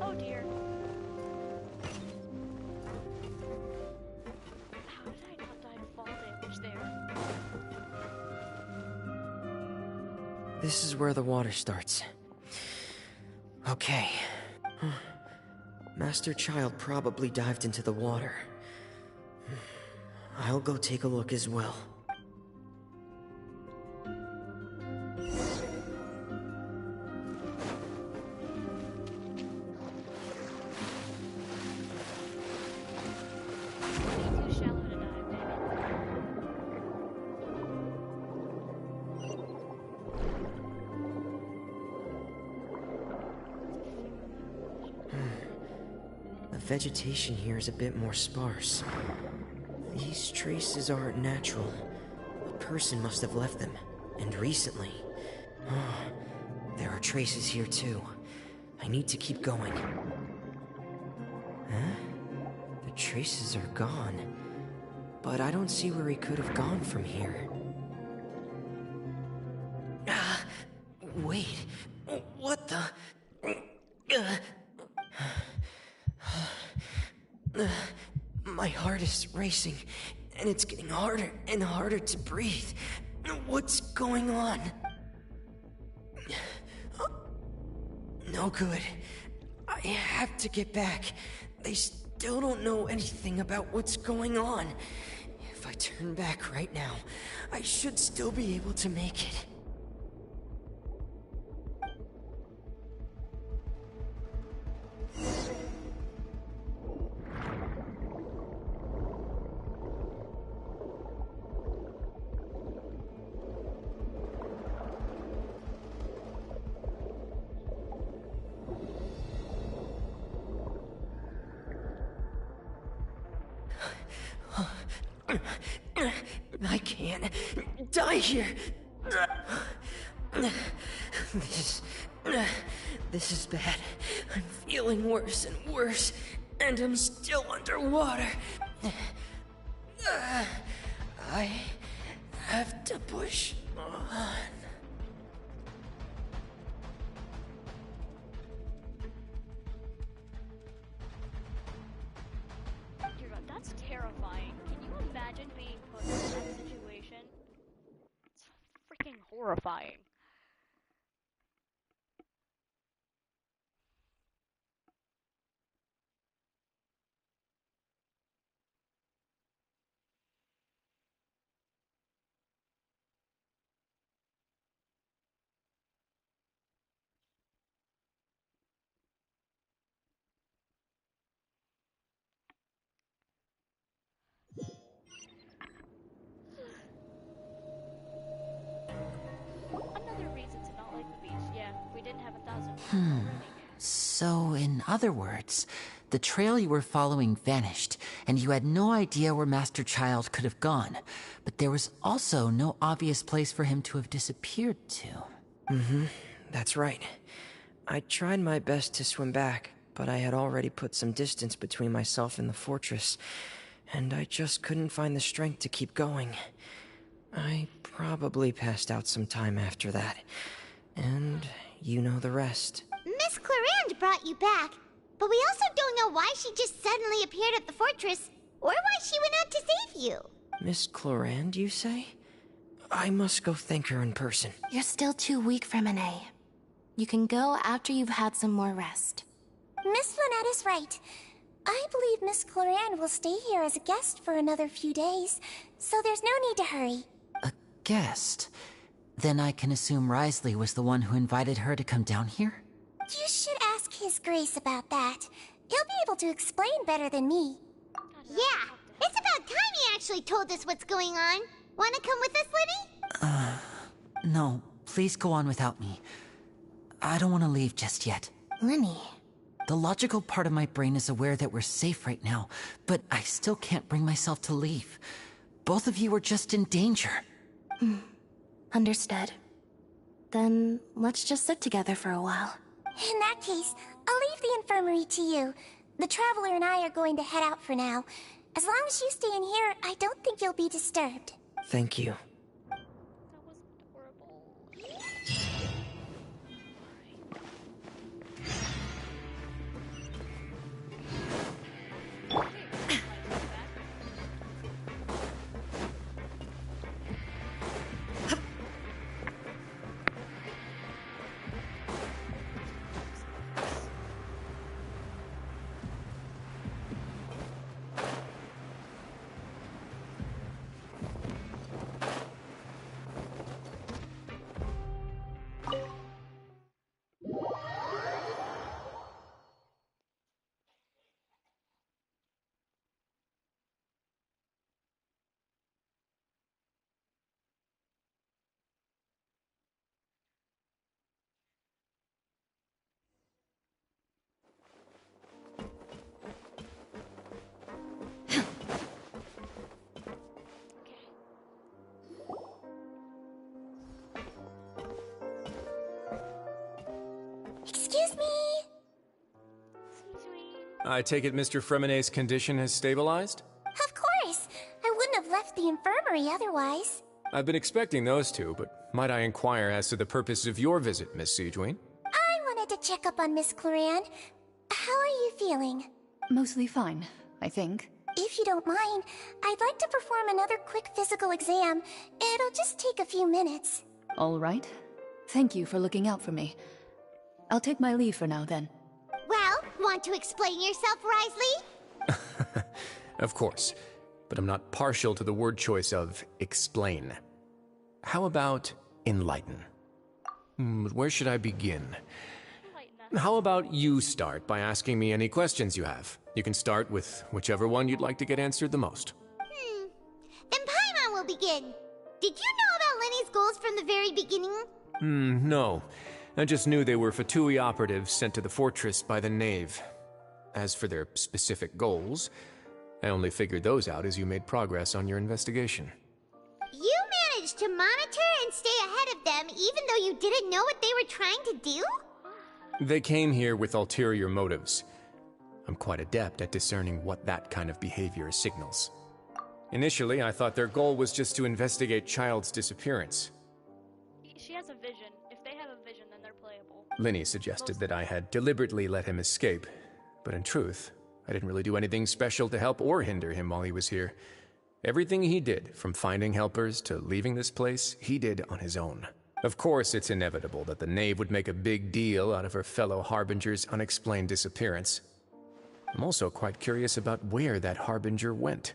Oh dear. How did I not die to fall damage there? This is where the water starts. Okay. Master Child probably dived into the water. I'll go take a look as well. The vegetation here is a bit more sparse. These traces aren't natural. A person must have left them, and recently. There are traces here too. I need to keep going. Huh? The traces are gone. But I don't see where he could have gone from here. Wait. What the? My heart is racing, and it's getting harder and harder to breathe. What's going on? No good. I have to get back. They still don't know anything about what's going on. If I turn back right now, I should still be able to make it. I can't die here. This is bad. I'm feeling worse and worse, and I'm still underwater. I have to push on. Dear God, that's terrifying. Can you imagine being put in that situation? It's freaking horrifying. Another reason to not like the beach. Yeah, we didn't have 1,000 already. So, in other words, the trail you were following vanished, and you had no idea where Master Child could have gone. But there was also no obvious place for him to have disappeared to. Mm-hmm, that's right. I tried my best to swim back, but I had already put some distance between myself and the fortress, and I just couldn't find the strength to keep going. I probably passed out some time after that, and you know the rest. Miss Clarande brought you back, but we also don't know why she just suddenly appeared at the fortress, or why she went out to save you. Miss Clarande, you say? I must go thank her in person. You're still too weak for Monet. You can go after you've had some more rest. Miss Lynette is right. I believe Miss Clarande will stay here as a guest for another few days, so there's no need to hurry. A guest? Then I can assume Risley was the one who invited her to come down here? You should ask His Grace about that. He'll be able to explain better than me. Yeah, it's about time he actually told us what's going on. Wanna come with us, Linny? No, please go on without me. I don't want to leave just yet. Linny. The logical part of my brain is aware that we're safe right now, but I still can't bring myself to leave. Both of you are just in danger. Understood. Then let's just sit together for a while. In that case, I'll leave the infirmary to you. The Traveler and I are going to head out for now. As long as you stay in here, I don't think you'll be disturbed. Thank you. Excuse me? I take it Mr. Fremonet's condition has stabilized? Of course. I wouldn't have left the infirmary otherwise. I've been expecting those two, but might I inquire as to the purpose of your visit, Miss Sigewinne? I wanted to check up on Miss Clarande. How are you feeling? Mostly fine, I think. If you don't mind, I'd like to perform another quick physical exam. It'll just take a few minutes. All right. Thank you for looking out for me. I'll take my leave for now, then. Well, want to explain yourself, Risley? Of course, but I'm not partial to the word choice of explain. How about enlighten? Where should I begin? How about you start by asking me any questions you have? You can start with whichever one you'd like to get answered the most. Then Paimon will begin. Did you know about Lenny's goals from the very beginning? No. I just knew they were Fatui operatives sent to the fortress by the Knave. As for their specific goals, I only figured those out as you made progress on your investigation. You managed to monitor and stay ahead of them even though you didn't know what they were trying to do? They came here with ulterior motives. I'm quite adept at discerning what that kind of behavior signals. Initially, I thought their goal was just to investigate Child's disappearance. She has a vision. If they have a vision, then they're playable. Linny suggested that I had deliberately let him escape, but in truth, I didn't really do anything special to help or hinder him while he was here. Everything he did, from finding helpers to leaving this place, he did on his own. Of course, it's inevitable that the knave would make a big deal out of her fellow Harbinger's unexplained disappearance. I'm also quite curious about where that Harbinger went,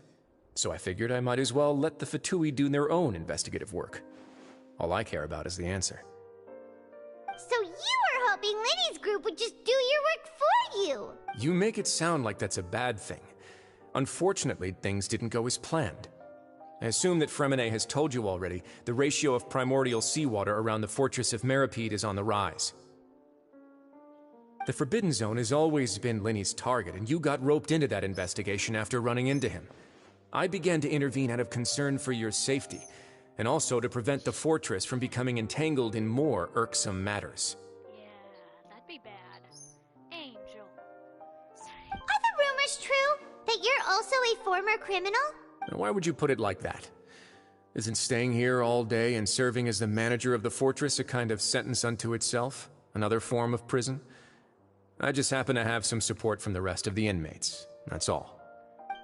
so I figured I might as well let the Fatui do their own investigative work. All I care about is the answer. So you were hoping Linny's group would just do your work for you! You make it sound like that's a bad thing. Unfortunately, things didn't go as planned. I assume that Fremine has told you already, the ratio of primordial seawater around the fortress of Meripede is on the rise. The Forbidden Zone has always been Linny's target, and you got roped into that investigation after running into him. I began to intervene out of concern for your safety, and also to prevent the fortress from becoming entangled in more irksome matters. Yeah, that'd be bad. Angel. Are the rumors true? That you're also a former criminal? Now, why would you put it like that? Isn't staying here all day and serving as the manager of the fortress a kind of sentence unto itself? Another form of prison? I just happen to have some support from the rest of the inmates. That's all.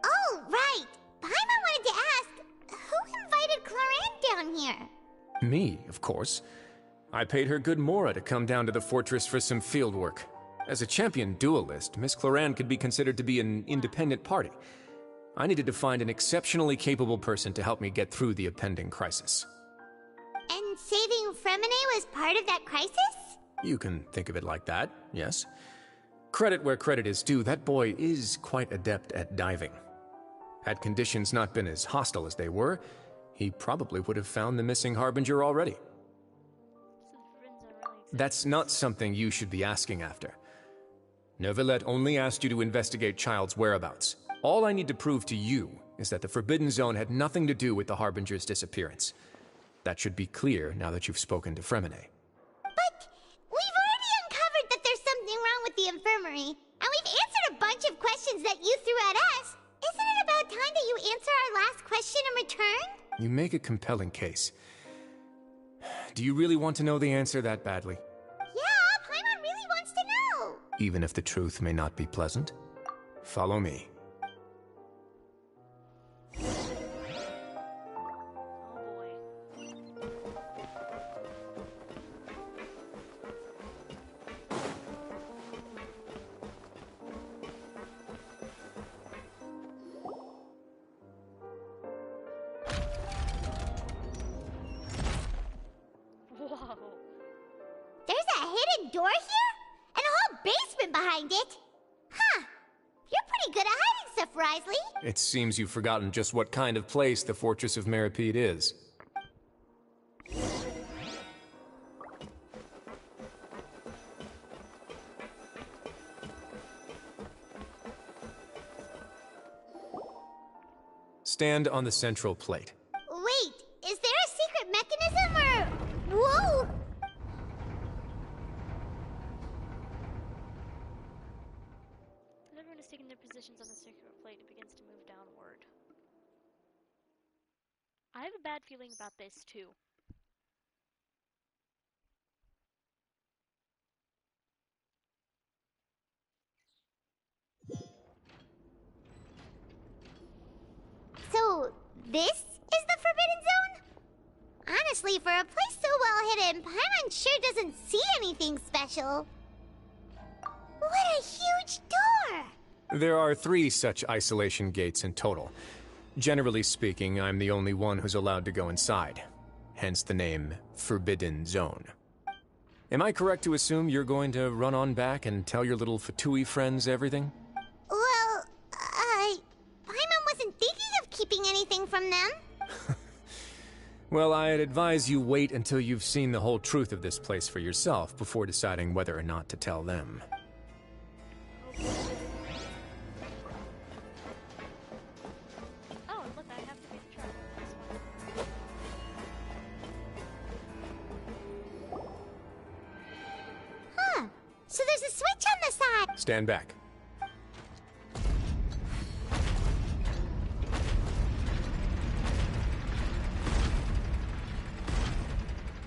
Oh, right! Paimon wanted to ask, who invited Cloran down here? Me, of course. I paid her good mora to come down to the fortress for some field work. As a champion duelist, Miss Cloran could be considered to be an independent party. I needed to find an exceptionally capable person to help me get through the impending crisis. And saving Fremine was part of that crisis? You can think of it like that, yes. Credit where credit is due, that boy is quite adept at diving. Had conditions not been as hostile as they were, he probably would have found the missing Harbinger already. That's not something you should be asking after. Neuvillette only asked you to investigate Child's whereabouts. All I need to prove to you is that the Forbidden Zone had nothing to do with the Harbinger's disappearance. That should be clear now that you've spoken to Fremine. But we've already uncovered that there's something wrong with the infirmary, and we've answered a bunch of questions that you threw at us. Isn't it about time that you answer our last question in return? You make a compelling case. Do you really want to know the answer that badly? Yeah, Paimon really wants to know! Even if the truth may not be pleasant? Follow me. Whoa. There's a hidden door here? And a whole basement behind it? Huh. You're pretty good at hiding stuff, Risley. It seems you've forgotten just what kind of place the Fortress of Meripede is. Stand on the central plate. Wait, is there a secret mechanism or... Whoa! As everyone is taking their positions on the circular plate, it begins to move downward. I have a bad feeling about this, too. So, this is the Forbidden Zone? Honestly, for a place so well hidden, Paimon sure doesn't see anything special. What a huge door! There are 3 such isolation gates in total. Generally speaking, I'm the only one who's allowed to go inside. Hence the name Forbidden Zone. Am I correct to assume you're going to run on back and tell your little Fatui friends everything? Well, Paimon wasn't thinking of keeping anything from them. Well, I'd advise you wait until you've seen the whole truth of this place for yourself before deciding whether or not to tell them. Oh, look, I have to be the trap. Huh. So there's Stand back.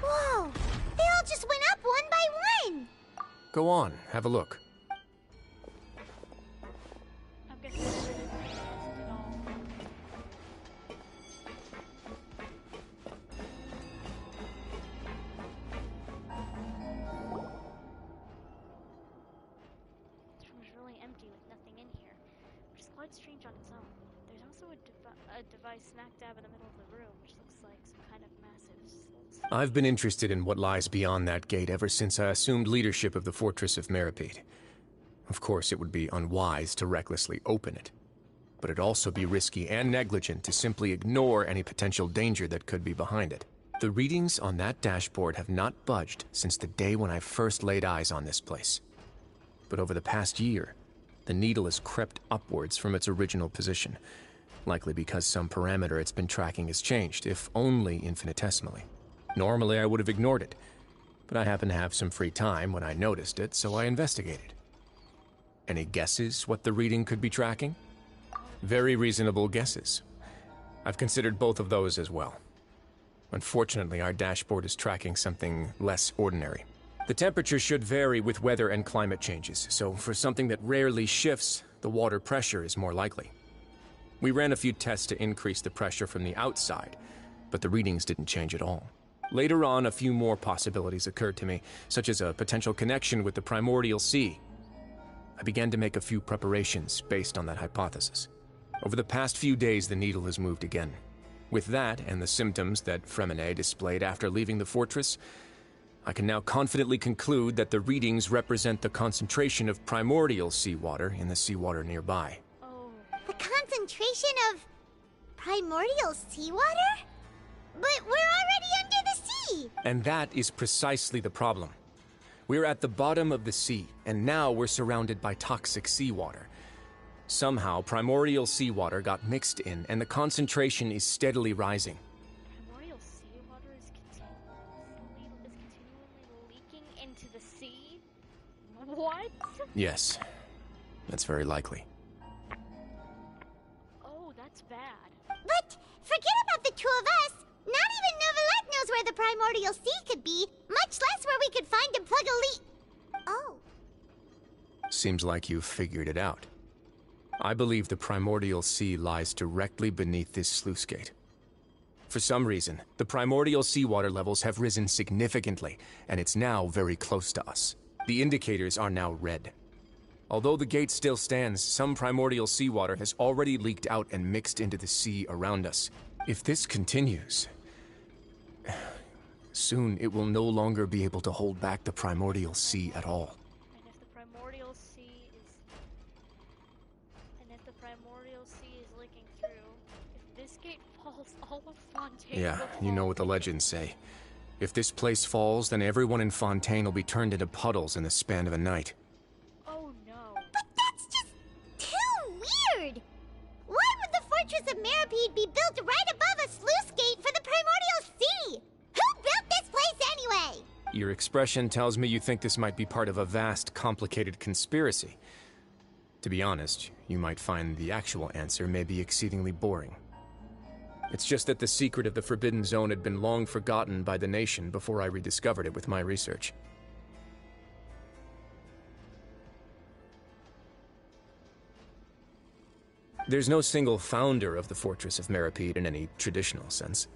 Whoa! They all just went up one by one! Go on, have a look. Strange on its own. There's also a device smack dab in the middle of the room, which looks like some kind of massive... I've been interested in what lies beyond that gate ever since I assumed leadership of the Fortress of Meripede. Of course, it would be unwise to recklessly open it, but it'd also be risky and negligent to simply ignore any potential danger that could be behind it. The readings on that dashboard have not budged since the day when I first laid eyes on this place. But over the past year, the needle has crept upwards from its original position, likely because some parameter it's been tracking has changed, if only infinitesimally. Normally I would have ignored it, but I happened to have some free time when I noticed it, so I investigated. Any guesses what the reading could be tracking? Very reasonable guesses. I've considered both of those as well. Unfortunately, our dashboard is tracking something less ordinary. The temperature should vary with weather and climate changes, so for something that rarely shifts, the water pressure is more likely. We ran a few tests to increase the pressure from the outside, but the readings didn't change at all. Later on, a few more possibilities occurred to me, such as a potential connection with the primordial sea. I began to make a few preparations based on that hypothesis. Over the past few days, the needle has moved again. With that, and the symptoms that Fremine displayed after leaving the fortress, I can now confidently conclude that the readings represent the concentration of primordial seawater in the seawater nearby. The concentration of primordial seawater? But we're already under the sea! And that is precisely the problem. We're at the bottom of the sea, and now we're surrounded by toxic seawater. Somehow, primordial seawater got mixed in, and the concentration is steadily rising. Primordial seawater is continually leaking into the sea? What? Yes, that's very likely. Oh, that's bad. But forget about the two of us! Not even Novelette knows where the primordial sea could be, much less where we could find and plug a leak. Oh. Seems like you've figured it out. I believe the primordial sea lies directly beneath this sluice gate. For some reason, the primordial seawater levels have risen significantly, and it's now very close to us. The indicators are now red. Although the gate still stands, some primordial seawater has already leaked out and mixed into the sea around us. If this continues, soon it will no longer be able to hold back the primordial sea at all. And if the primordial sea is leaking through, if this gate falls, all of Fontaine Yeah, will you know what the legends say. If this place falls, then everyone in Fontaine will be turned into puddles in the span of a night. Oh no. But that's just too weird! Why would the Fortress of Meripede be built right above a sluice gate for the primordial sea? Who built this place anyway? Your expression tells me you think this might be part of a vast, complicated conspiracy. To be honest, you might find the actual answer may be exceedingly boring. It's just that the secret of the Forbidden Zone had been long forgotten by the nation before I rediscovered it with my research. There's no single founder of the Fortress of Meripede in any traditional sense.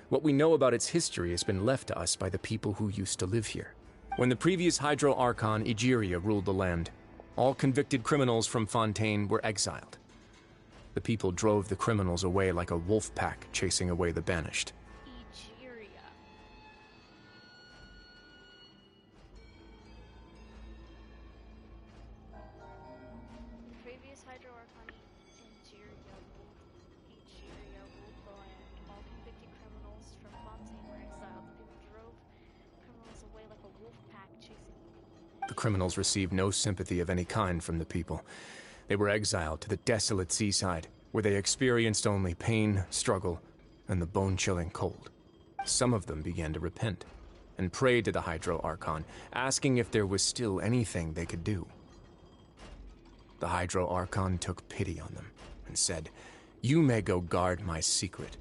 What we know about its history has been left to us by the people who used to live here. When the previous Hydro Archon, Egeria, ruled the land, all convicted criminals from Fontaine were exiled. The people drove the criminals away like a wolf pack chasing away the banished. Egeria. The previous Hydro Archon, Egeria ruled the land. All convicted criminals from Fontaine were exiled. The people drove criminals away like a wolf pack chasing. The criminals received no sympathy of any kind from the people. They were exiled to the desolate seaside, where they experienced only pain, struggle, and the bone-chilling cold. Some of them began to repent, and prayed to the Hydro Archon, asking if there was still anything they could do. the Hydro Archon took pity on them and said, "You may go guard my secret,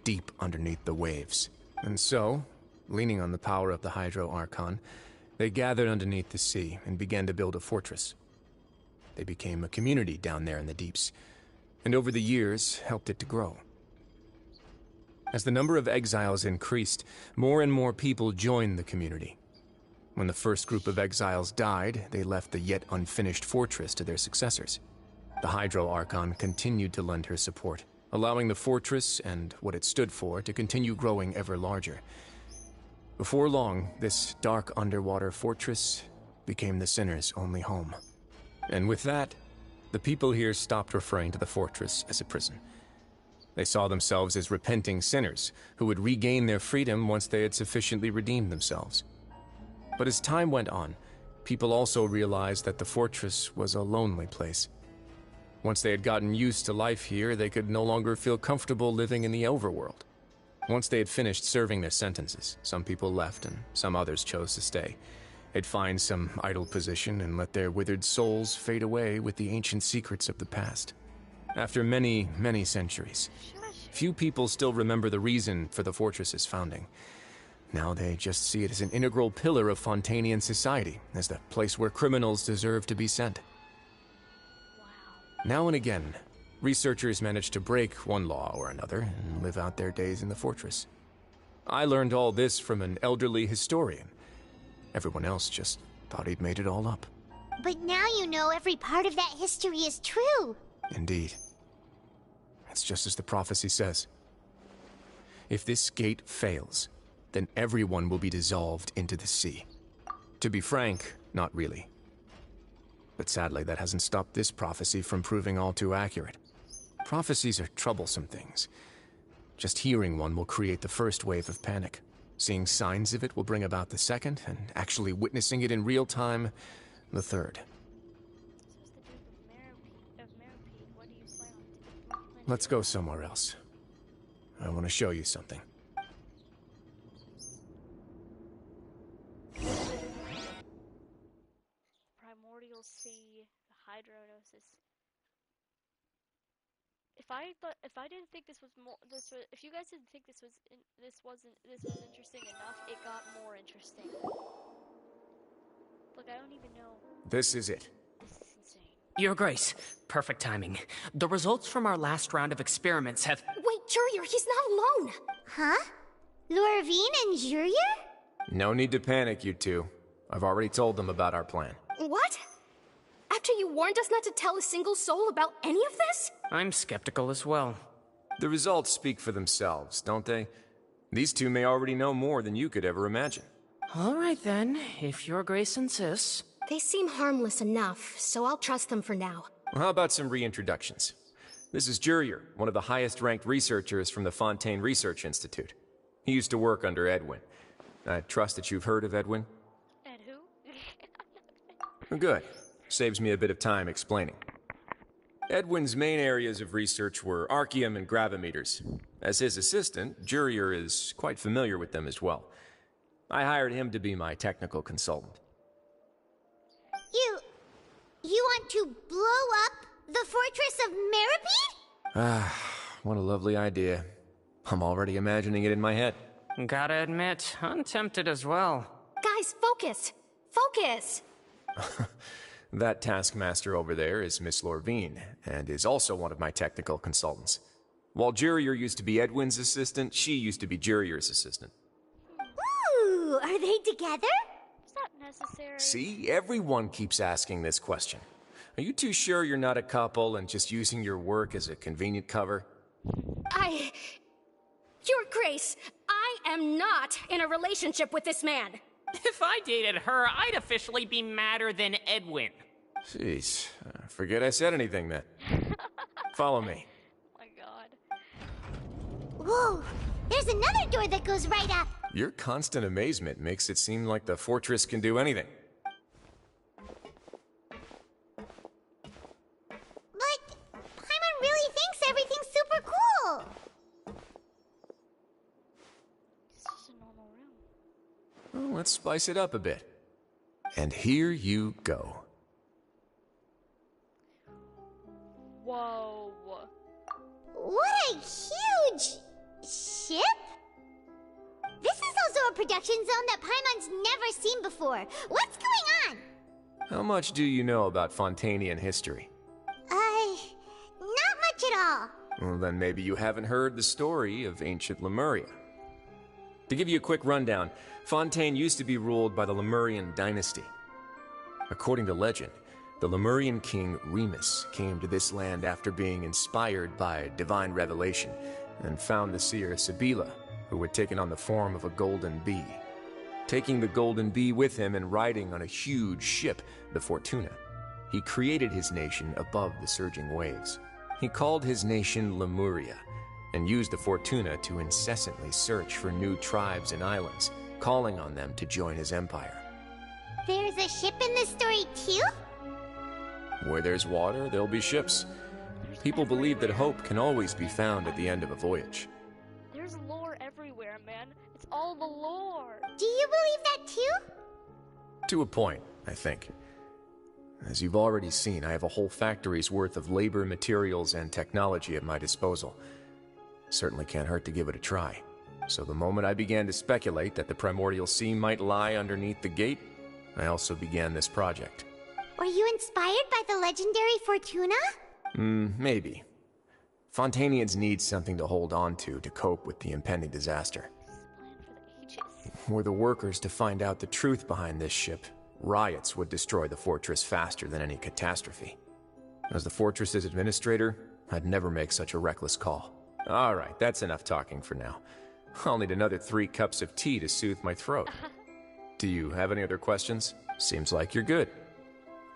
deep underneath the waves." And so, leaning on the power of the Hydro Archon, they gathered underneath the sea and began to build a fortress. They became a community down there in the deeps, and over the years helped it to grow. As the number of exiles increased, more and more people joined the community. When the first group of exiles died, they left the yet unfinished fortress to their successors. The Hydro Archon continued to lend her support, allowing the fortress and what it stood for to continue growing ever larger. Before long, this dark underwater fortress became the sinner's only home. And with that, the people here stopped referring to the fortress as a prison. They saw themselves as repenting sinners who would regain their freedom once they had sufficiently redeemed themselves. But as time went on, people also realized that the fortress was a lonely place. Once they had gotten used to life here, they could no longer feel comfortable living in the overworld. Once they had finished serving their sentences, some people left and some others chose to stay. They'd find some idle position and let their withered souls fade away with the ancient secrets of the past. After many, many centuries, few people still remember the reason for the fortress's founding. Now they just see it as an integral pillar of Fontainian society, as the place where criminals deserve to be sent. Now and again, researchers manage to break one law or another and live out their days in the fortress. I learned all this from an elderly historian. Everyone else just thought he'd made it all up. But now you know every part of that history is true. Indeed. It's just as the prophecy says. If this gate fails, then everyone will be dissolved into the sea. To be frank, not really. But sadly, that hasn't stopped this prophecy from proving all too accurate. Prophecies are troublesome things. Just hearing one will create the first wave of panic. Seeing signs of it will bring about the second, and actually witnessing it in real time, the third. Let's go somewhere else. I want to show you something. Primordial Sea, the Hydronosis. If I didn't think this was if you guys didn't think this was interesting enough, it got more interesting. Look, I don't even know. This is it. This is insane. Your Grace, perfect timing. The results from our last round of experiments have... Wait, Jurier, he's not alone! Huh? Lorvine and Jurier? No need to panic, you two. I've already told them about our plan. What? After you warned us not to tell a single soul about any of this? I'm skeptical as well. The results speak for themselves, don't they? These two may already know more than you could ever imagine. All right then, if Your Grace insists. They seem harmless enough, so I'll trust them for now. Well, how about some reintroductions? This is Jurier, one of the highest-ranked researchers from the Fontaine Research Institute. He used to work under Edwin. I trust that you've heard of Edwin? And who? Good. Saves me a bit of time explaining. Edwin's main areas of research were archaeum and gravimeters. As his assistant, Jurier is quite familiar with them as well. I hired him to be my technical consultant. You want to blow up the fortress of Meripede? Ah, what a lovely idea. I'm already imagining it in my head. Gotta admit, I'm tempted as well. Guys, focus! Focus! That taskmaster over there is Miss Lorvine, and is also one of my technical consultants. While Jurier used to be Edwin's assistant, she used to be Jurier's assistant. Ooh, are they together? It's not necessary. See, everyone keeps asking this question. Are you too sure you're not a couple and just using your work as a convenient cover? Your Grace, I am not in a relationship with this man. If I dated her, I'd officially be madder than Edwin. Jeez, forget I said anything then. Follow me. Oh my god. Whoa, there's another door that goes right up. Your constant amazement makes it seem like the fortress can do anything. But Paimon really thinks everything's super cool. It's just a normal room. Well, let's spice it up a bit. And here you go. Whoa. What a huge ship? This is also a production zone that Paimon's never seen before. What's going on? How much do you know about Fontanian history? Not much at all. Well, then maybe you haven't heard the story of ancient Lemuria. To give you a quick rundown, Fontaine used to be ruled by the Lemurian dynasty. According to legend, the Lemurian king Remus came to this land after being inspired by divine revelation and found the seer Sibila, who had taken on the form of a golden bee. Taking the golden bee with him and riding on a huge ship, the Fortuna, he created his nation above the surging waves. He called his nation Lemuria and used the Fortuna to incessantly search for new tribes and islands, calling on them to join his empire. There's a ship in this story too? Where there's water, there'll be ships. People believe that hope can always be found at the end of a voyage. There's lore everywhere, man. It's all the lore. Do you believe that too? To a point, I think. As you've already seen, I have a whole factory's worth of labor, materials, and technology at my disposal. Certainly can't hurt to give it a try. So the moment I began to speculate that the Primordial Sea might lie underneath the gate, I also began this project. Were you inspired by the legendary Fortuna? Maybe. Fontanians need something to hold on to cope with the impending disaster. Were the workers to find out the truth behind this ship, riots would destroy the fortress faster than any catastrophe. As the fortress's administrator, I'd never make such a reckless call. All right, that's enough talking for now. I'll need another 3 cups of tea to soothe my throat. Do you have any other questions? Seems like you're good.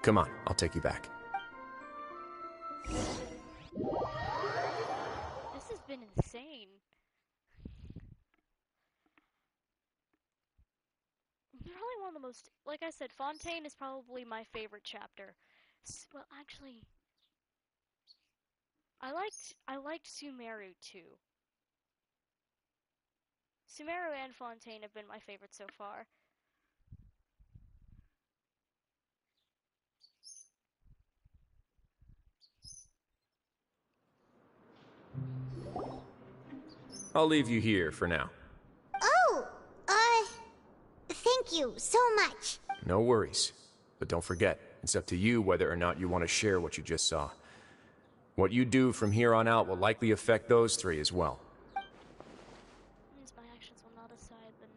Come on, I'll take you back. This has been insane. Probably one of the most, like I said, Fontaine is probably my favorite chapter. Well, actually, I liked Sumeru too. Sumeru and Fontaine have been my favorites so far. I'll leave you here for now. Oh, thank you so much. No worries. But don't forget, it's up to you whether or not you want to share what you just saw. What you do from here on out will likely affect those 3 as well. Means my actions will not decide the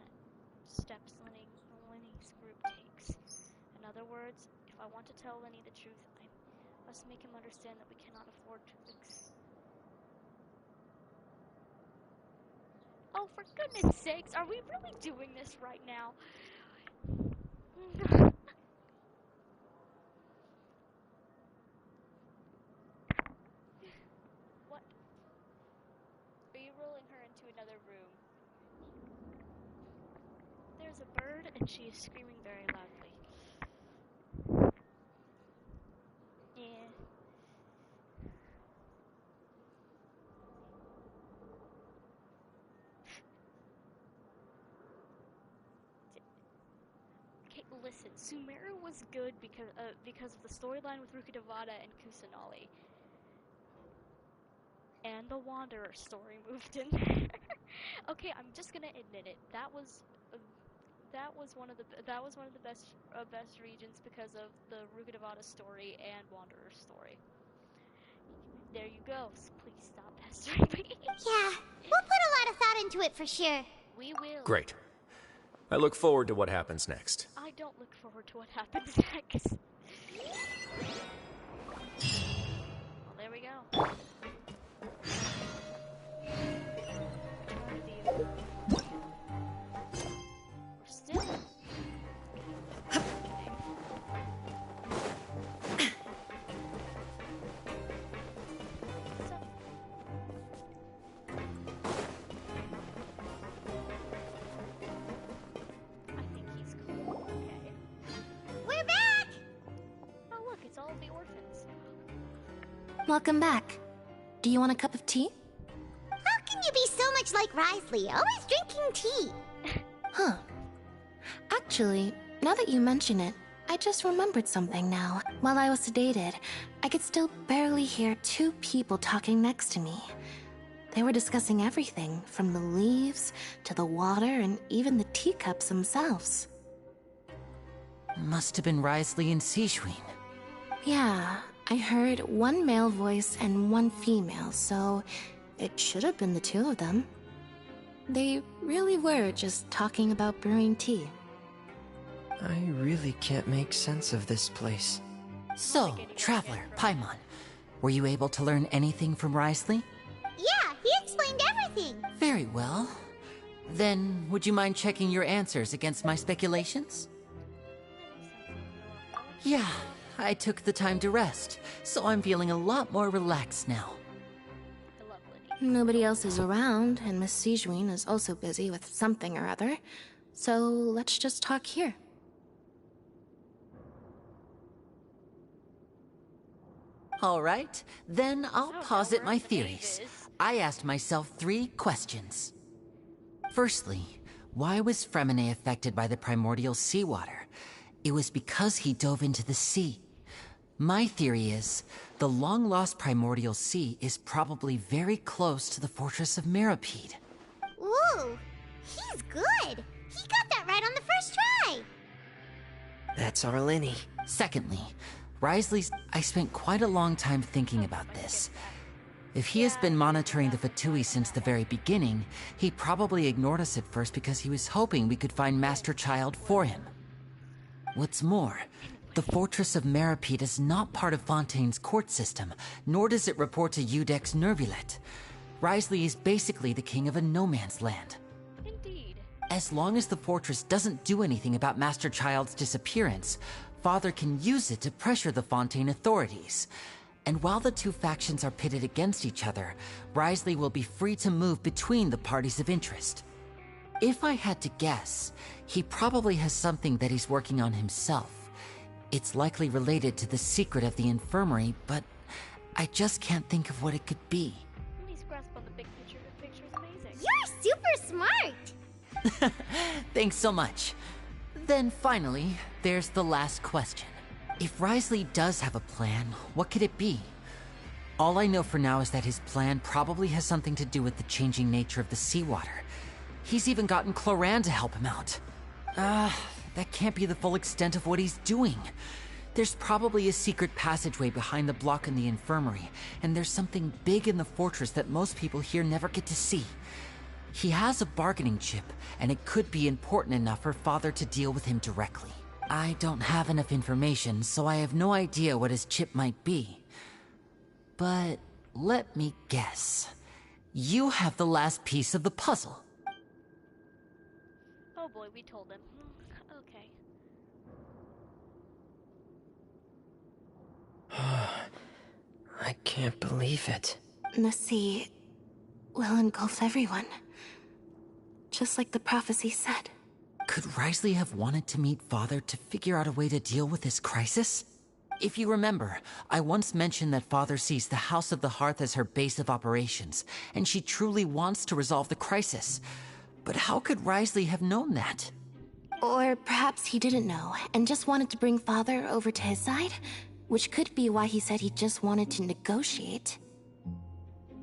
steps Lenny's group takes. In other words, if I want to tell Lenny the truth, I must make him understand that we cannot afford to Oh, for goodness sakes, are we really doing this right now? What? Are you rolling her into another room? There's a bird and she is screaming very loudly. Yeah. Listen, Sumeru was good because of the storyline with Rukkhadevata and Kusanali. And the Wanderer story moved in. Okay, I'm just gonna admit it. That was one of the best regions because of the Rukkhadevata story and Wanderer story. There you go. Please stop pestering me. Yeah, we'll put a lot of thought into it for sure. We will. Great. I look forward to what happens next. I don't look forward to what happens next. Well, there we go. We're still... Welcome back. Do you want a cup of tea? How can you be so much like Risley, always drinking tea? Huh. Actually, now that you mention it, I just remembered something now. While I was sedated, I could still barely hear two people talking next to me. They were discussing everything, from the leaves to the water and even the teacups themselves. Must have been Wriothesley and Seishween. Yeah, I heard one male voice and one female, so it should have been the two of them. They really were just talking about brewing tea. I really can't make sense of this place. So, Traveler, Paimon, were you able to learn anything from Wriothesley? Yeah, he explained everything. Very well. Then, would you mind checking your answers against my speculations? Yeah, I took the time to rest, so I'm feeling a lot more relaxed now. Nobody else is around, and Miss Seishween is also busy with something or other, so let's just talk here. All right, then I'll posit my theories. I asked myself 3 questions. Firstly, why was Fremine affected by the primordial seawater? It was because he dove into the sea. My theory is, the long-lost primordial sea is probably very close to the fortress of Mirapede. Ooh, he's good. He got that right on the first try. That's our Lenny. Secondly, Wriothesley's... I spent quite a long time thinking about this. If he has been monitoring the Fatui since the very beginning, he probably ignored us at first because he was hoping we could find Master Child for him. What's more, the Fortress of Mirapede is not part of Fontaine's court system, nor does it report to Udex Nervulet. Wriothesley is basically the king of a no-man's land. Indeed. As long as the fortress doesn't do anything about Master Child's disappearance, Father can use it to pressure the Fontaine authorities. And while the two factions are pitted against each other, Wriothesley will be free to move between the parties of interest. If I had to guess, he probably has something that he's working on himself. It's likely related to the secret of the infirmary, but I just can't think of what it could be. He's grasped on the big picture. The picture is amazing. You're super smart. Thanks so much. Then finally, there's the last question. If Wriothesley does have a plan, what could it be? All I know for now is that his plan probably has something to do with the changing nature of the seawater. He's even gotten Cloran to help him out. That can't be the full extent of what he's doing. There's probably a secret passageway behind the block in the infirmary, and there's something big in the fortress that most people here never get to see. He has a bargaining chip, and it could be important enough for Father to deal with him directly. I don't have enough information, so I have no idea what his chip might be. But let me guess. You have the last piece of the puzzle. Oh boy, we told him. Okay. I can't believe it. The sea will engulf everyone. Just like the prophecy said. Could Wriothesley have wanted to meet Father to figure out a way to deal with this crisis? If you remember, I once mentioned that Father sees the House of the Hearth as her base of operations, and she truly wants to resolve the crisis. But how could Wriothesley have known that? Or perhaps he didn't know, and just wanted to bring Father over to his side? Which could be why he said he just wanted to negotiate.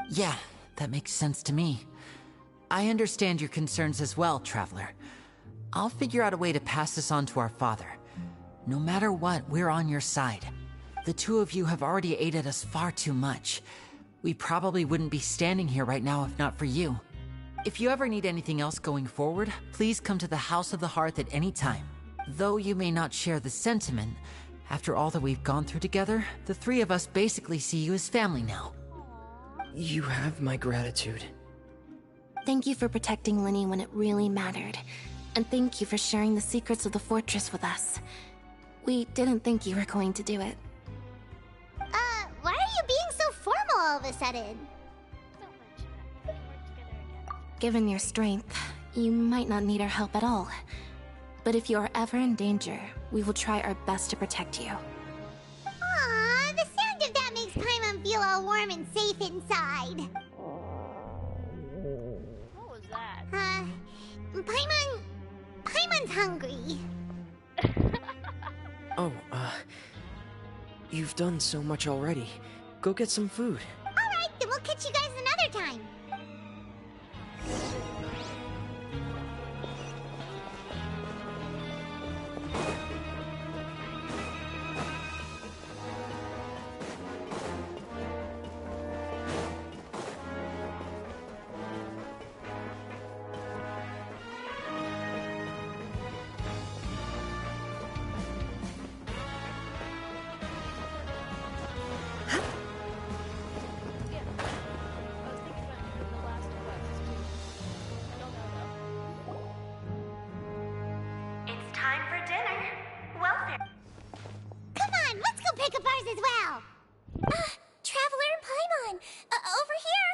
Yeah, that makes sense to me. I understand your concerns as well, Traveler. I'll figure out a way to pass this on to our father. No matter what, we're on your side. The two of you have already aided us far too much. We probably wouldn't be standing here right now if not for you. If you ever need anything else going forward, please come to the House of the Hearth at any time. Though you may not share the sentiment, after all that we've gone through together, the three of us basically see you as family now. You have my gratitude. Thank you for protecting Lenny when it really mattered. And thank you for sharing the secrets of the fortress with us. We didn't think you were going to do it. Why are you being so formal all of a sudden? Given your strength, you might not need our help at all. But if you are ever in danger, we will try our best to protect you. Aw, the sound of that makes Paimon feel all warm and safe inside. What was that? Paimon's hungry. Oh, you've done so much already. Go get some food. Alright, then we'll catch you guys another time. As well. Traveler and Paimon, over here.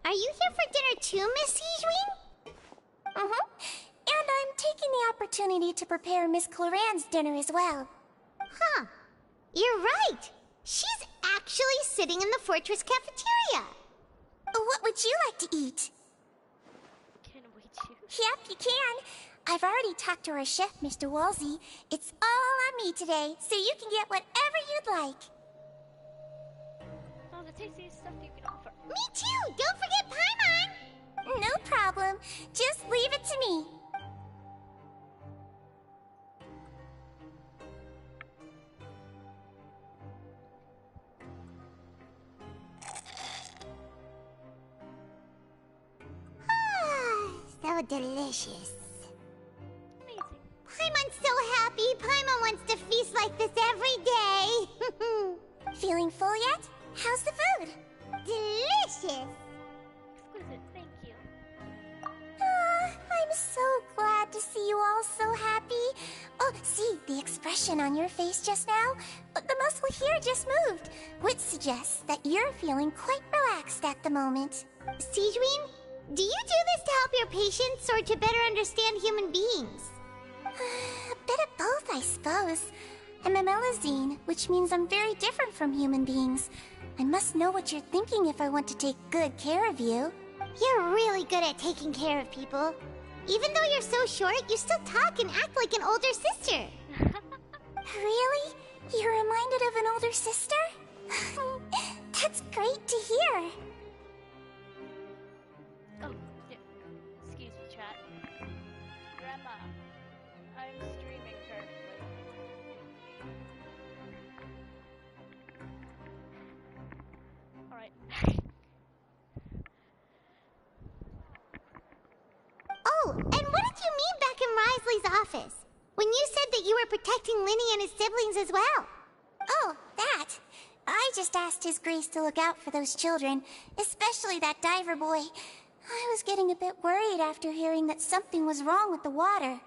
Are you here for dinner too, Miss Sijween? And I'm taking the opportunity to prepare Miss Cloran's dinner as well. Huh. You're right. She's actually sitting in the fortress cafeteria. What would you like to eat? Can we choose? Yep, you can. I've already talked to our chef, Mr. Wolsey. It's all on me today, so you can get whatever you'd like. Oh, the tastiest stuff you can offer. Me too! Don't forget Paimon! No problem. Just leave it to me. So delicious. Paimon's so happy. Paimon wants to feast like this every day. Feeling full yet? How's the food? Delicious. Exquisite, thank you. I'm so glad to see you all so happy. Oh, see, the expression on your face just now? The muscle here just moved, which suggests that you're feeling quite relaxed at the moment. Sijween, do you do this to help your patients or to better understand human beings? A bit of both, I suppose. I'm a Melazine, which means I'm very different from human beings. I must know what you're thinking if I want to take good care of you. You're really good at taking care of people. Even though you're so short, you still talk and act like an older sister. Really? You're reminded of an older sister? That's great to hear. Oh, yeah. Excuse me, chat. Grandma, I'm streaming currently. Alright. Oh, and what did you mean back in Risley's office? When you said that you were protecting Linny and his siblings as well? Oh, that. I just asked His Grace to look out for those children, especially that diver boy. I was getting a bit worried after hearing that something was wrong with the water.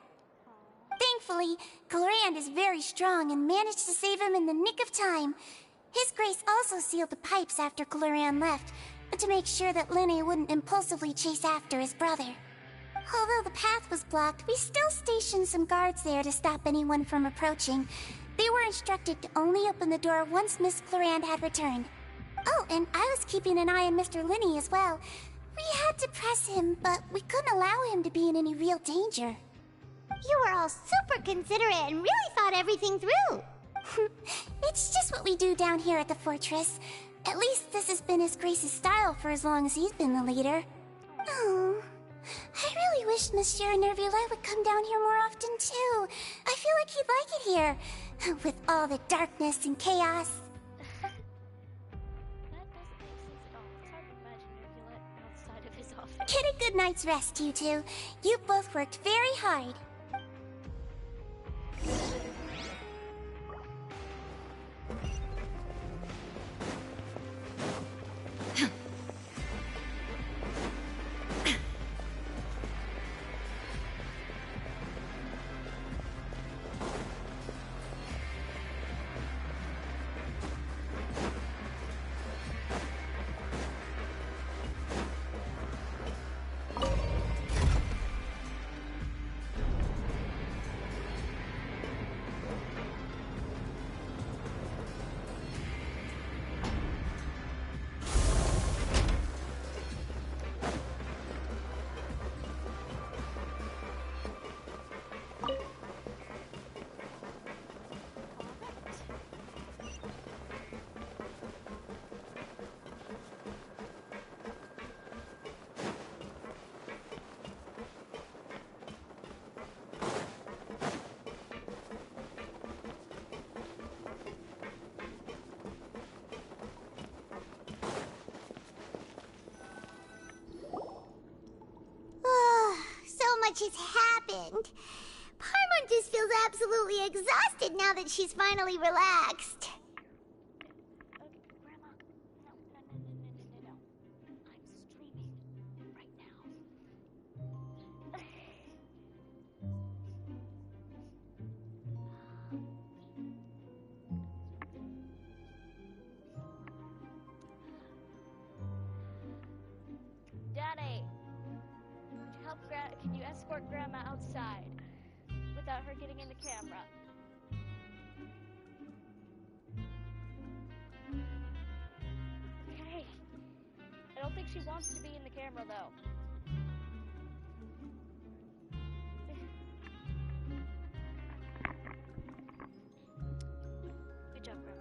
Thankfully, Clorand is very strong and managed to save him in the nick of time. His Grace also sealed the pipes after Clorand left, to make sure that Linny wouldn't impulsively chase after his brother. Although the path was blocked, we still stationed some guards there to stop anyone from approaching. They were instructed to only open the door once Miss Clorand had returned. Oh, and I was keeping an eye on Mr. Linny as well. We had to press him, but we couldn't allow him to be in any real danger. You were all super considerate and really thought everything through. It's just what we do down here at the fortress. At least this has been His Grace's style for as long as he's been the leader. Oh, I really wish Monsieur Nervula would come down here more often too. I feel like he'd like it here, with all the darkness and chaos. That doesn't make sense at all. It's hard to imagine Nervula outside of his office. Get a good night's rest, you two. You both worked very hard. much has happened. Paimon just feels absolutely exhausted now that she's finally relaxed. Daddy, can you escort Grandma outside without her getting in the camera? Okay. I don't think she wants to be in the camera though. Good job, Grandma.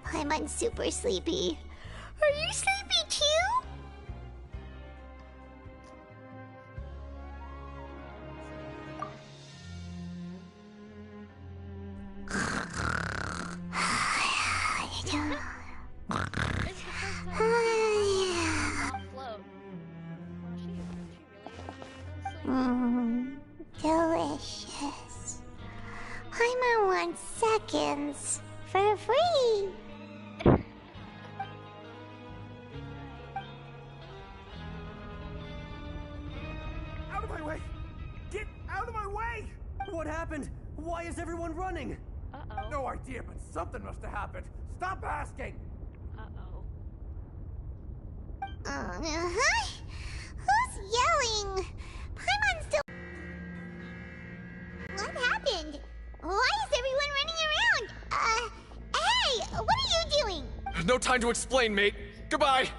Paimon's super sleepy. Are you sleepy too? Delicious. Paimon wants seconds for free. Out of my way! Get out of my way! What happened? Why is everyone running? Uh-oh. No idea, but something must have happened. Stop asking! Uh-oh. Uh-huh. Who's yelling? Paimon's still... What happened? Why is everyone running around? Hey! What are you doing? No time to explain, mate. Goodbye!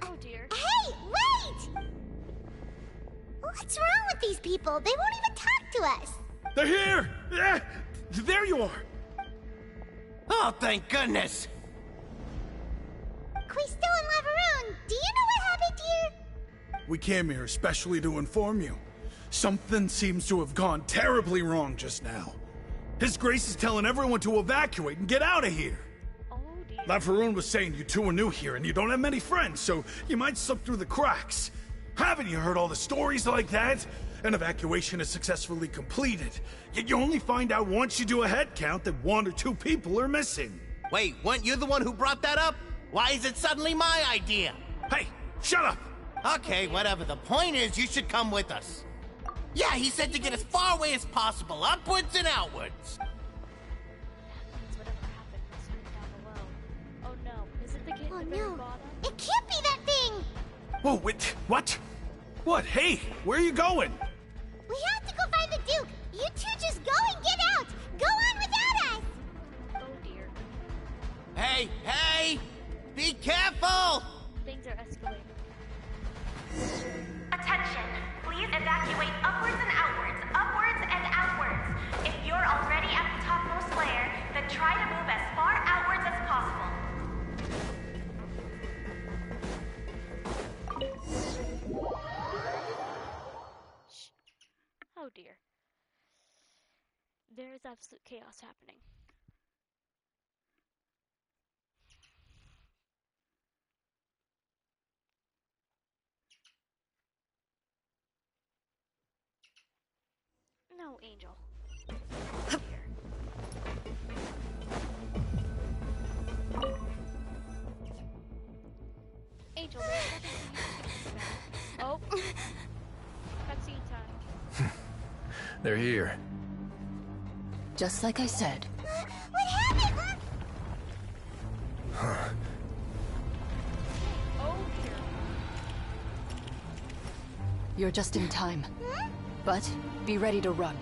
Oh dear. Hey! Wait! What's wrong with these people? They won't even talk to us. They're here! Yeah, there you are! Oh, thank goodness! Quisto and Laveroon, do you know what happened here? We came here especially to inform you. Something seems to have gone terribly wrong just now. His Grace is telling everyone to evacuate and get out of here. Oh dear. Laveroon was saying you two are new here and you don't have many friends, so you might slip through the cracks. Haven't you heard all the stories like that? An evacuation is successfully completed, yet you only find out once you do a head count that 1 or 2 people are missing. Wait, weren't you the one who brought that up? Why is it suddenly my idea? Hey, shut up! Okay, whatever. The point is, you should come with us. Yeah, he said to get as far away as possible, upwards and outwards. That means whatever happened must have been down below. Oh no, is it the kid at the very bottom? It can't be that thing! Whoa, wait, what? What? Hey, where are you going? We have to go find the Duke! You two just go and get out! Go on without us! Oh dear. Hey, hey! Be careful! Things are escalating. Attention! Please evacuate upwards and outwards, upwards and outwards. If you're already at the topmost layer, then try to move as far outwards as possible. Oh dear. There is absolute chaos happening. No, Angel. Angel, there's nothing for you to think about. Oh. Cutscene time. They're here. Just like I said. What happened? Huh. Oh dear. You're just in time. But be ready to run.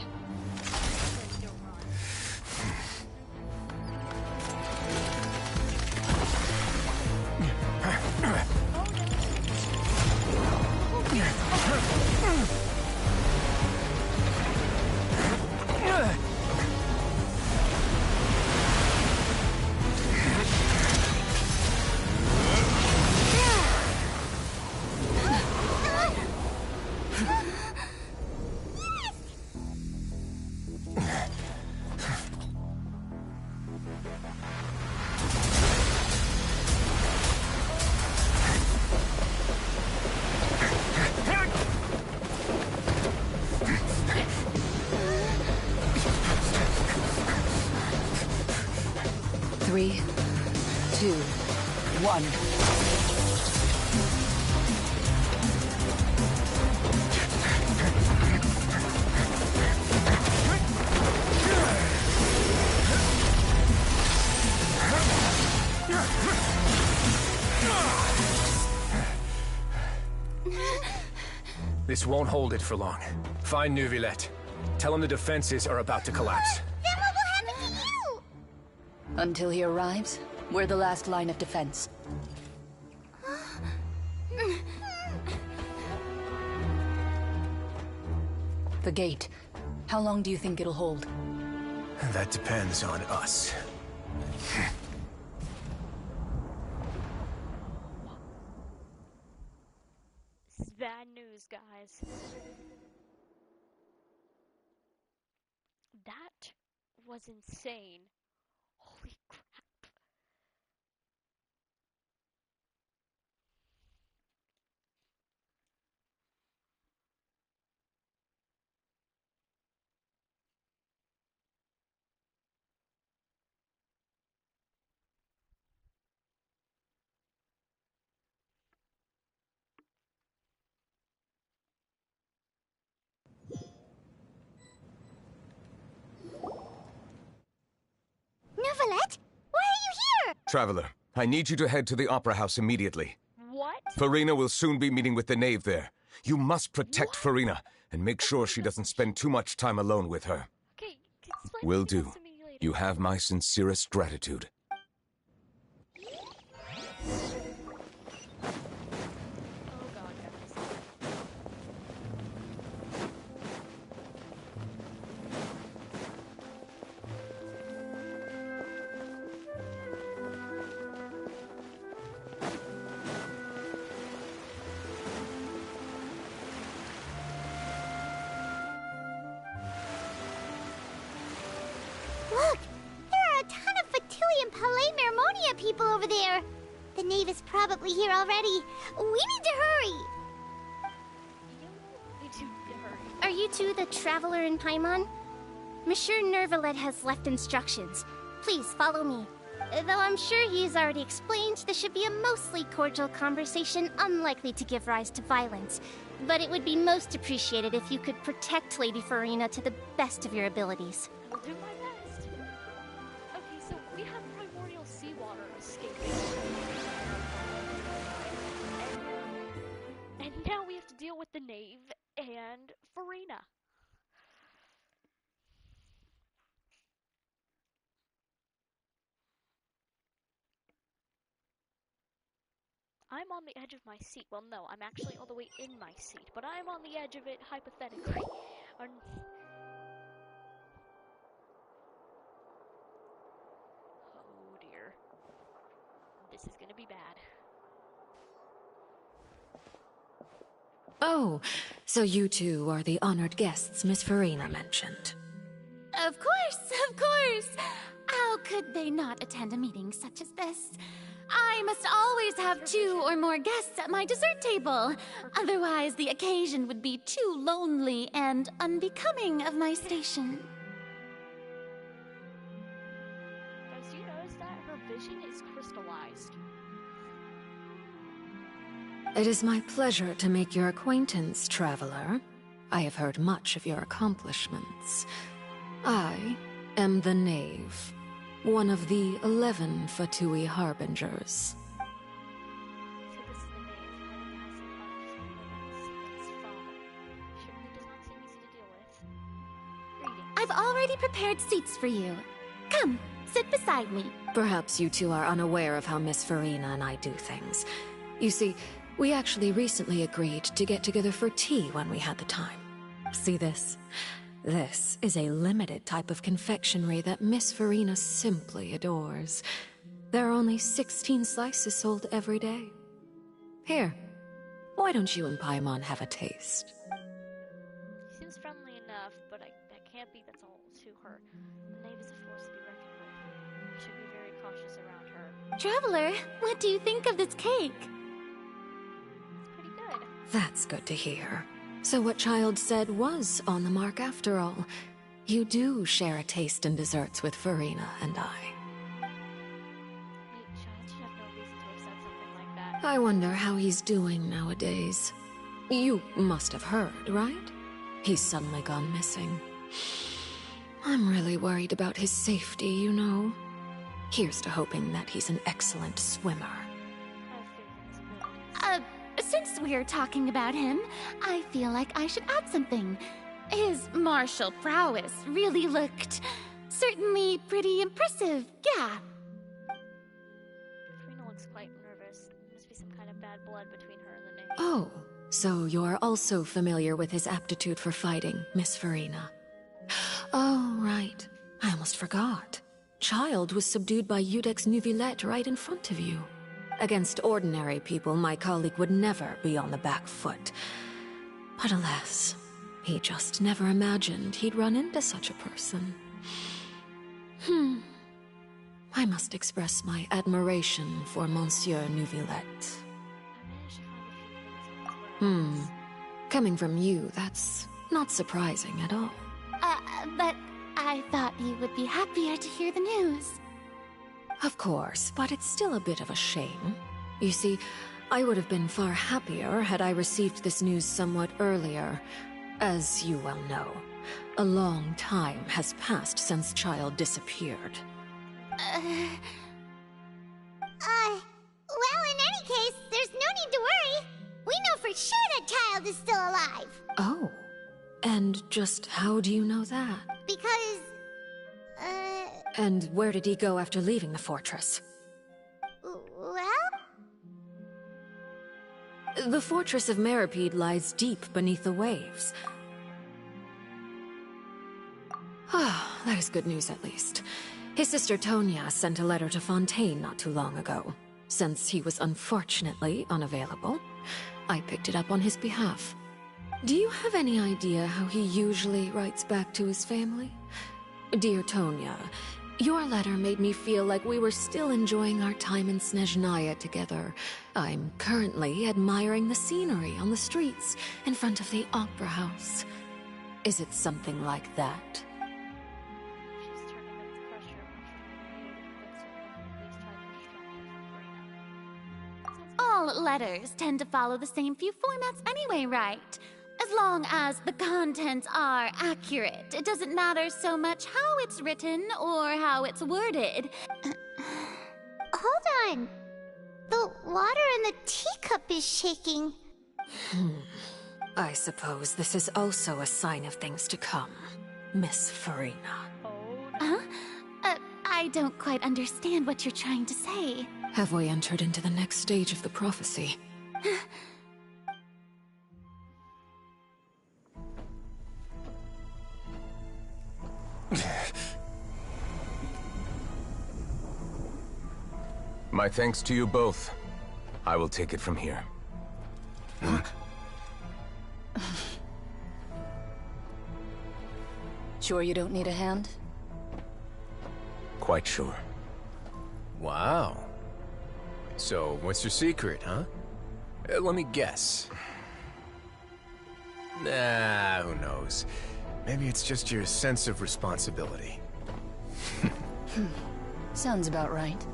2, 1. This won't hold it for long. Find Neuvillette. Tell him the defenses are about to collapse. Then what will happen to you? Until he arrives, we're the last line of defense. The gate. How long do you think it'll hold? That depends on us. This is bad news, guys. That was insane. Holy crap. Neuvillette? Why are you here? Traveler, I need you to head to the Opera House immediately. What? Farina will soon be meeting with the knave there. You must protect Farina, and make sure she doesn't spend too much time alone with her. Okay, Will do. You have my sincerest gratitude. Look! There are a ton of Fatilian Palais Mermonia people over there! The knave is probably here already. We need to hurry! Are you two the traveler in Paimon? Monsieur Neuvillette has left instructions. Please follow me. Though I'm sure he's already explained, this should be a mostly cordial conversation, unlikely to give rise to violence. But it would be most appreciated if you could protect Lady Farina to the best of your abilities. I'll do my best. Okay, so we have primordial seawater escaping. And now we have to deal with the knave and Farina. I'm on the edge of my seat. Well, no, I'm actually all the way in my seat, but I'm on the edge of it hypothetically. Oh dear. This is gonna be bad. Oh, so you two are the honored guests Miss Farina mentioned. Of course, of course! How could they not attend a meeting such as this? I must always have 2 or more guests at my dessert table. Otherwise, the occasion would be too lonely and unbecoming of my station. Guys, do you notice that her vision is crystallized? It is my pleasure to make your acquaintance, traveler. I have heard much of your accomplishments. I am the Knave, one of the 11 Fatui Harbingers. I've already prepared seats for you. Come, sit beside me. Perhaps you two are unaware of how Miss Farina and I do things. You see, we actually recently agreed to get together for tea when we had the time. See this? This is a limited type of confectionery that Miss Farina simply adores. There are only 16 slices sold every day. Here, why don't you and Paimon have a taste? She seems friendly enough, but that can't be that's all to her. The knave is a force to be reckoned with. We should be very cautious around her. Traveler, what do you think of this cake? It's pretty good. That's good to hear. So what Child said was on the mark after all. You do share a taste in desserts with Farina and I. Wait, Child I wonder how he's doing nowadays. You must have heard, right? He's suddenly gone missing. I'm really worried about his safety, you know. Here's to hoping that he's an excellent swimmer. Since we're talking about him, I feel like I should add something. His martial prowess really looked certainly pretty impressive, yeah. Farina looks quite nervous. Must be some kind of bad blood between her and the knave. Oh, so you're also familiar with his aptitude for fighting, Miss Farina. Oh, right. I almost forgot. Child was subdued by Udex Neuvillette right in front of you. Against ordinary people, my colleague would never be on the back foot. But alas, he just never imagined he'd run into such a person. I must express my admiration for Monsieur Neuvillette. Coming from you, that's not surprising at all. But I thought you would be happier to hear the news. Of course, but it's still a bit of a shame. You see, I would have been far happier had I received this news somewhat earlier. As you well know, a long time has passed since Child disappeared. Well, in any case, there's no need to worry. We know for sure that Child is still alive. Oh, and just how do you know that? Because, And where did he go after leaving the fortress? well? The fortress of Meripede lies deep beneath the waves. Ah, that is good news at least. His sister Tonya sent a letter to Fontaine not too long ago. Since he was unfortunately unavailable, I picked it up on his behalf. Do you have any idea how he usually writes back to his family? Dear Tonya, your letter made me feel like we were still enjoying our time in Snezhnaya together. I'm currently admiring the scenery on the streets in front of the opera house. Is it something like that? All letters tend to follow the same few formats anyway, right? As long as the contents are accurate, it doesn't matter so much how it's written or how it's worded. Hold on. The water in the teacup is shaking. I suppose this is also a sign of things to come, Miss Farina. Huh? I don't quite understand what you're trying to say. Have we entered into the next stage of the prophecy? My thanks to you both. I will take it from here. Sure you don't need a hand? Quite sure. Wow. So, what's your secret, huh? Let me guess. Nah, who knows? Maybe it's just your sense of responsibility. Sounds about right.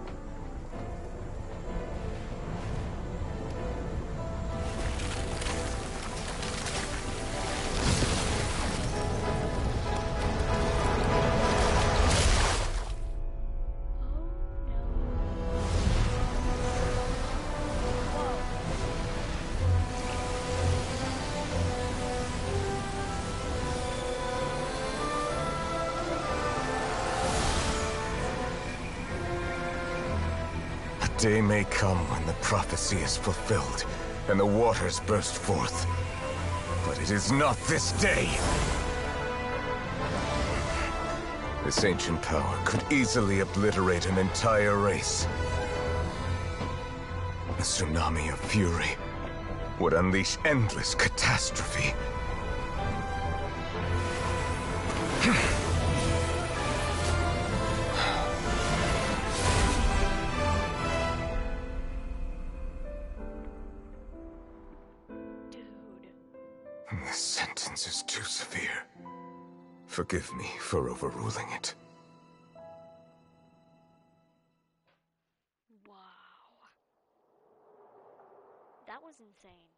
Day may come when the prophecy is fulfilled, and the waters burst forth. But it is not this day! This ancient power could easily obliterate an entire race. A tsunami of fury would unleash endless catastrophe. This sentence is too severe. Forgive me for overruling it. That was insane.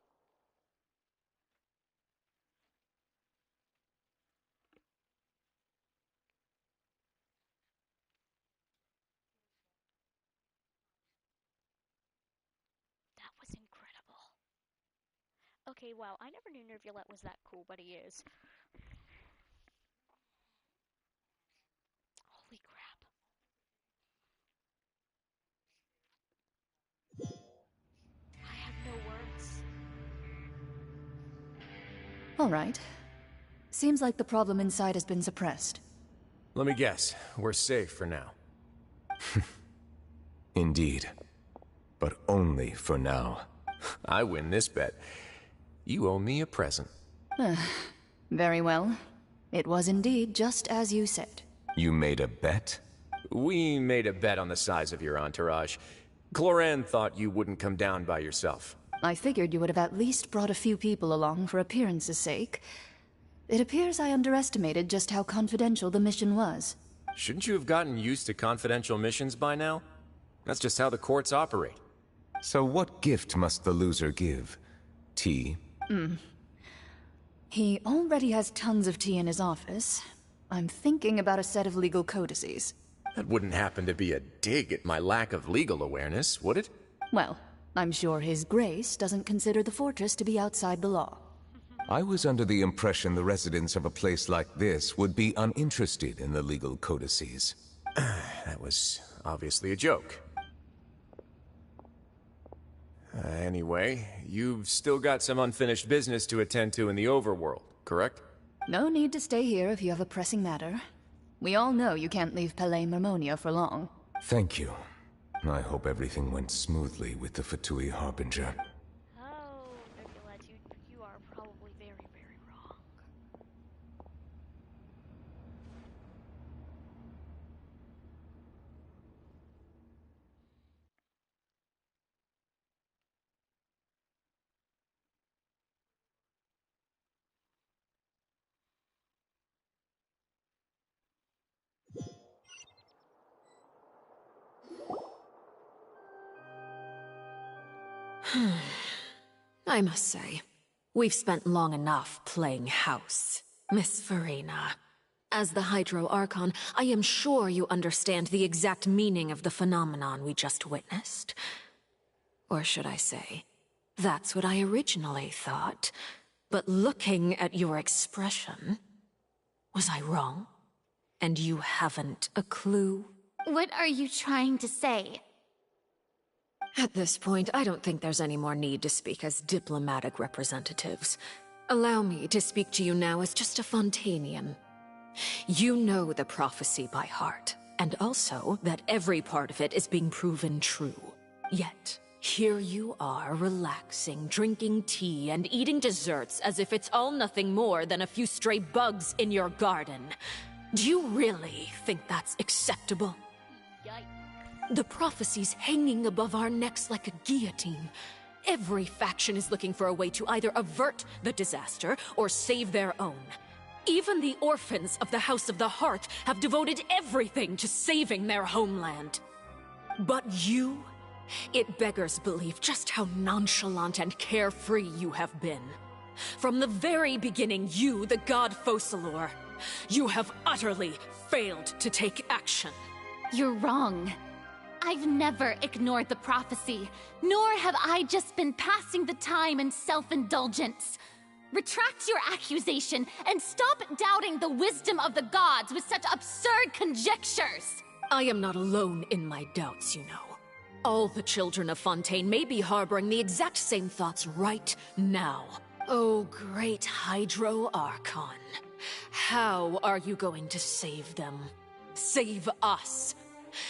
That was incredible. Okay, wow, I never knew Nervulette was that cool, but he is. Holy crap. I have no words. Alright. Seems like the problem inside has been suppressed. Let me guess, we're safe for now. Indeed. But only for now. I win this bet. You owe me a present. Very well. It was indeed just as you said. You made a bet? We made a bet on the size of your entourage. Cloran thought you wouldn't come down by yourself. I figured you would have at least brought a few people along for appearance's sake. It appears I underestimated just how confidential the mission was. Shouldn't you have gotten used to confidential missions by now? That's just how the courts operate. So what gift must the loser give? Tea? He already has tons of tea in his office. I'm thinking about a set of legal codices. That wouldn't happen to be a dig at my lack of legal awareness, would it? Well, I'm sure His Grace doesn't consider the fortress to be outside the law. I was under the impression the residents of a place like this would be uninterested in the legal codices. That was obviously a joke. Anyway, you've still got some unfinished business to attend to in the overworld, correct? No need to stay here if you have a pressing matter. We all know you can't leave Palais Mermonia for long. Thank you. I hope everything went smoothly with the Fatui Harbinger. Oh, Nervulette, you are probably very, very wrong. I must say, we've spent long enough playing house. Miss Farina, as the Hydro Archon, I am sure you understand the exact meaning of the phenomenon we just witnessed. Or should I say, that's what I originally thought. But looking at your expression, was I wrong? And you haven't a clue? What are you trying to say? At this point, I don't think there's any more need to speak as diplomatic representatives. Allow me to speak to you now as just a Fontanian. You know the prophecy by heart, and also that every part of it is being proven true. Yet, here you are relaxing, drinking tea, and eating desserts as if it's all nothing more than a few stray bugs in your garden. Do you really think that's acceptable? The prophecy's hanging above our necks like a guillotine. Every faction is looking for a way to either avert the disaster or save their own. Even the orphans of the House of the Hearth have devoted everything to saving their homeland. But you? It beggars belief just how nonchalant and carefree you have been. From the very beginning, you, the god Focalor, you have utterly failed to take action. You're wrong. I've never ignored the prophecy, nor have I just been passing the time in self-indulgence. Retract your accusation and stop doubting the wisdom of the gods with such absurd conjectures. I am not alone in my doubts, you know. All the children of Fontaine may be harboring the exact same thoughts right now. Oh, great Hydro Archon. How are you going to save them? Save us?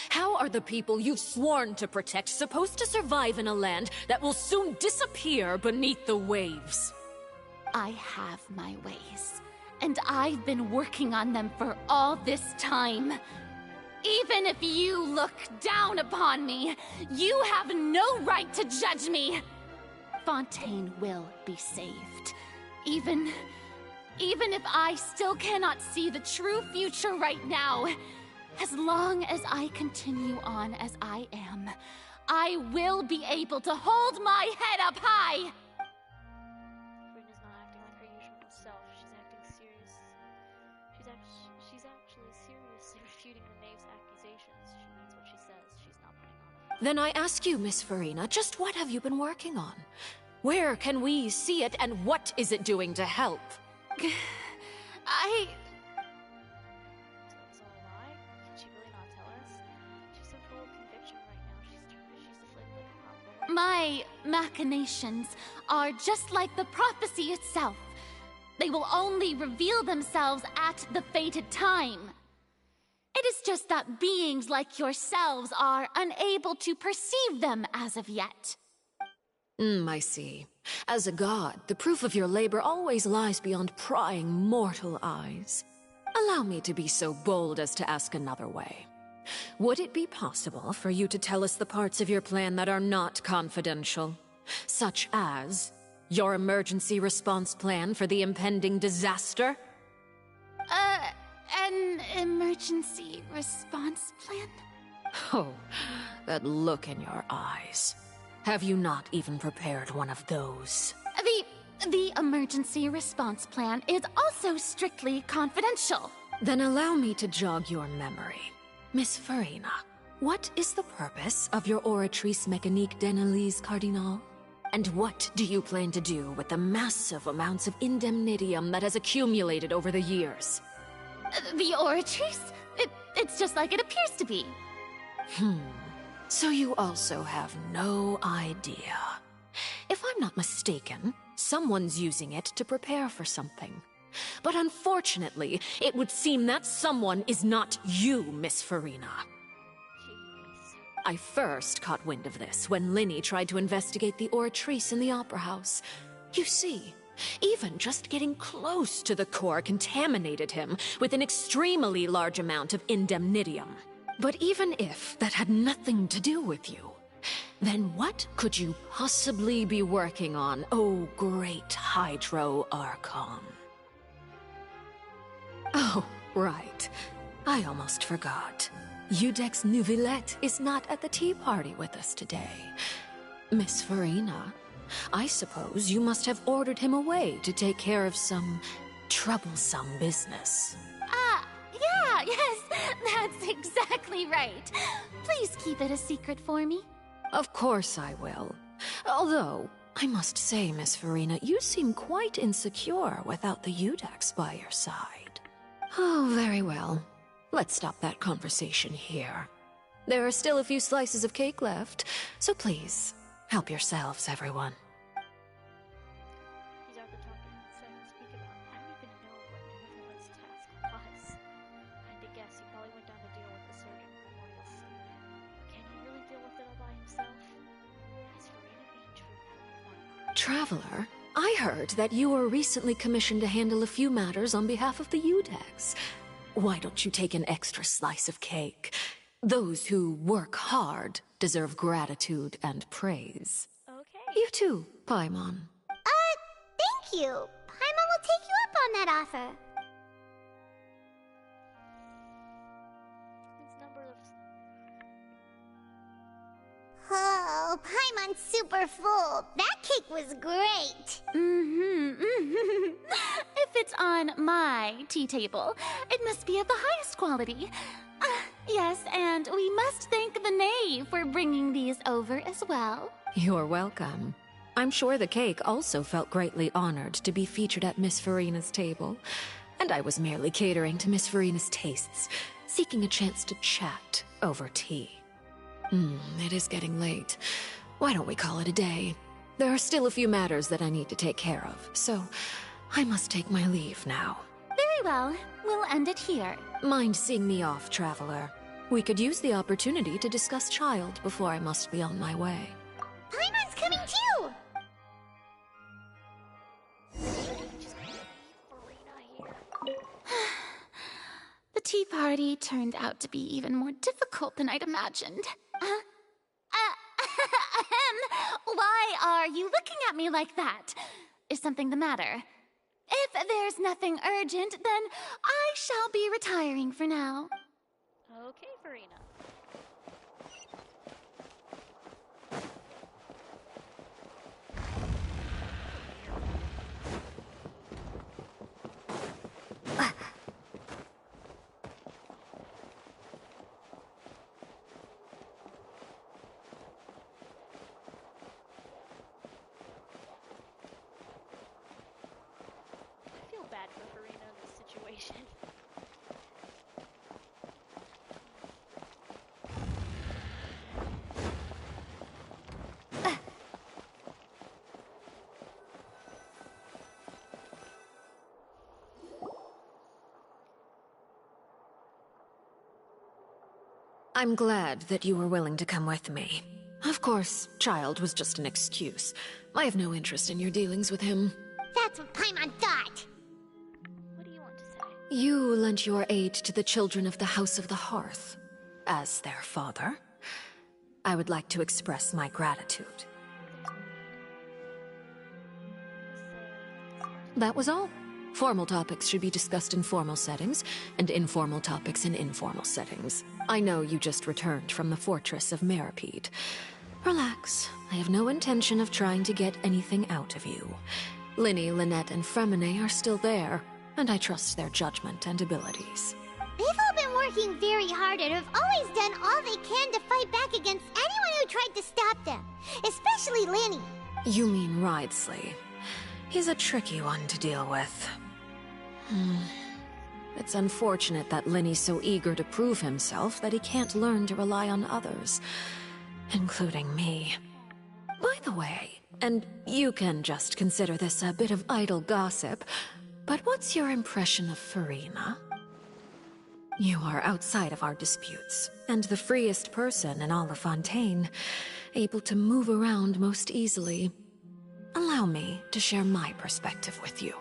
How are the people you've sworn to protect supposed to survive in a land that will soon disappear beneath the waves? I have my ways, and I've been working on them for all this time. Even if you look down upon me, you have no right to judge me. Fontaine will be saved. Even if I still cannot see the true future right now, as long as I continue on as I am, I will be able to hold my head up high! Farina's not acting like her usual self. She's acting serious. She's actually seriously refuting Renee's accusations. She means what she says. She's not putting on a... Then I ask you, Miss Farina, just what have you been working on? Where can we see it, and what is it doing to help? I... So it's all a lie? Can she really not tell us? She's so full of conviction right now. She's deflated like a hot balloon. My machinations are just like the prophecy itself. They will only reveal themselves at the fated time. It is just that beings like yourselves are unable to perceive them as of yet. I see. As a god, the proof of your labor always lies beyond prying mortal eyes. Allow me to be so bold as to ask another way. Would it be possible for you to tell us the parts of your plan that are not confidential? Such as your emergency response plan for the impending disaster? An emergency response plan? Oh, that look in your eyes. Have you not even prepared one of those? The emergency response plan is also strictly confidential. Then allow me to jog your memory. Miss Farina, what is the purpose of your Oratrice Mécanique d'Analyse Cardinal? And what do you plan to do with the massive amounts of indemnitium that has accumulated over the years? The Oratrice? It's just like it appears to be. So you also have no idea. If I'm not mistaken, someone's using it to prepare for something. But unfortunately, it would seem that someone is not you, Miss Farina. I first caught wind of this when Linny tried to investigate the Oratrice in the Opera House. You see, even just getting close to the core contaminated him with an extremely large amount of indemnitium. But even if that had nothing to do with you, then what could you possibly be working on, oh great Hydro Archon? Oh, right. I almost forgot. Udex Nouvillette is not at the tea party with us today. Miss Farina, I suppose you must have ordered him away to take care of some troublesome business. Yes, that's exactly right. Please keep it a secret for me. Of course I will. Although, I must say, Miss Farina, you seem quite insecure without the Udex by your side. Oh, very well. Let's stop that conversation here. There are still a few slices of cake left, so please, help yourselves, everyone. These are the documents I can speak about. I don't even know what Nouvellette's task was. I had to guess he probably went down to deal with the surgeon Primordial Sea. Can he really deal with it all by himself? Is Farina being truthful? Traveler, I heard that you were recently commissioned to handle a few matters on behalf of the Udex. Why don't you take an extra slice of cake? Those who work hard deserve gratitude and praise. Okay. You too, Paimon. Thank you. Paimon will take you up on that offer. His number of... Oh, Paimon's super full. That cake was great. If it's on my tea table, it must be of the highest quality. Yes, and we must thank the knave for bringing these over as well. You're welcome. I'm sure the cake also felt greatly honored to be featured at Miss Farina's table. And I was merely catering to Miss Farina's tastes, seeking a chance to chat over tea. It is getting late. Why don't we call it a day? There are still a few matters that I need to take care of, so I must take my leave now. Very well. We'll end it here. Mind seeing me off, Traveler? We could use the opportunity to discuss Child before I must be on my way. Paimon's coming too! The tea party turned out to be even more difficult than I'd imagined. Why are you looking at me like that? Is something the matter? If there's nothing urgent, then I shall be retiring for now. Okay, Farina. I'm glad that you were willing to come with me. Of course, Child was just an excuse. I have no interest in your dealings with him. That's what Paimon thought. What do you want to say? You lent your aid to the children of the House of the Hearth. As their father, I would like to express my gratitude. That was all. Formal topics should be discussed in formal settings, and informal topics in informal settings. I know you just returned from the fortress of Meripede. Relax. I have no intention of trying to get anything out of you. Linny, Lynette, and Fremine are still there, and I trust their judgment and abilities. They've all been working very hard and have always done all they can to fight back against anyone who tried to stop them. Especially Linny. You mean Ridesley. He's a tricky one to deal with. It's unfortunate that Linny's so eager to prove himself that he can't learn to rely on others, including me. By the way, and you can just consider this a bit of idle gossip, but what's your impression of Furina? You are outside of our disputes, and the freest person in all of Fontaine, able to move around most easily. Allow me to share my perspective with you.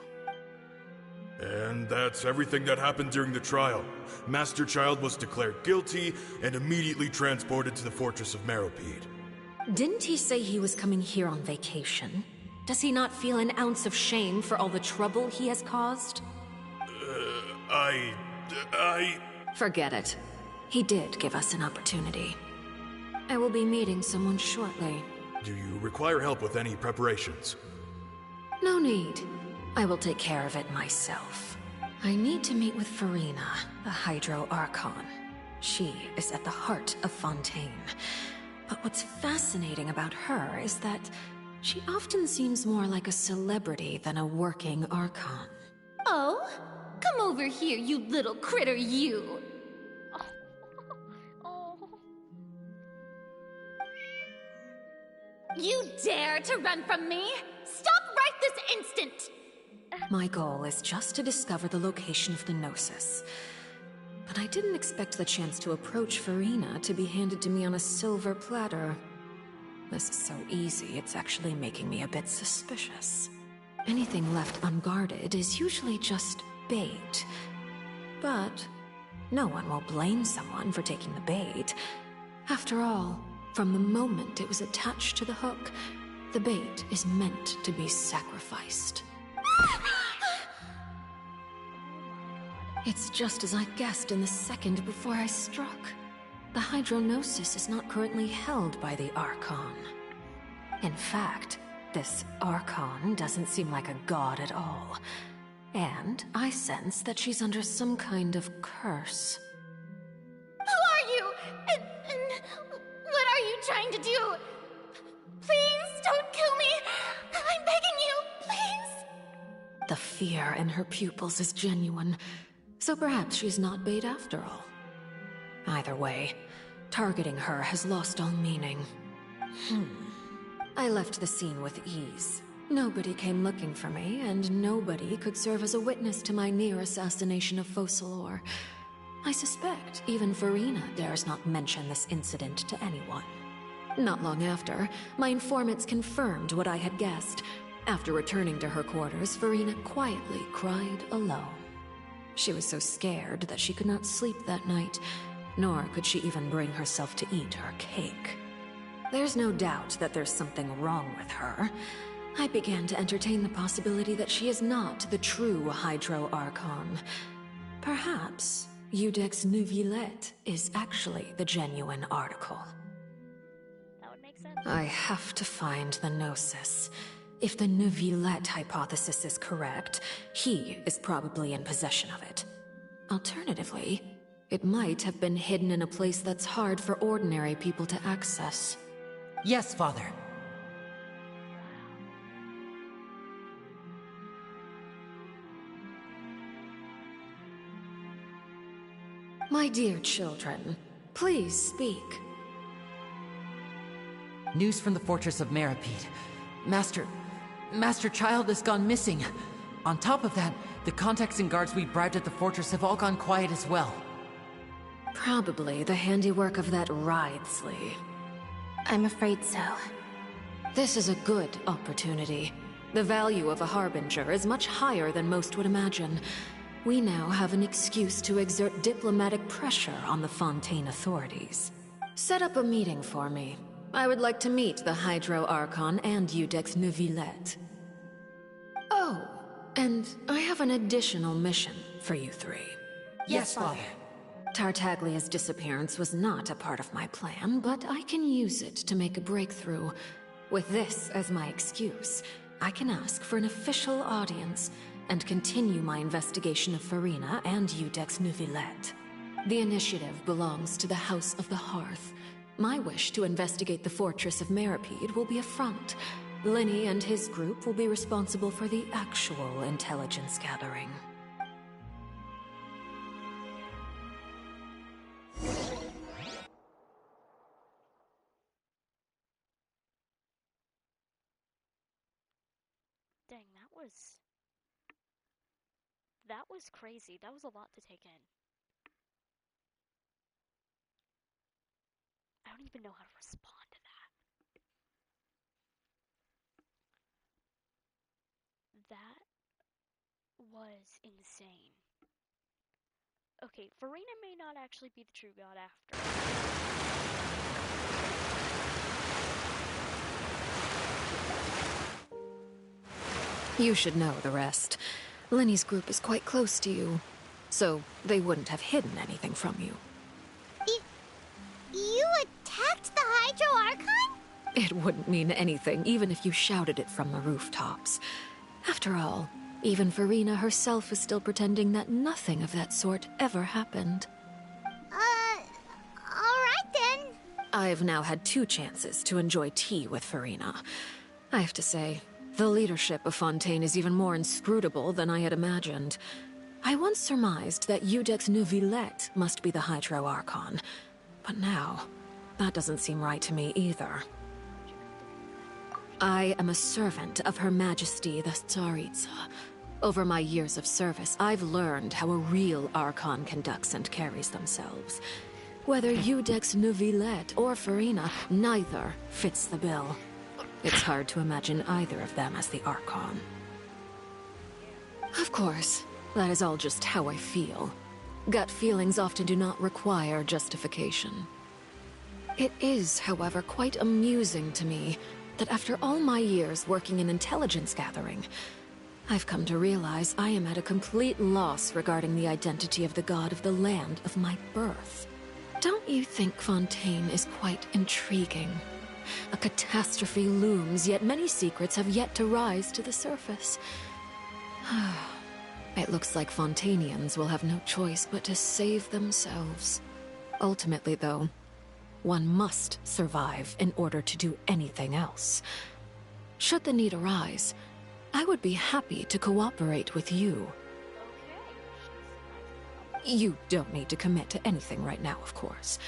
And that's everything that happened during the trial. Master Child was declared guilty and immediately transported to the Fortress of Meripede. Didn't he say he was coming here on vacation? Does he not feel an ounce of shame for all the trouble he has caused? Forget it. He did give us an opportunity. I will be meeting someone shortly. Do you require help with any preparations? No need. I will take care of it myself. I need to meet with Furina, the Hydro Archon. She is at the heart of Fontaine. But what's fascinating about her is that she often seems more like a celebrity than a working Archon. Oh? Come over here, you little critter, you! You dare to run from me? Stop right this instant! My goal is just to discover the location of the Gnosis. But I didn't expect the chance to approach Furina to be handed to me on a silver platter. This is so easy, it's actually making me a bit suspicious. Anything left unguarded is usually just bait. But no one will blame someone for taking the bait. After all, from the moment it was attached to the hook, the bait is meant to be sacrificed. It's just as I guessed in the second before I struck. The Hydronosis is not currently held by the Archon. In fact, this Archon doesn't seem like a god at all. And I sense that she's under some kind of curse. Who are you? And what are you trying to do? Please don't kill me! I'm begging you, please! The fear in her pupils is genuine, so perhaps she's not bait after all. Either way, targeting her has lost all meaning. I left the scene with ease. Nobody came looking for me, and nobody could serve as a witness to my near assassination of Focalor. I suspect even Furina dares not mention this incident to anyone. Not long after, my informants confirmed what I had guessed. After returning to her quarters, Furina quietly cried alone. She was so scared that she could not sleep that night, nor could she even bring herself to eat her cake. There's no doubt that there's something wrong with her. I began to entertain the possibility that she is not the true Hydro Archon. Perhaps Eudex Neuvillette is actually the genuine article. That would make sense. I have to find the Gnosis. If the Neuvillette hypothesis is correct, he is probably in possession of it. Alternatively, it might have been hidden in a place that's hard for ordinary people to access. Yes, Father. My dear children, please speak. News from the Fortress of Meripede. Master Child has gone missing. On top of that, the contacts and guards we bribed at the fortress have all gone quiet as well. Probably the handiwork of that Wriothesley. I'm afraid so. This is a good opportunity. The value of a Harbinger is much higher than most would imagine. We now have an excuse to exert diplomatic pressure on the Fontaine authorities. Set up a meeting for me. I would like to meet the Hydro Archon and Iudex Neuvillette. Oh, and I have an additional mission for you three. Yes, Father. Tartaglia's disappearance was not a part of my plan, but I can use it to make a breakthrough. With this as my excuse, I can ask for an official audience and continue my investigation of Farina and Iudex Neuvillette. The initiative belongs to the House of the Hearth. My wish to investigate the fortress of Meropide will be a front. Lenny and his group will be responsible for the actual intelligence gathering. Dang, that was crazy. That was a lot to take in. I don't even know how to respond to that. That was insane. Okay, Farina may not actually be the true god after. You should know the rest. Lenny's group is quite close to you, so they wouldn't have hidden anything from you. You attacked the Hydro Archon? It wouldn't mean anything, even if you shouted it from the rooftops. After all, even Farina herself is still pretending that nothing of that sort ever happened. Alright then. I've now had 2 chances to enjoy tea with Farina. I have to say, the leadership of Fontaine is even more inscrutable than I had imagined. I once surmised that Iudex Neuvillette must be the Hydro Archon, but now, that doesn't seem right to me either. I am a servant of Her Majesty the Tsaritsa. Over my years of service, I've learned how a real Archon conducts and carries themselves. Whether Iudex Neuvillette or Farina, neither fits the bill. It's hard to imagine either of them as the Archon. Of course, that is all just how I feel. Gut feelings often do not require justification. It is, however, quite amusing to me that after all my years working in intelligence gathering, I've come to realize I am at a complete loss regarding the identity of the god of the land of my birth. Don't you think Fontaine is quite intriguing? A catastrophe looms, yet many secrets have yet to rise to the surface. It looks like Fontainians will have no choice but to save themselves. Ultimately, though, one must survive in order to do anything else. Should the need arise, I would be happy to cooperate with you. You don't need to commit to anything right now, of course.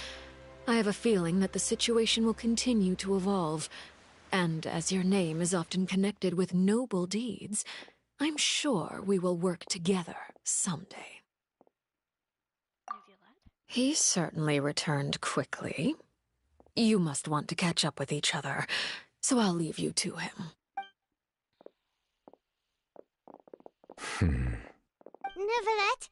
I have a feeling that the situation will continue to evolve, and as your name is often connected with noble deeds, I'm sure we will work together someday. He certainly returned quickly. You must want to catch up with each other, so I'll leave you to him. Neuvillette,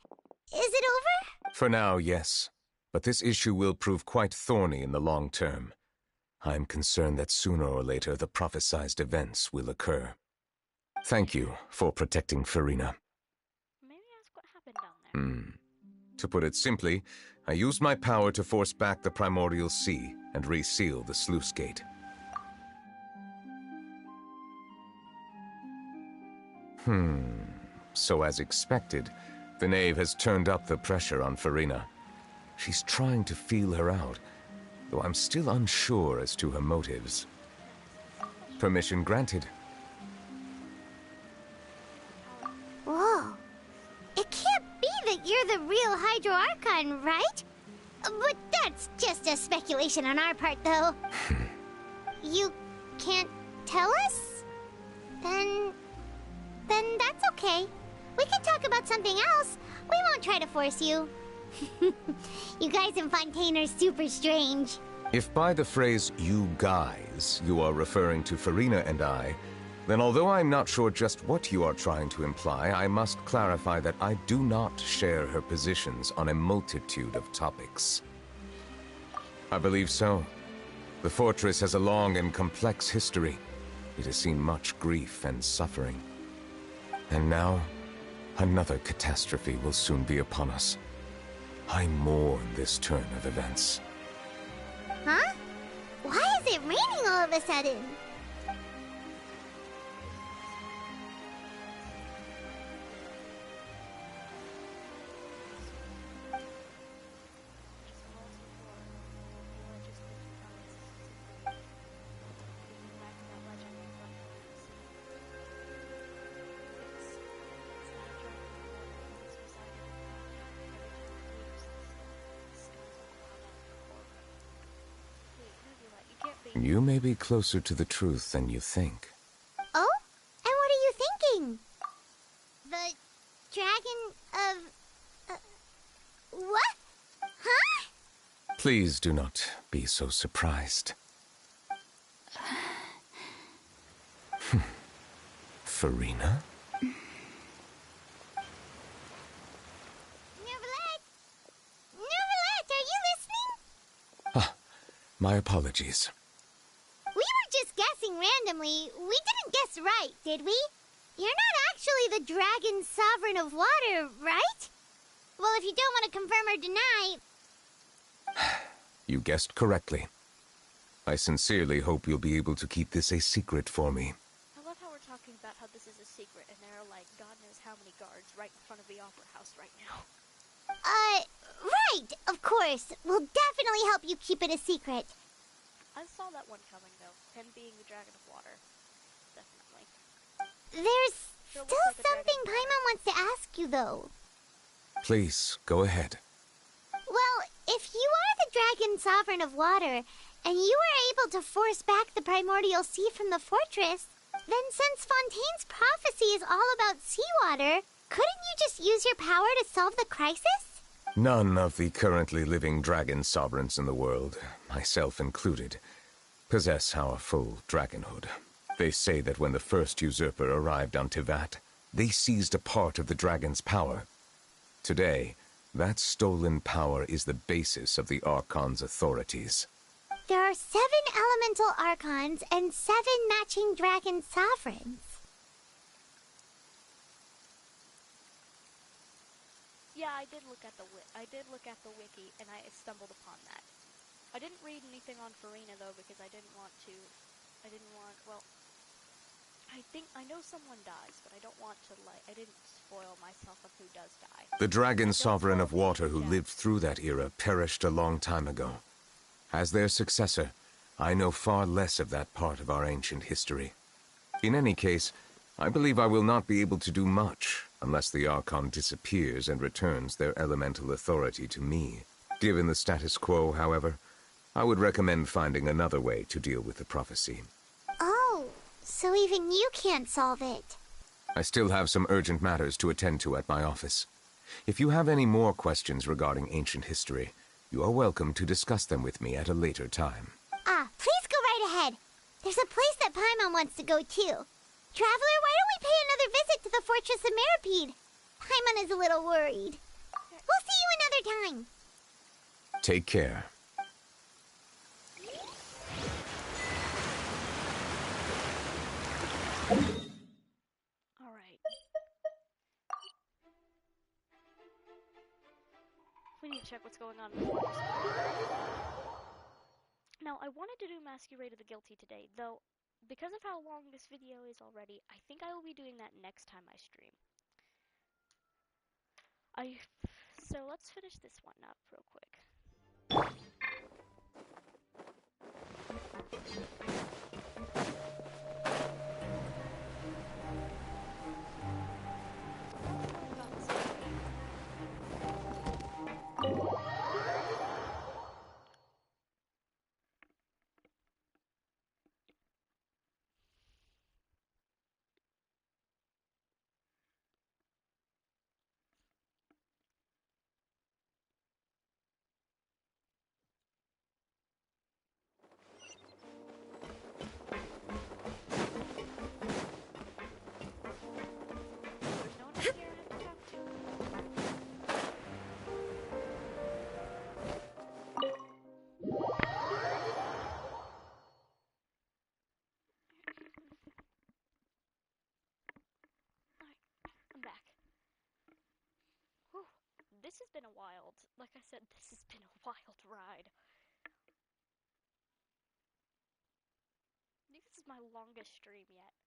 is it over? For now, yes. But this issue will prove quite thorny in the long term. I'm concerned that sooner or later the prophesized events will occur. Thank you for protecting Farina. Maybe ask what happened down there. To put it simply, I used my power to force back the primordial sea and reseal the sluice gate. So as expected, the knave has turned up the pressure on Farina. She's trying to feel her out, though I'm still unsure as to her motives. Permission granted. Whoa. It can't be that you're the real Hydro Archon, right? But that's just a speculation on our part, though. You can't tell us? Then that's okay. We can talk about something else. We won't try to force you. You guys in Fontaine are super strange. If by the phrase, you guys, you are referring to Farina and I, then although I'm not sure just what you are trying to imply, I must clarify that I do not share her positions on a multitude of topics. I believe so. The fortress has a long and complex history. It has seen much grief and suffering. And now, another catastrophe will soon be upon us. I mourn this turn of events. Huh? Why is it raining all of a sudden? You may be closer to the truth than you think. Oh? And what are you thinking? The dragon of... what? Huh? Please do not be so surprised. Farina? Nervalette, are you listening? Ah, my apologies. We were just guessing randomly. We didn't guess right, did we? You're not actually the dragon sovereign of water, right? Well, if you don't want to confirm or deny... You guessed correctly. I sincerely hope you'll be able to keep this a secret for me. I love how we're talking about how this is a secret, and there are, like, God knows how many guards right in front of the Opera House right now. Right, of course. We'll definitely help you keep it a secret. I saw that one coming, though. Him being the Dragon of Water. Definitely. There's Sure still looks like a something dragon. Paimon wants to ask you, though. Please, go ahead. Well, if you are the dragon sovereign of water, and you were able to force back the primordial sea from the fortress, then since Fontaine's prophecy is all about seawater, couldn't you just use your power to solve the crisis? None of the currently living dragon sovereigns in the world, myself included, possess our full dragonhood. They say that when the first usurper arrived on Tivat, they seized a part of the dragon's power. Today, that stolen power is the basis of the Archon's authorities. There are 7 elemental archons and 7 matching dragon sovereigns. Yeah, I did look at the wiki, and I stumbled upon that. I didn't read anything on Farina, though, because I didn't want, well... I know someone dies, but I don't want to, I didn't spoil myself of who does die. The dragon sovereign of water who lived through that era perished a long time ago. As their successor, I know far less of that part of our ancient history. In any case, I believe I will not be able to do much unless the Archon disappears and returns their elemental authority to me. Given the status quo, however, I would recommend finding another way to deal with the prophecy. Oh, so even you can't solve it. I still have some urgent matters to attend to at my office. If you have any more questions regarding ancient history, you are welcome to discuss them with me at a later time. Please go right ahead. There's a place that Paimon wants to go too. Traveler, why don't we pay another visit to the Fortress of Meropide? Paimon is a little worried. We'll see you another time. Take care. Alright. We need to check what's going on in the fortress. Now, I wanted to do Masquerade of the Guilty today, though, because of how long this video is already, I think I will be doing that next time I stream. So let's finish this one up real quick. been a wild. Like I said, this has been a wild ride. I think this is my longest stream yet.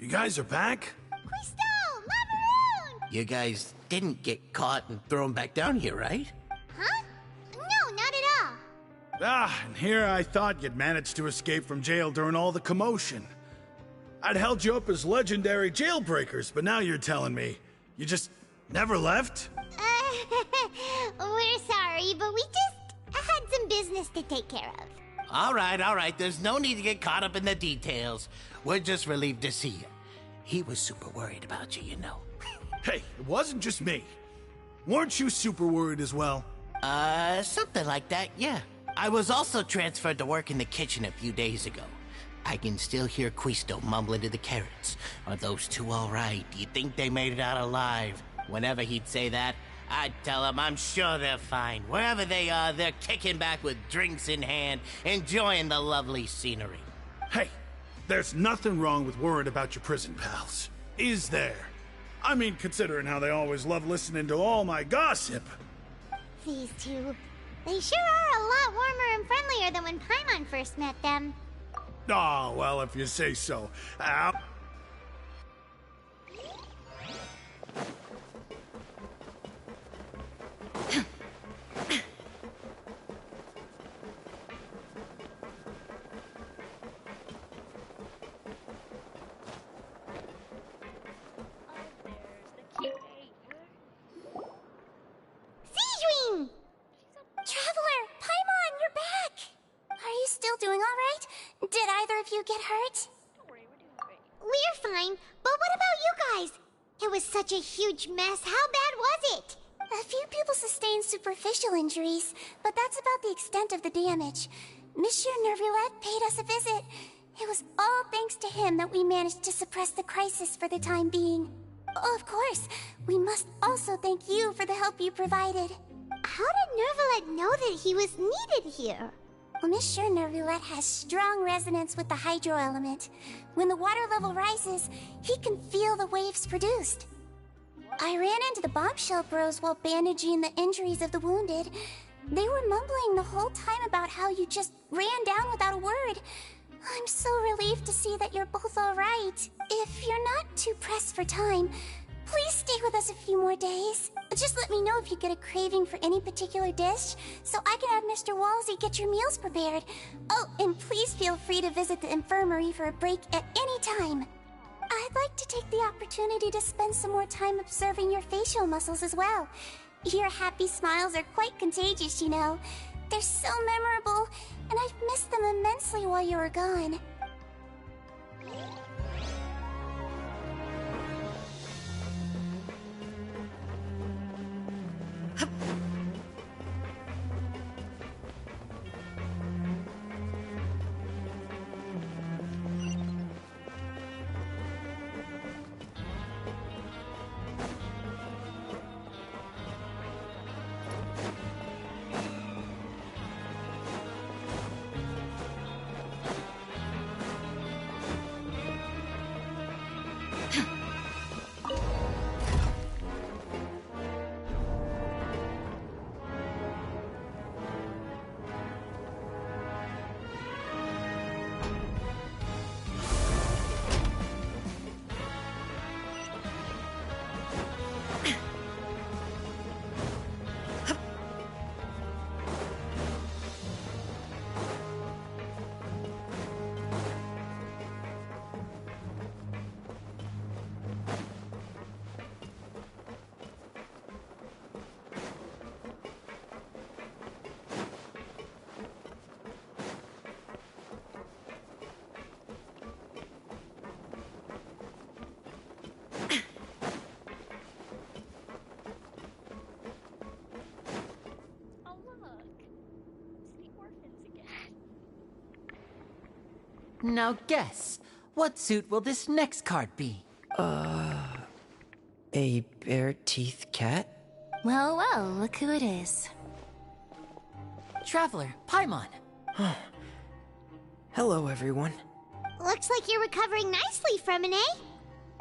You guys are back? Quisto! Macaroon! You guys didn't get caught and thrown back down here, right? Huh? No, not at all. Ah, and here I thought you'd managed to escape from jail during all the commotion. I'd held you up as legendary jailbreakers, but now you're telling me you just never left? We're sorry, but we just had some business to take care of. All right. There's no need to get caught up in the details. We're just relieved to see you. He was super worried about you, you know. Hey, it wasn't just me. Weren't you super worried as well? Something like that, yeah. I was also transferred to work in the kitchen a few days ago. I can still hear Quisto mumbling to the carrots. Are those two all right? Do you think they made it out alive? Whenever he'd say that, I'd tell him I'm sure they're fine. Wherever they are, they're kicking back with drinks in hand, enjoying the lovely scenery. Hey, there's nothing wrong with worrying about your prison pals. Is there? I mean, considering how they always love listening to all my gossip. These two, they sure are a lot warmer and friendlier than when Paimon first met them. Oh, well, if you say so. Sijuin! Traveler, Paimon, you're back! Are you still doing alright? Did either of you get hurt? Don't worry, we're doing great. We're fine, but what about you guys? It was such a huge mess. How bad was it? A few people sustained superficial injuries, but that's about the extent of the damage. Monsieur Nervulette paid us a visit. It was all thanks to him that we managed to suppress the crisis for the time being. Of course, we must also thank you for the help you provided. How did Nervulette know that he was needed here? Well, Monsieur Nervulette has strong resonance with the hydro element. When the water level rises, he can feel the waves produced. I ran into the bombshell bros while bandaging the injuries of the wounded. They were mumbling the whole time about how you just ran down without a word. I'm so relieved to see that you're both alright. If you're not too pressed for time, please stay with us a few more days. Just let me know if you get a craving for any particular dish, so I can have Mr. Walsey get your meals prepared. Oh, and please feel free to visit the infirmary for a break at any time. I'd like to take the opportunity to spend some more time observing your facial muscles as well. Your happy smiles are quite contagious, you know. They're so memorable, and I've missed them immensely while you were gone. Now guess, what suit will this next card be? A bare-teeth cat? Well, well, look who it is. Traveler, Paimon. Hello, everyone. Looks like you're recovering nicely from it, eh?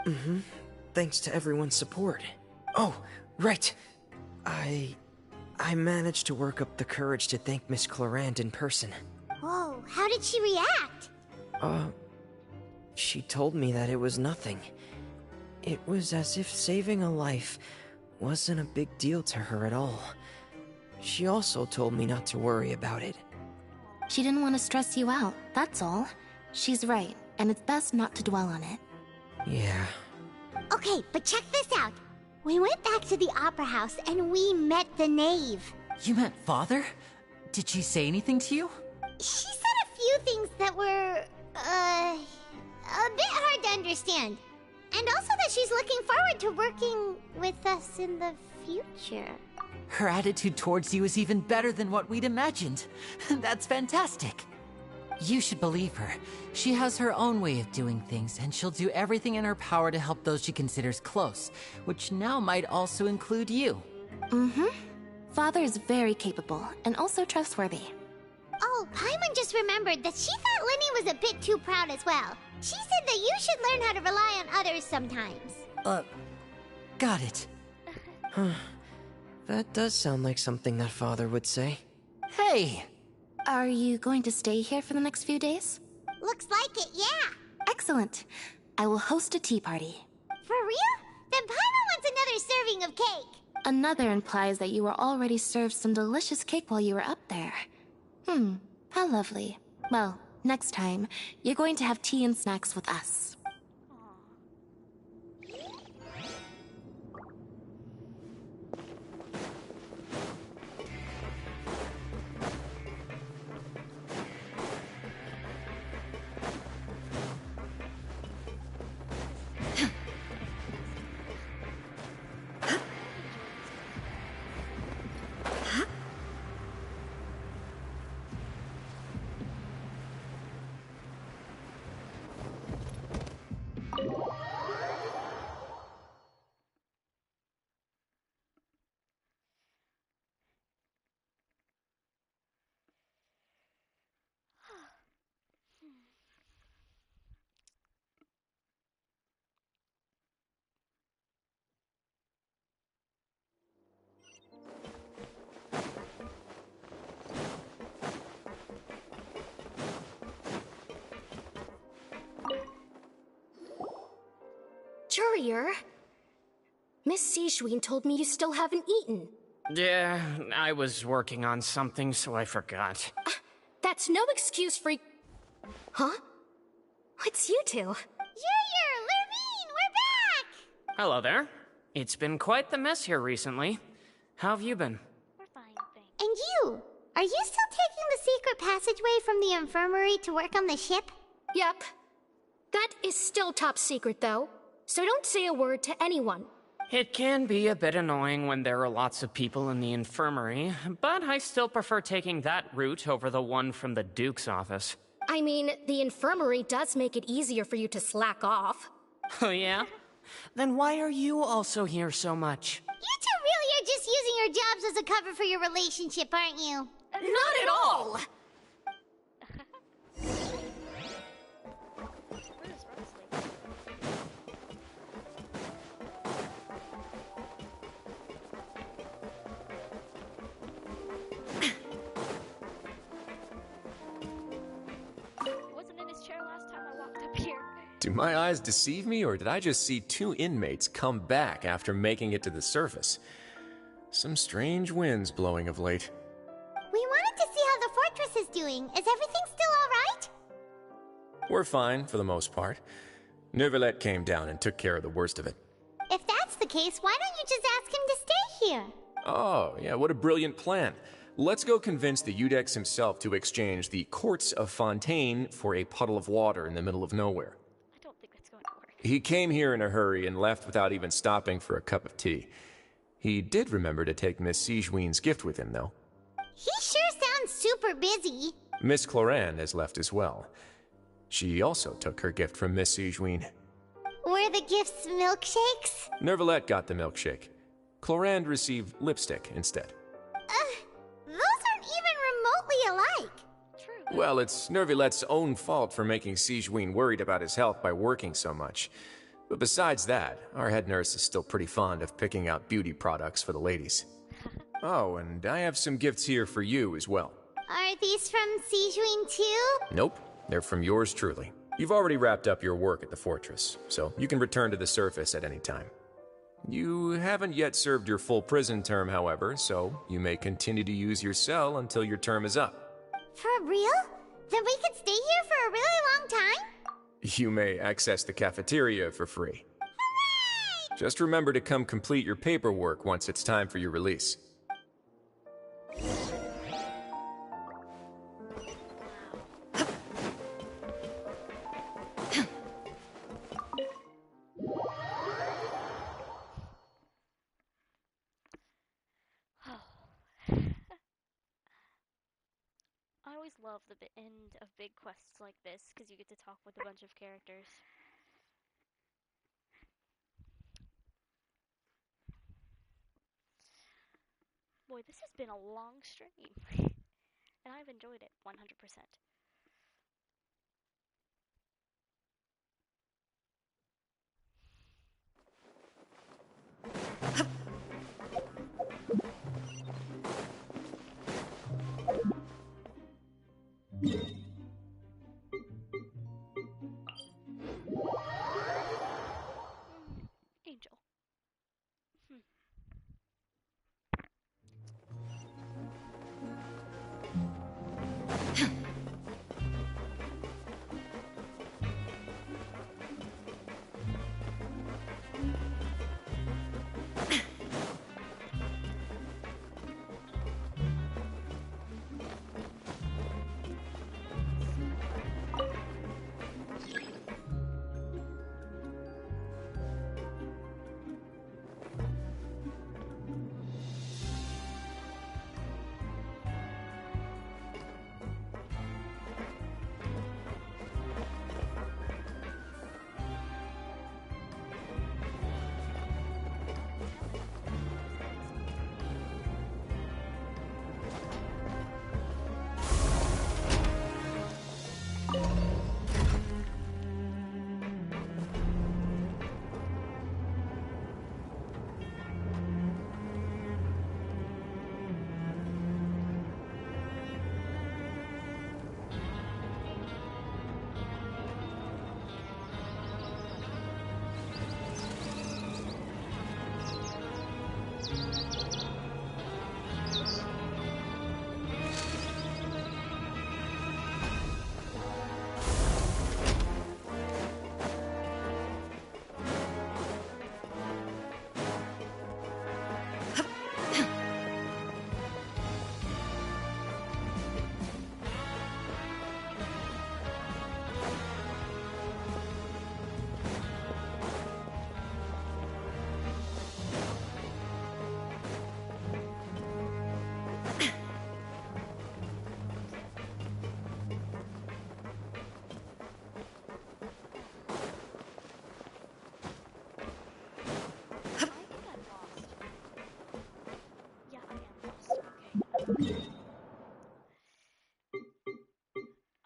Mm-hmm. Thanks to everyone's support. Oh, right. I managed to work up the courage to thank Miss Clorand in person. Whoa, how did she react? She told me that it was nothing. It was as if saving a life wasn't a big deal to her at all. She also told me not to worry about it. She didn't want to stress you out, that's all. She's right, and it's best not to dwell on it. Yeah. Okay, but check this out. We went back to the opera house and we met the knave. You met Father? Did she say anything to you? She said a few things that were, a bit hard to understand. And also that she's looking forward to working with us in the future. Her attitude towards you is even better than what we'd imagined. That's fantastic. You should believe her. She has her own way of doing things, and she'll do everything in her power to help those she considers close, which now might also include you. Mm-hmm. Father is very capable, and also trustworthy. Oh, Paimon just remembered that she thought Lenny was a bit too proud as well. She said that you should learn how to rely on others sometimes. Got it. That does sound like something that Father would say. Hey! Are you going to stay here for the next few days? Looks like it, yeah. Excellent. I will host a tea party. For real? Then Paimon wants another serving of cake. Another implies that you were already served some delicious cake while you were up there. How lovely. Well, next time, you're going to have tea and snacks with us. Courier? Miss Sijween told me you still haven't eaten. Yeah, I was working on something, so I forgot. That's no excuse for... Huh? It's you two. Courier, Lurvine, we're back! Hello there. It's been quite the mess here recently. How have you been? And you? Are you still taking the secret passageway from the infirmary to work on the ship? Yep. That is still top secret, though. So don't say a word to anyone. It can be a bit annoying when there are lots of people in the infirmary, but I still prefer taking that route over the one from the Duke's office. I mean, the infirmary does make it easier for you to slack off. Oh yeah? Then why are you also here so much? You two really are just using your jobs as a cover for your relationship, aren't you? Not at all! Do my eyes deceive me, or did I just see two inmates come back after making it to the surface? Some strange winds blowing of late. We wanted to see how the fortress is doing. Is everything still alright? We're fine, for the most part. Neuvillette came down and took care of the worst of it. If that's the case, why don't you just ask him to stay here? Oh, yeah, what a brilliant plan. Let's go convince the Udex himself to exchange the courts of Fontiane for a puddle of water in the middle of nowhere. He came here in a hurry and left without even stopping for a cup of tea. He did remember to take Miss Sijween's gift with him, though. He sure sounds super busy. Miss Clorand has left as well. She also took her gift from Miss Sigewinne. Were the gifts milkshakes? Nervalette got the milkshake. Clorinde received lipstick instead. Those aren't even remotely alike. Well, it's Nervalette's own fault for making Sigewinne worried about his health by working so much. But besides that, our head nurse is still pretty fond of picking out beauty products for the ladies. Oh, and I have some gifts here for you as well. Are these from Sigewinne too? Nope, they're from yours truly. You've already wrapped up your work at the fortress, so you can return to the surface at any time. You haven't yet served your full prison term, however, so you may continue to use your cell until your term is up. For real? Then we could stay here for a really long time? You may access the cafeteria for free. Hooray! Just remember to come complete your paperwork once it's time for your release. I always love the end of big quests like this because you get to talk with a bunch of characters. Boy, this has been a long stream, and I've enjoyed it 100%. Angel.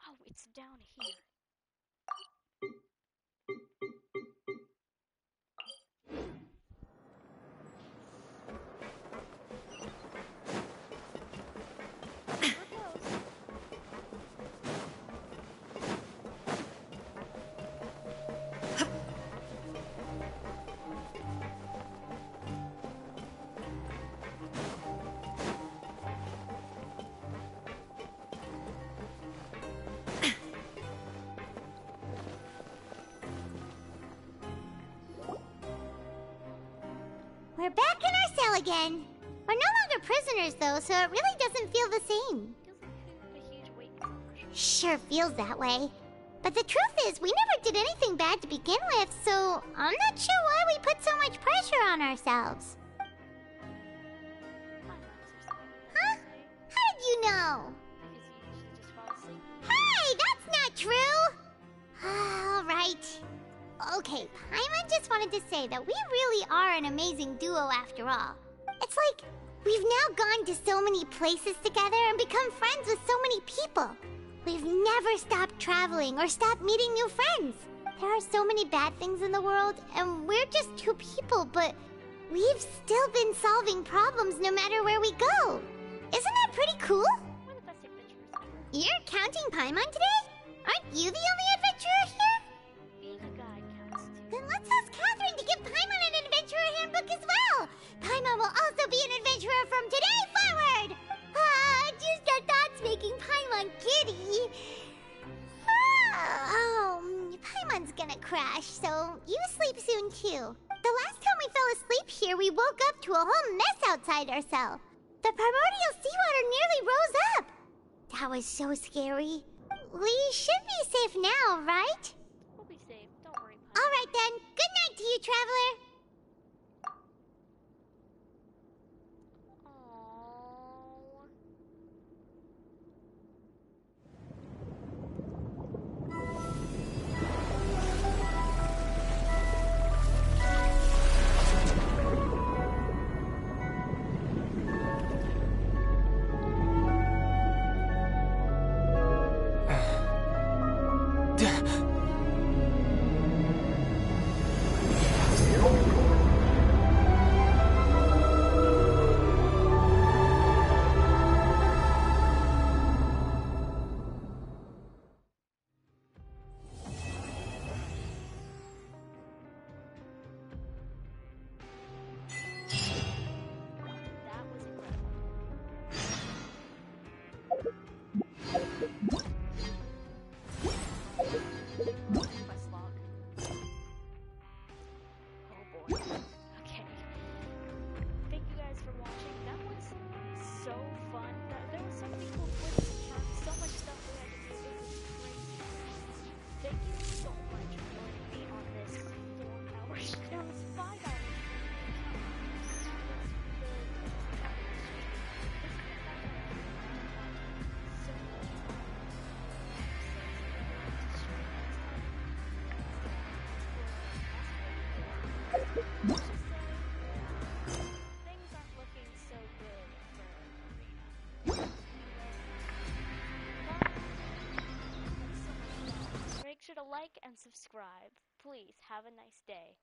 Oh, it's down here. We're back in our cell again. We're no longer prisoners, though, so it really doesn't feel the same. Sure feels that way. But the truth is, we never did anything bad to begin with, so I'm not sure why we put so much pressure on ourselves. Huh? How did you know? Hey, that's not true! Alright. Okay, Paimon just wanted to say that we really are an amazing duo after all. It's like, we've now gone to so many places together and become friends with so many people. We've never stopped traveling or stopped meeting new friends. There are so many bad things in the world, and we're just two people, but we've still been solving problems no matter where we go. Isn't that pretty cool? You're counting Paimon today? Aren't you the only adventurer here? Being a guide counts too. Then let's ask Catherine to give Paimon an adventurer handbook as well. Paimon will also be an adventurer from today forward. Just our thoughts making Paimon giddy. Paimon's gonna crash, so you sleep soon too. The last time we fell asleep here, we woke up to a whole mess outside our cell. The primordial seawater nearly rose up. That was so scary. We should be safe now, right? We'll be safe, don't worry. Alright then, good night to you, traveler. Make sure to like and subscribe. Please have a nice day.